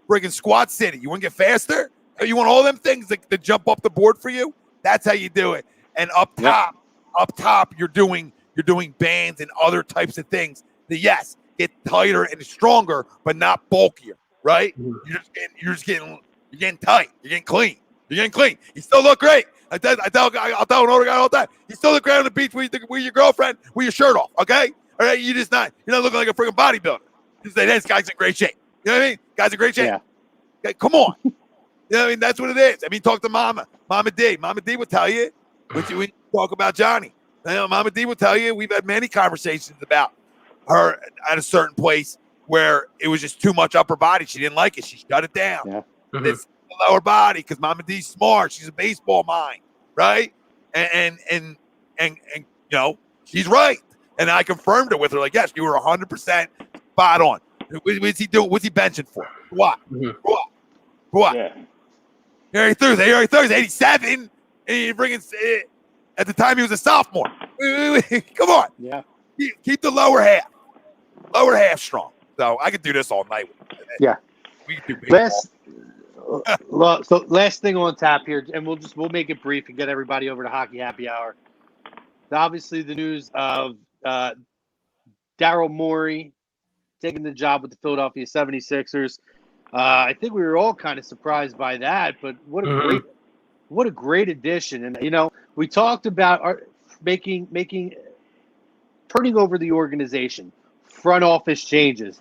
Freaking squat city. You want to get faster? You want all them things to jump up the board for you? That's how you do it. And up top, you're doing bands and other types of things that, yes, get tighter and stronger, but not bulkier, right? Mm-hmm. You're getting tight. You're getting clean. You still look great. I'll tell an older guy all the time. You still look great on the beach with your girlfriend with your shirt off, okay? All right, you're not looking like a freaking bodybuilder. You say, this guy's in great shape. You know what I mean? Guy's in great shape. Yeah. Okay, come on. You know what I mean? That's what it is. I mean, talk to Mama D. Mama D will tell you when you talk about Johnny. Mama D will tell you we've had many conversations about her at a certain place where it was just too much upper body. She didn't like it. She shut it down. Yeah. Mm-hmm. It's the lower body because Mama D's smart. She's a baseball mind, right? And she's right. And I confirmed it with her. Like, yes, you were 100% spot on. What's he doing? What's he benching for? What? Mm-hmm. What? Yeah. He already threw. He's 87. And he bringing at the time he was a sophomore. Come on. Yeah. Keep the lower half strong. So I could do this all night. Yeah. We could do last thing on tap here, and we'll make it brief and get everybody over to Hockey Happy Hour. Obviously, the news of Daryl Morey taking the job with the Philadelphia 76ers. I think we were all kind of surprised by that, but what a great addition. And we talked about turning over the organization, front office changes.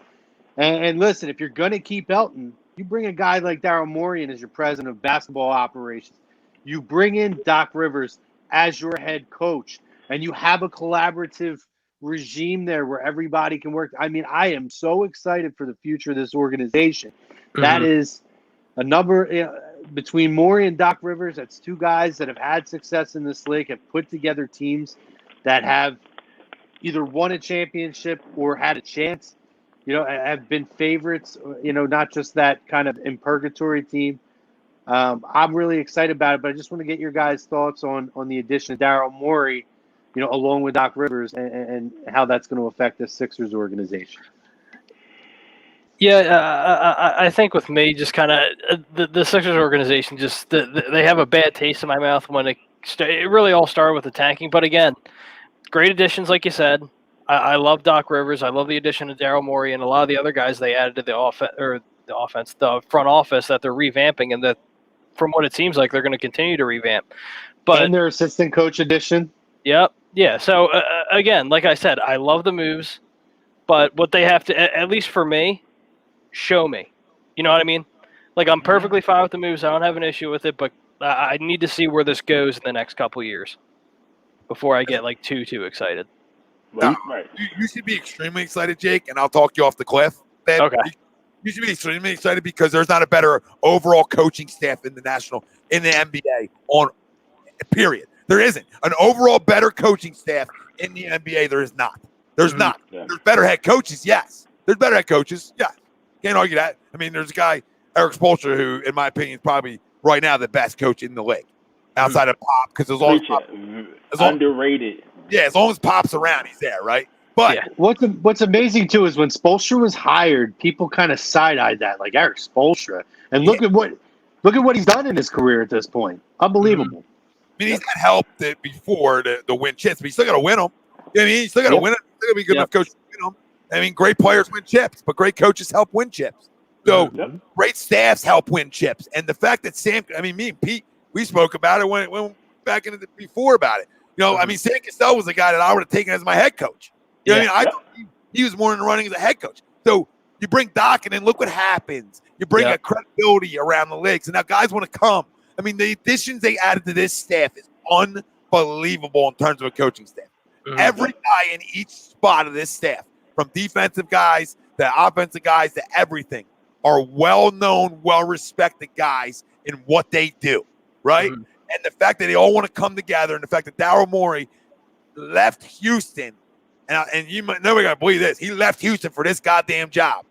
And listen, if you're going to keep Elton, you bring a guy like Daryl Morey in as your president of basketball operations. You bring in Doc Rivers as your head coach, and you have a collaborative regime there where everybody can work. I mean, I am so excited for the future of this organization. Mm-hmm. That is a number between Morey and Doc Rivers. That's two guys that have had success in this league, have put together teams that have either won a championship or had a chance, have been favorites, not just that kind of in purgatory team. I'm really excited about it, but I just want to get your guys' thoughts on the addition of Daryl Morey, along with Doc Rivers and how that's going to affect the Sixers organization. Yeah, I think with me, just kind of the Sixers organization, just they have a bad taste in my mouth when it really all started with the tanking. But again, great additions, like you said. I love Doc Rivers. I love the addition of Daryl Morey and a lot of the other guys they added to the front office that they're revamping, and that from what it seems like they're going to continue to revamp. And their assistant coach addition. Yep. Yeah. So again, like I said, I love the moves, but what they have to, at least for me, show me. You know what I mean? Like, I'm perfectly fine with the moves. I don't have an issue with it, but I need to see where this goes in the next couple of years before I get like too excited. Right. You should be extremely excited, Jake, and I'll talk you off the cliff. Ben. Okay. You should be extremely excited because there's not a better overall coaching staff in the NBA on period. There isn't an overall better coaching staff in the NBA. There is not. There's not. Yeah. There's better head coaches. Yes. There's better head coaches. Yeah. Can't argue that. I mean, there's a guy, Eric Spoelstra, who, in my opinion, is probably right now the best coach in the league outside of Pop, because as long as underrated. Yeah, as long as Pop's around, he's there, right? But yeah. What's amazing too is when Spoelstra was hired, people kind of side-eyed that, like Eric Spoelstra, and look at what he's done in his career at this point. Unbelievable. I mean, he's got help before to win chips, but he's still got to win them. You know what I mean? He's still got to win it. He's still got to be a good enough coach to win them. I mean, great players win chips, but great coaches help win chips. So great staffs help win chips. And the fact that me and Pete, we spoke about it when back in before about it. I mean, Sam Cassell was the guy that I would have taken as my head coach. You know what I mean? I thought he was more in the running as a head coach. So you bring Doc in and look what happens. You bring a credibility around the league. So now guys want to come. I mean, the additions they added to this staff is unbelievable in terms of a coaching staff. Every guy in each spot of this staff, from defensive guys to offensive guys to everything, are well-known, well-respected guys in what they do, right? And the fact that they all want to come together, and the fact that Daryl Morey left Houston, and you might never got to believe this, he left Houston for this goddamn job,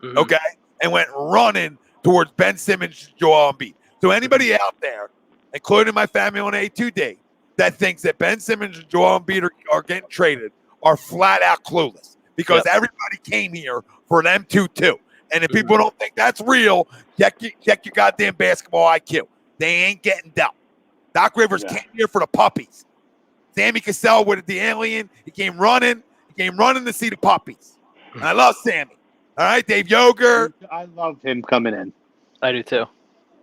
okay, and went running towards Ben Simmons, Joel Embiid. So anybody out there, including my family on A2D, that thinks that Ben Simmons and Joel Embiid are getting traded are flat out clueless, because everybody came here for them two too. And if people don't think that's real, check your goddamn basketball IQ. They ain't getting dealt. Doc Rivers came here for the puppies. Sammy Cassell with the alien, he came running to see the puppies. And I love Sammy. All right, Dave Yoger. I loved him coming in. I do too.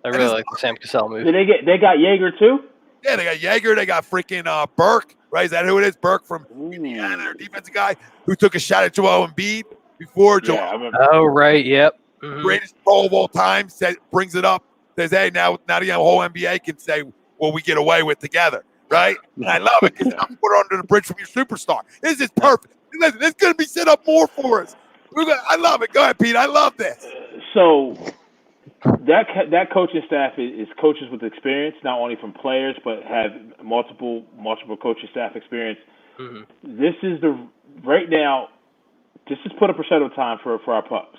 I really like the Sam Cassell move. Did they got Yeager too? Yeah, they got Yeager. They got freaking Burke. Right? Is that who it is? Burke from Indiana, their defensive guy who took a shot at Joel Embiid before Joel. I remember. Oh, right. Yep. Greatest pro of all time. Brings it up. Says, hey, now the whole NBA can say, well, we get away with together. Right? And I love it because I'm put under the bridge from your superstar. This is perfect. Listen, it's going to be set up more for us. I love it. Go ahead, Pete. I love this. So that coaching staff is coaches with experience, not only from players, but have multiple coaching staff experience. This is right now. This is put up a shuttle time for our pups.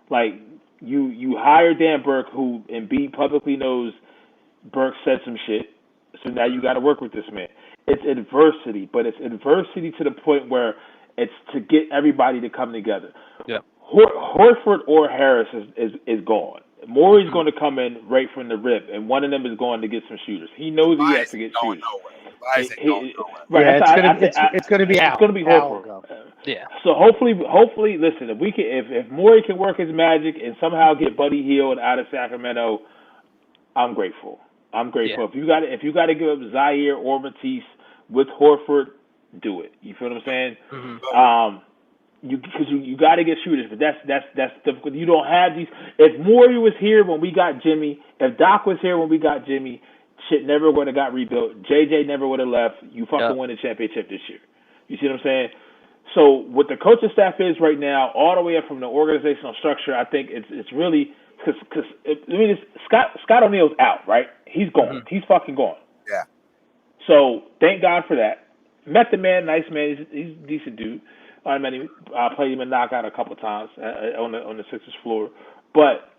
Like you hire Dan Burke, who Embiid publicly knows Burke said some shit. So now you got to work with this man. It's adversity, but it's adversity to the point where it's to get everybody to come together. Yeah. Horford or Harris is gone. Morey's going to come in right from the rip, and one of them is going to get some shooters. He knows he has to get shooters. It's going to be out. It's going to be Horford. Yeah. So hopefully, listen. If Morey can work his magic and somehow get Buddy Hield out of Sacramento, I'm grateful. Yeah. If you got to give up Zaire or Matisse with Horford, do it. You feel what I'm saying? Because you got to get shooters, but that's difficult. You don't have these. If Morey was here when we got Jimmy, if Doc was here when we got Jimmy, shit never would have got rebuilt. JJ never would have left. You fucking win the championship this year. You see what I'm saying? So what the coaching staff is right now, all the way up from the organizational structure, I think it's really because Scott O'Neal's out, right? He's gone. He's fucking gone. Yeah. So thank God for that. Met the man, nice man. He's a decent dude. I played him in knockout a couple times on the Sixers floor. But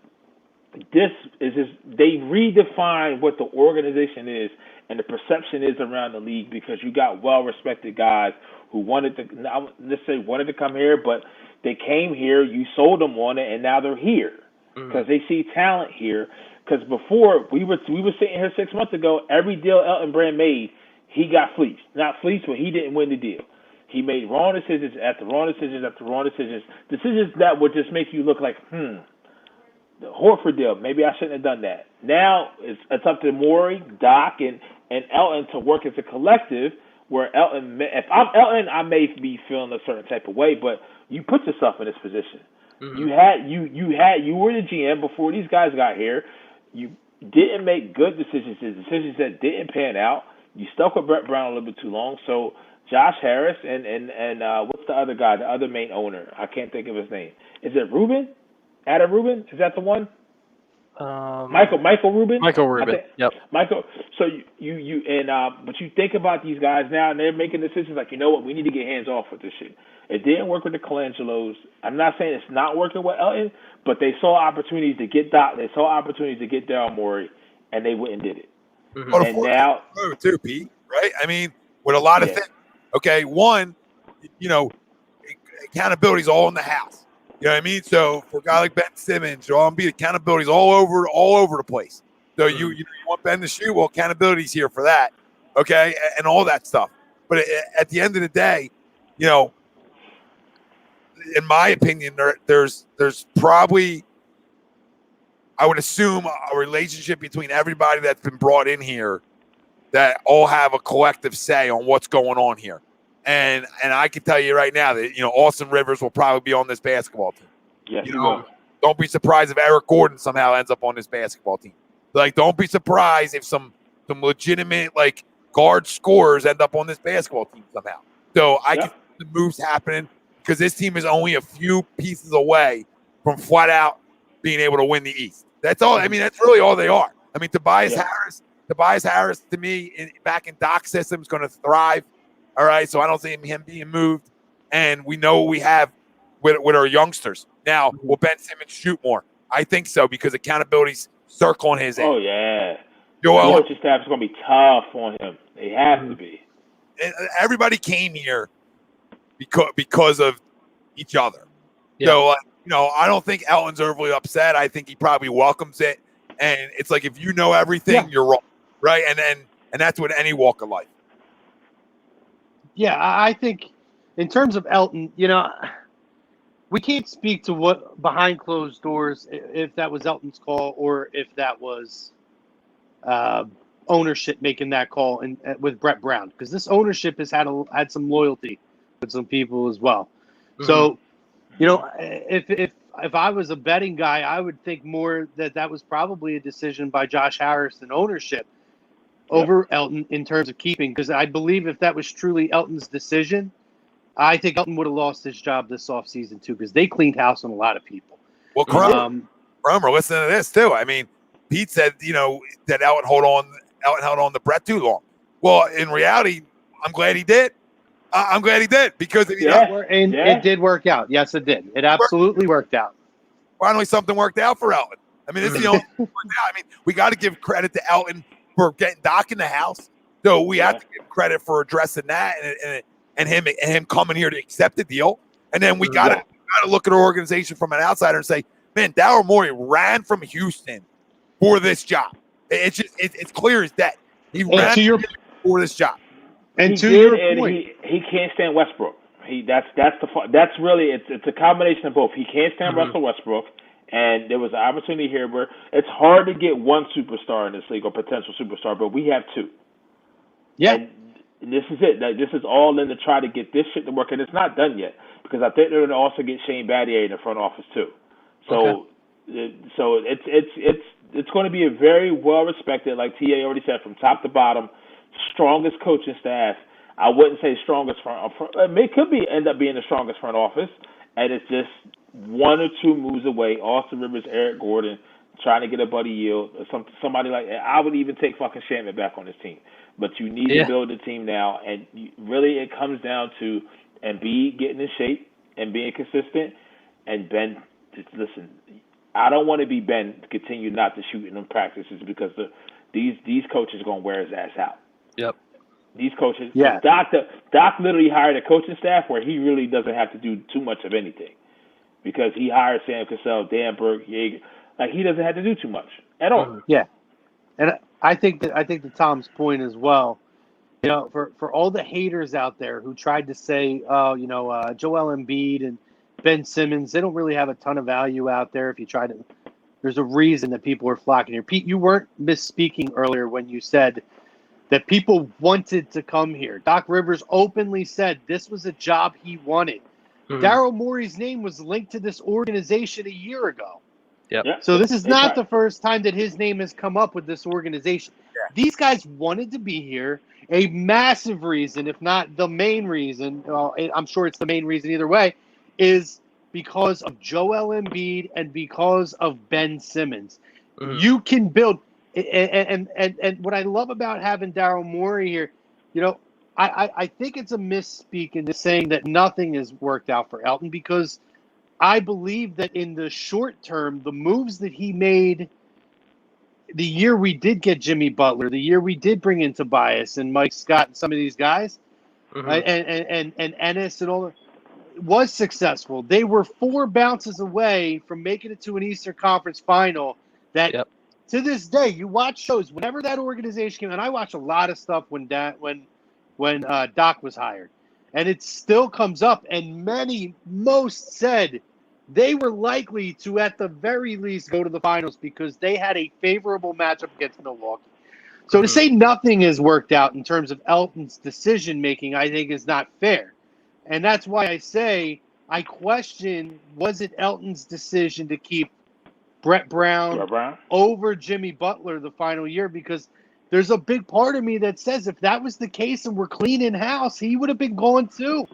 this is they redefine what the organization is and the perception is around the league, because you got well-respected guys who wanted to come here, but they came here, you sold them on it, and now they're here because they see talent here. Because before, we were sitting here 6 months ago, every deal Elton Brand made, he got fleeced. Not fleeced, but he didn't win the deal. He made wrong decisions after wrong decisions after wrong decisions. Decisions that would just make you look like, the Horford deal, maybe I shouldn't have done that. Now it's up to Morey, Doc, and Elton to work as a collective. Where Elton, if I'm Elton, I may be feeling a certain type of way, but you put yourself in this position. You were the GM before these guys got here. You didn't make good decisions that didn't pan out. You stuck with Brett Brown a little bit too long. So Josh Harris and what's the other guy, the other main owner? I can't think of his name. Is it Rubin? Adam Rubin? Is that the one? Michael Rubin. Michael Rubin. Yep. Michael. So but you think about these guys now, and they're making decisions like, you know what, we need to get hands off with this shit. It didn't work with the Colangelos. I'm not saying it's not working with Elton, but they saw opportunities to get Doc. They saw opportunities to get Daryl Morey, and they went and did it. And now, too, Pete. Right? I mean, with a lot of things. Okay, one, accountability is all in the house. You know what I mean? So for a guy like Ben Simmons, Joel Embiid, accountability is all over the place. So you want Ben to shoot, well, accountability is here for that, okay, and all that stuff. But at the end of the day, in my opinion, there's probably, I would assume, a relationship between everybody that's been brought in here that all have a collective say on what's going on here. And I can tell you right now that, Austin Rivers will probably be on this basketball team. Yes, he will. Don't be surprised if Eric Gordon somehow ends up on this basketball team. Like, don't be surprised if some legitimate, guard scorers end up on this basketball team somehow. So I can see the moves happening because this team is only a few pieces away from flat out being able to win the East. That's all. I mean, that's really all they are. I mean, Tobias Harris to me back in Doc's system is going to thrive. All right, so I don't see him being moved, and we know what we have with our youngsters. Now, will Ben Simmons shoot more? I think so because accountability's circling his head. Oh yeah, Joel, coaching staff is going to be tough on him. They have to be. Everybody came here because of each other. Yeah. So, I don't think Elton's overly upset. I think he probably welcomes it. And it's like, if you know everything, you're wrong, right? And that's with any walk of life. Yeah, I think in terms of Elton, we can't speak to what behind closed doors, if that was Elton's call or if that was ownership making that call with Brett Brown, because this ownership has had some loyalty with some people as well. Mm-hmm. So, if I was a betting guy, I would think more that was probably a decision by Josh Harris and ownership over Elton in terms of keeping, because I believe if that was truly Elton's decision, I think Elton would have lost his job this offseason too, because they cleaned house on a lot of people. Well, Cromer, listen to this too. I mean, Pete said, that Elton held on to Brett too long. Well, in reality, I'm glad he did. I'm glad he did because it did work out. Yes, it did. It absolutely worked out. Finally, something worked out for Elton. I mean, it's the only thing that worked out. I mean, we got to give credit to Elton for getting Doc in the house. So we have to give credit for addressing that and him coming here to accept the deal. And then we got to look at our organization from an outsider and say, man, Daryl Morey ran from Houston for this job. It's clear as day. He ran for this job. And to your point, he can't stand Westbrook. That's really it's a combination of both. He can't stand Russell Westbrook, and there was an opportunity here where it's hard to get one superstar in this league or potential superstar, but we have two. Yeah. And this is it. This is all in to try to get this shit to work, and it's not done yet because I think they're going to also get Shane Battier in the front office too. So, it's going to be a very well respected, like TA already said, from top to bottom, strongest coaching staff. I wouldn't say strongest front. It could end up being the strongest front office, and it's just one or two moves away. Austin Rivers, Eric Gordon, trying to get a Buddy Yield, or somebody like that. I would even take fucking Shannon back on this team. But you need to build a team now, and really it comes down to Embiid getting in shape and being consistent, and Ben. Just listen, I don't want to be Ben to continue not to shoot in them practices because these coaches are going to wear his ass out. Yep. These coaches. Yeah. Doc literally hired a coaching staff where he really doesn't have to do too much of anything because he hired Sam Cassell, Dan Burke, Yeager. Like he doesn't have to do too much at all. Yeah. And I think to Tom's point as well, for all the haters out there who tried to say, Joel Embiid and Ben Simmons, they don't really have a ton of value out there. If you try to, there's a reason that people are flocking here. Pete, you weren't misspeaking earlier when you said that people wanted to come here. Doc Rivers openly said this was a job he wanted. Mm-hmm. Daryl Morey's name was linked to this organization a year ago. Yep. So this is not the first time that his name has come up with this organization. Yeah. These guys wanted to be here. A massive reason, if not the main reason, I'm sure it's the main reason either way, is because of Joel Embiid and because of Ben Simmons. Mm-hmm. You can build, and what I love about having Daryl Morey here, I think it's a misspeak in saying that nothing has worked out for Elton, because I believe that in the short term, the moves that he made the year we did get Jimmy Butler, the year we did bring in Tobias and Mike Scott and some of these guys, right, and Ennis and all that, was successful. They were 4 bounces away from making it to an Eastern Conference final that to this day, you watch shows, whenever that organization came, and I watch a lot of stuff when Doc was hired, and it still comes up, and most said they were likely to, at the very least, go to the finals because they had a favorable matchup against Milwaukee. So to say nothing has worked out in terms of Elton's decision-making, I think is not fair. And that's why I say I question, was it Elton's decision to keep Brett Brown over Jimmy Butler the final year? Because there's a big part of me that says if that was the case and we're cleaning house, he would have been gone too.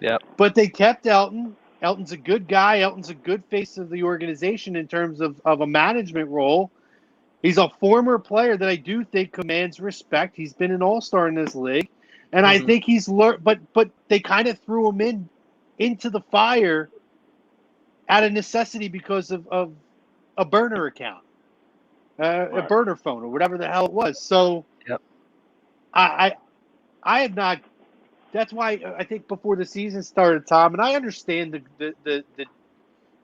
Yep. But they kept Elton. Elton's a good guy. Elton's a good face of the organization in terms of a management role. He's a former player that I do think commands respect. He's been an all-star in this league. And I think he's learned, but they kind of threw him into the fire out of necessity because of a burner account, a burner phone or whatever the hell it was. So I have not. That's why I think before the season started, Tom, and I understand the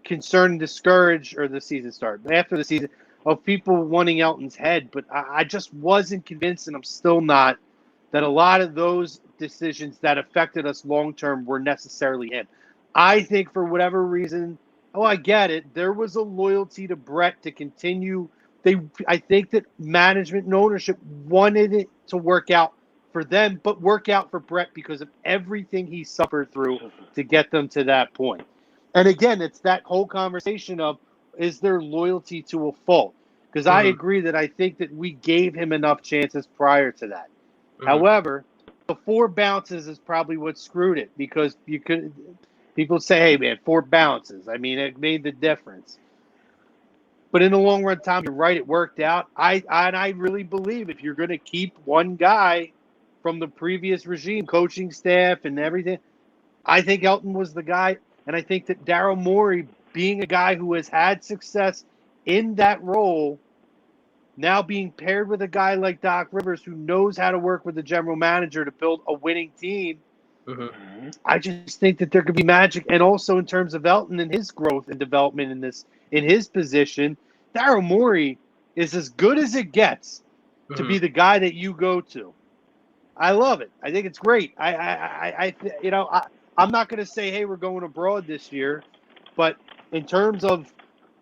concern and discourage, or the season started, after the season, of people wanting Elton's head, but I just wasn't convinced, and I'm still not, that a lot of those decisions that affected us long-term were necessarily him. I think for whatever reason, I get it, there was a loyalty to Brett to continue. I think that management and ownership wanted it to work out for them, but work out for Brett because of everything he suffered through to get them to that point. And again, it's that whole conversation of, is there loyalty to a fault? Because I agree that I think that we gave him enough chances prior to that. However, the 4 bounces is probably what screwed it, because people say, hey man, 4 bounces. I mean, it made the difference. But in the long run, Tom, you're right, it worked out. I really believe if you're going to keep one guy from the previous regime, coaching staff and everything, I think Elton was the guy. And I think that Daryl Morey, being a guy who has had success in that role, now being paired with a guy like Doc Rivers who knows how to work with the general manager to build a winning team, I just think that there could be magic. And also in terms of Elton and his growth and development in his position, Daryl Morey is as good as it gets to be the guy that you go to. I love it. I think it's great. I'm not going to say, hey, we're going abroad this year, but in terms of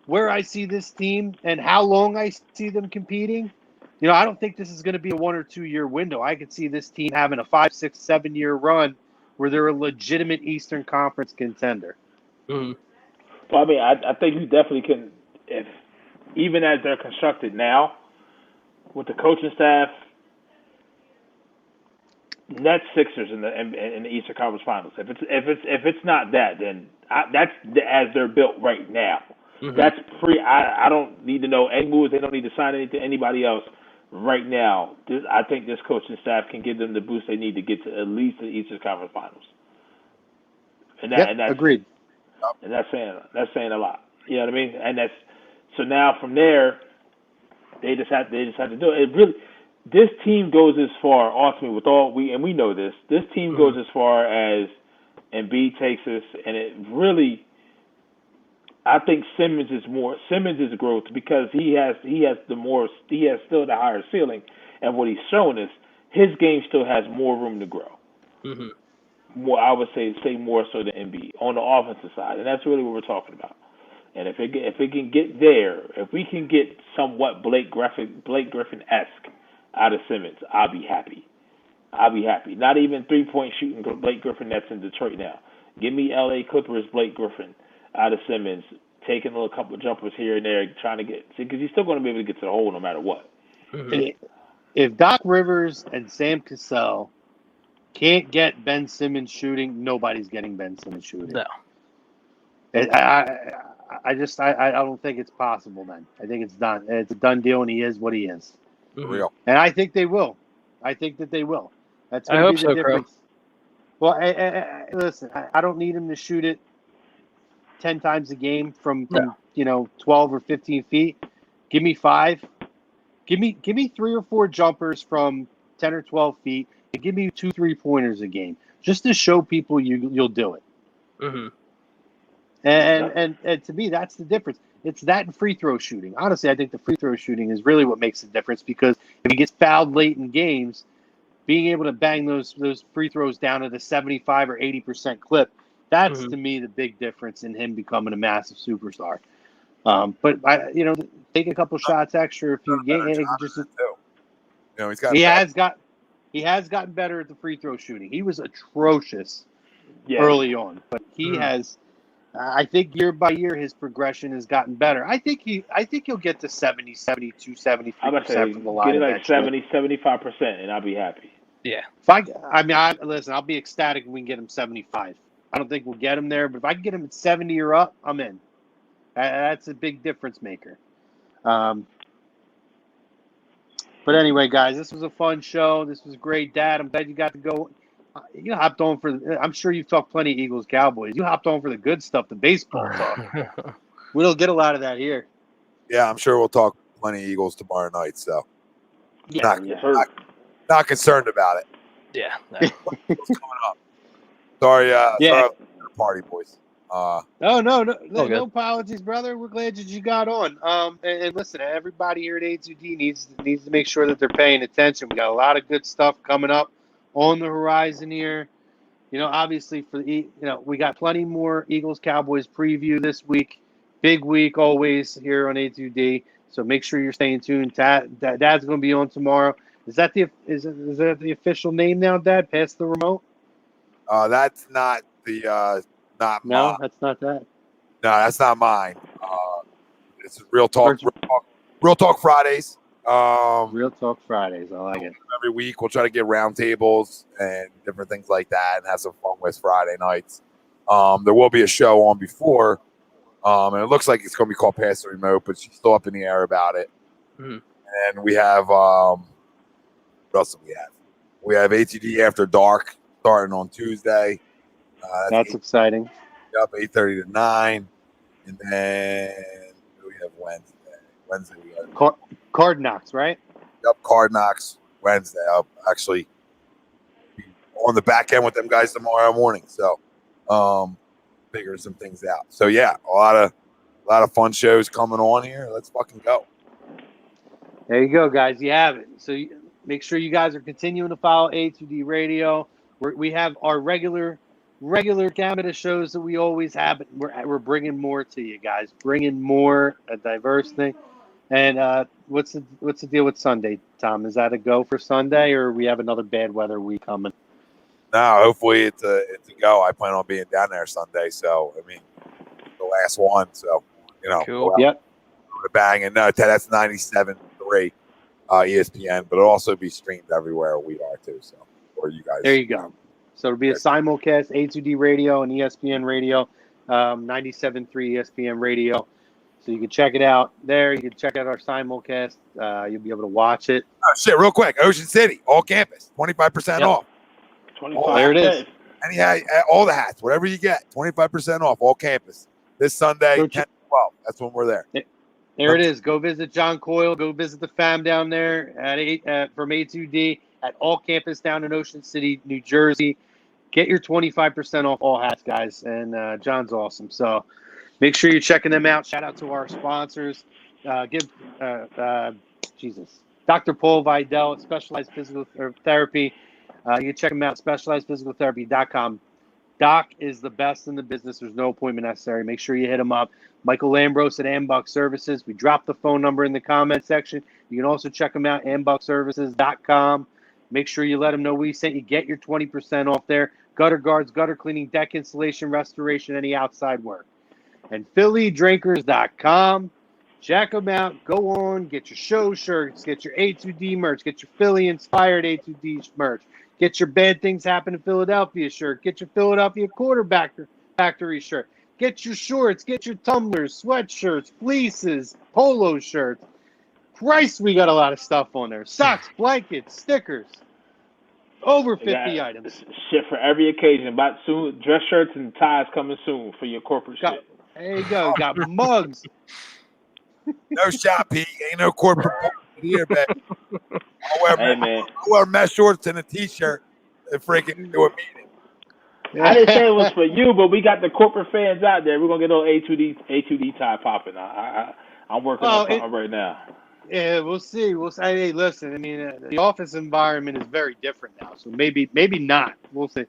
where I see this team and how long I see them competing, I don't think this is going to be a 1 or 2 year window. I could see this team having a 5, 6, 7 year run where they're a legitimate Eastern Conference contender. Well, I mean, I think you definitely can, if even as they're constructed now, with the coaching staff, Nets, Sixers in the Eastern Conference Finals. If it's not that, then that's as they're built right now. That's free. I don't need to know any moves. They don't need to sign anything to anybody else right now. I think this coaching staff can give them the boost they need to get to at least the Eastern Conference Finals. And that's agreed. And that's saying a lot. You know what I mean? And that's so now from there, they just have to do it. It really. This team goes as far, ultimately, with all we know this. This team goes as far as Embiid takes us, and it really, I think Simmons is growth because he has still the higher ceiling, and what he's shown us, his game still has more room to grow. More, I would say more so than Embiid on the offensive side, and that's really what we're talking about. And if it can get there, if we can get somewhat Blake Griffin-esque out of Simmons, I'll be happy. Not even 3-point shooting Blake Griffin that's in Detroit now. Give me LA Clippers Blake Griffin out of Simmons, taking a couple of jumpers here and there, trying to get, because he's still going to be able to get to the hole no matter what. If Doc Rivers and Sam Cassell can't get Ben Simmons shooting, nobody's getting Ben Simmons shooting. No. I don't think it's possible then. I think it's done. It's a done deal, and he is what he is. Real. And I think they will. I think that they will. That's I going to hope be the so, difference. Well, listen, I don't need him to shoot it 10 times a game from 12 or 15 feet. Give me 5. Give me 3 or 4 jumpers from 10 or 12 feet, and give me 2 3-pointers a game, just to show people you'll do it. And to me, that's the difference. It's that and free throw shooting. Honestly, I think the free throw shooting is really what makes the difference, because if he gets fouled late in games, being able to bang those free throws down at a 75 or 80% clip, that's to me the big difference in him becoming a massive superstar. But taking a couple shots extra, if you get he has gotten better at the free throw shooting. He was atrocious early on, but he has I think year by year his progression has gotten better. I think he'll get to 70, 72, 73% I'm about to say, from the get line it like eventually. 70, 75%, and I'll be happy. Yeah. Listen, I'll be ecstatic if we can get him 75. I don't think we'll get him there, but if I can get him at 70 or up, I'm in. That's a big difference maker. But anyway, guys, this was a fun show. This was great, Dad. I'm glad you got to go. You hopped on for. I'm sure you've talked plenty of Eagles, Cowboys. You hopped on for the good stuff, the baseball talk. We don't get a lot of that here. Yeah, I'm sure we'll talk plenty of Eagles tomorrow night. So Yeah, not concerned about it. Yeah. What's coming up? Sorry, sorry, party boys. No apologies, brother. We're glad that you got on. And listen, everybody here at A2D needs to make sure that they're paying attention. We got a lot of good stuff coming up on the horizon here. You know, obviously we got plenty more Eagles Cowboys preview this week. Big week always here on A2D. So make sure you're staying tuned. Dad's going to be on tomorrow. Is that the official name now, Dad? Pass the remote. That's not the not No, mine. that's not that. No, that's not mine. It's Real Talk Fridays. Real Talk Fridays. I like it. Every week we'll try to get roundtables and different things like that and have some fun with Friday nights. There will be a show on before, and it looks like it's going to be called Pass the Remote, but she's still up in the air about it. Mm-hmm. And we have what else do we have? We have ATD After Dark starting on Tuesday. That's exciting. Up 8:30 to 9, and then we have Wednesday. Wednesday we have Card Knocks, right? Yep, Card Knocks Wednesday. I'll actually be on the back end with them guys tomorrow morning. So, figure some things out. So yeah, a lot of fun shows coming on here. Let's fucking go. There you go, guys. You have it. So make sure you guys are continuing to follow A2D Radio. We have our regular gamut of shows that we always have, but we're bringing more to you guys, bringing more, a diverse thing. And what's the deal with Sunday, Tom? Is that a go for Sunday, or we have another bad weather week coming? No, hopefully it's a go. I plan on being down there Sunday, so I mean the last one. So cool. Yep. Bang, and no, that's 97.3 ESPN, but it'll also be streamed everywhere we are too. So for you guys, there you go. So it'll be a simulcast, A2D Radio and ESPN Radio, 97.3 ESPN Radio. So you can check it out there. You can check out our simulcast. You'll be able to watch it. Oh, shit, real quick. Ocean City, all campus, 25% off. 25%. There it is. And he had all the hats, whatever you get, 25% off, all campus. This Sunday, 10 to 12. That's when we're there. There it is. Go visit John Coyle. Go visit the fam down there from A2D at all campus down in Ocean City, New Jersey. Get your 25% off all hats, guys. And John's awesome. So make sure you're checking them out. Shout out to our sponsors. Dr. Paul Vidal at Specialized Physical Therapy. You can check them out, specializedphysicaltherapy.com. Doc is the best in the business. There's no appointment necessary. Make sure you hit him up. Michael Lambros at Ambuck Services. We dropped the phone number in the comment section. You can also check them out, ambuckservices.com. Make sure you let them know we sent you. Get your 20% off there. Gutter guards, gutter cleaning, deck installation, restoration, any outside work. And PhillyDrinkers.com. Check them out. Go on. Get your show shirts. Get your A2D merch. Get your Philly-inspired A2D merch. Get your Bad Things Happen in Philadelphia shirt. Get your Philadelphia Quarterback Factory shirt. Get your shorts. Get your tumblers, sweatshirts, fleeces, polo shirts. Christ, we got a lot of stuff on there. Socks, blankets, stickers. Over 50 items. Shit for every occasion. About soon, dress shirts and ties coming soon for your corporate shit. There you go. Got mugs. No shop, Pete. Ain't no corporate here, baby. I wear mesh shorts and a t-shirt and freaking do a meeting. I didn't say it was for you, but we got the corporate fans out there. We're gonna get a little A2D tie popping. I'm working on something right now. Yeah, we'll see. Hey, listen. I mean, the office environment is very different now, so maybe not. We'll see.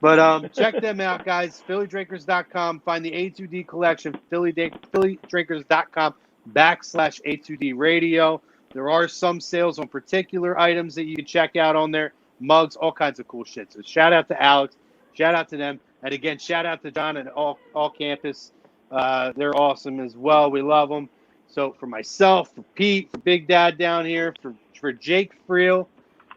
But check them out, guys. PhillyDrinkers.com. Find the A2D collection. PhillyDrinkers.com/A2D Radio. There are some sales on particular items that you can check out on there. Mugs, all kinds of cool shit. So shout out to Alex. Shout out to them. And again, shout out to John and all campus. They're awesome as well. We love them. So for myself, for Pete, for Big Dad down here, for Jake Friel,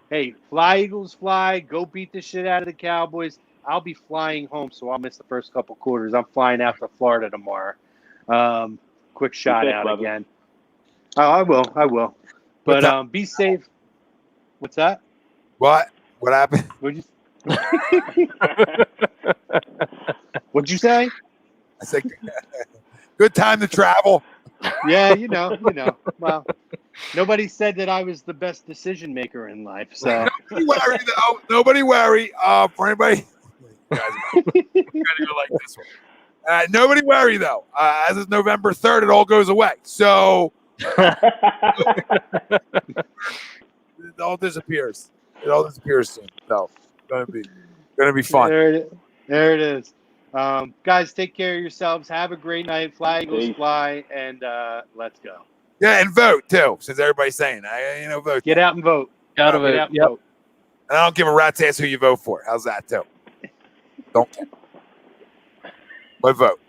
hey, fly Eagles fly. Go beat the shit out of the Cowboys. I'll be flying home, so I'll miss the first couple quarters. I'm flying out to Florida tomorrow. Quick shout out brother. again. Oh, I will. But be safe. What's that? What happened? What'd you say? I said, good time to travel. Yeah, you know. Well, nobody said that I was the best decision maker in life. So Nobody worry. For anybody, you guys are gonna like this one. Nobody worry though. As of November 3rd, it all goes away. So it all disappears. It all disappears soon. So it's gonna be fun. There it is. Guys, take care of yourselves. Have a great night. Fly Eagles fly, and let's go. Yeah, and vote too, since everybody's saying, vote. Get out and vote. Gotta Get vote. out and Yep. vote. And I don't give a rat's ass who you vote for. How's that too? Don't care. But vote.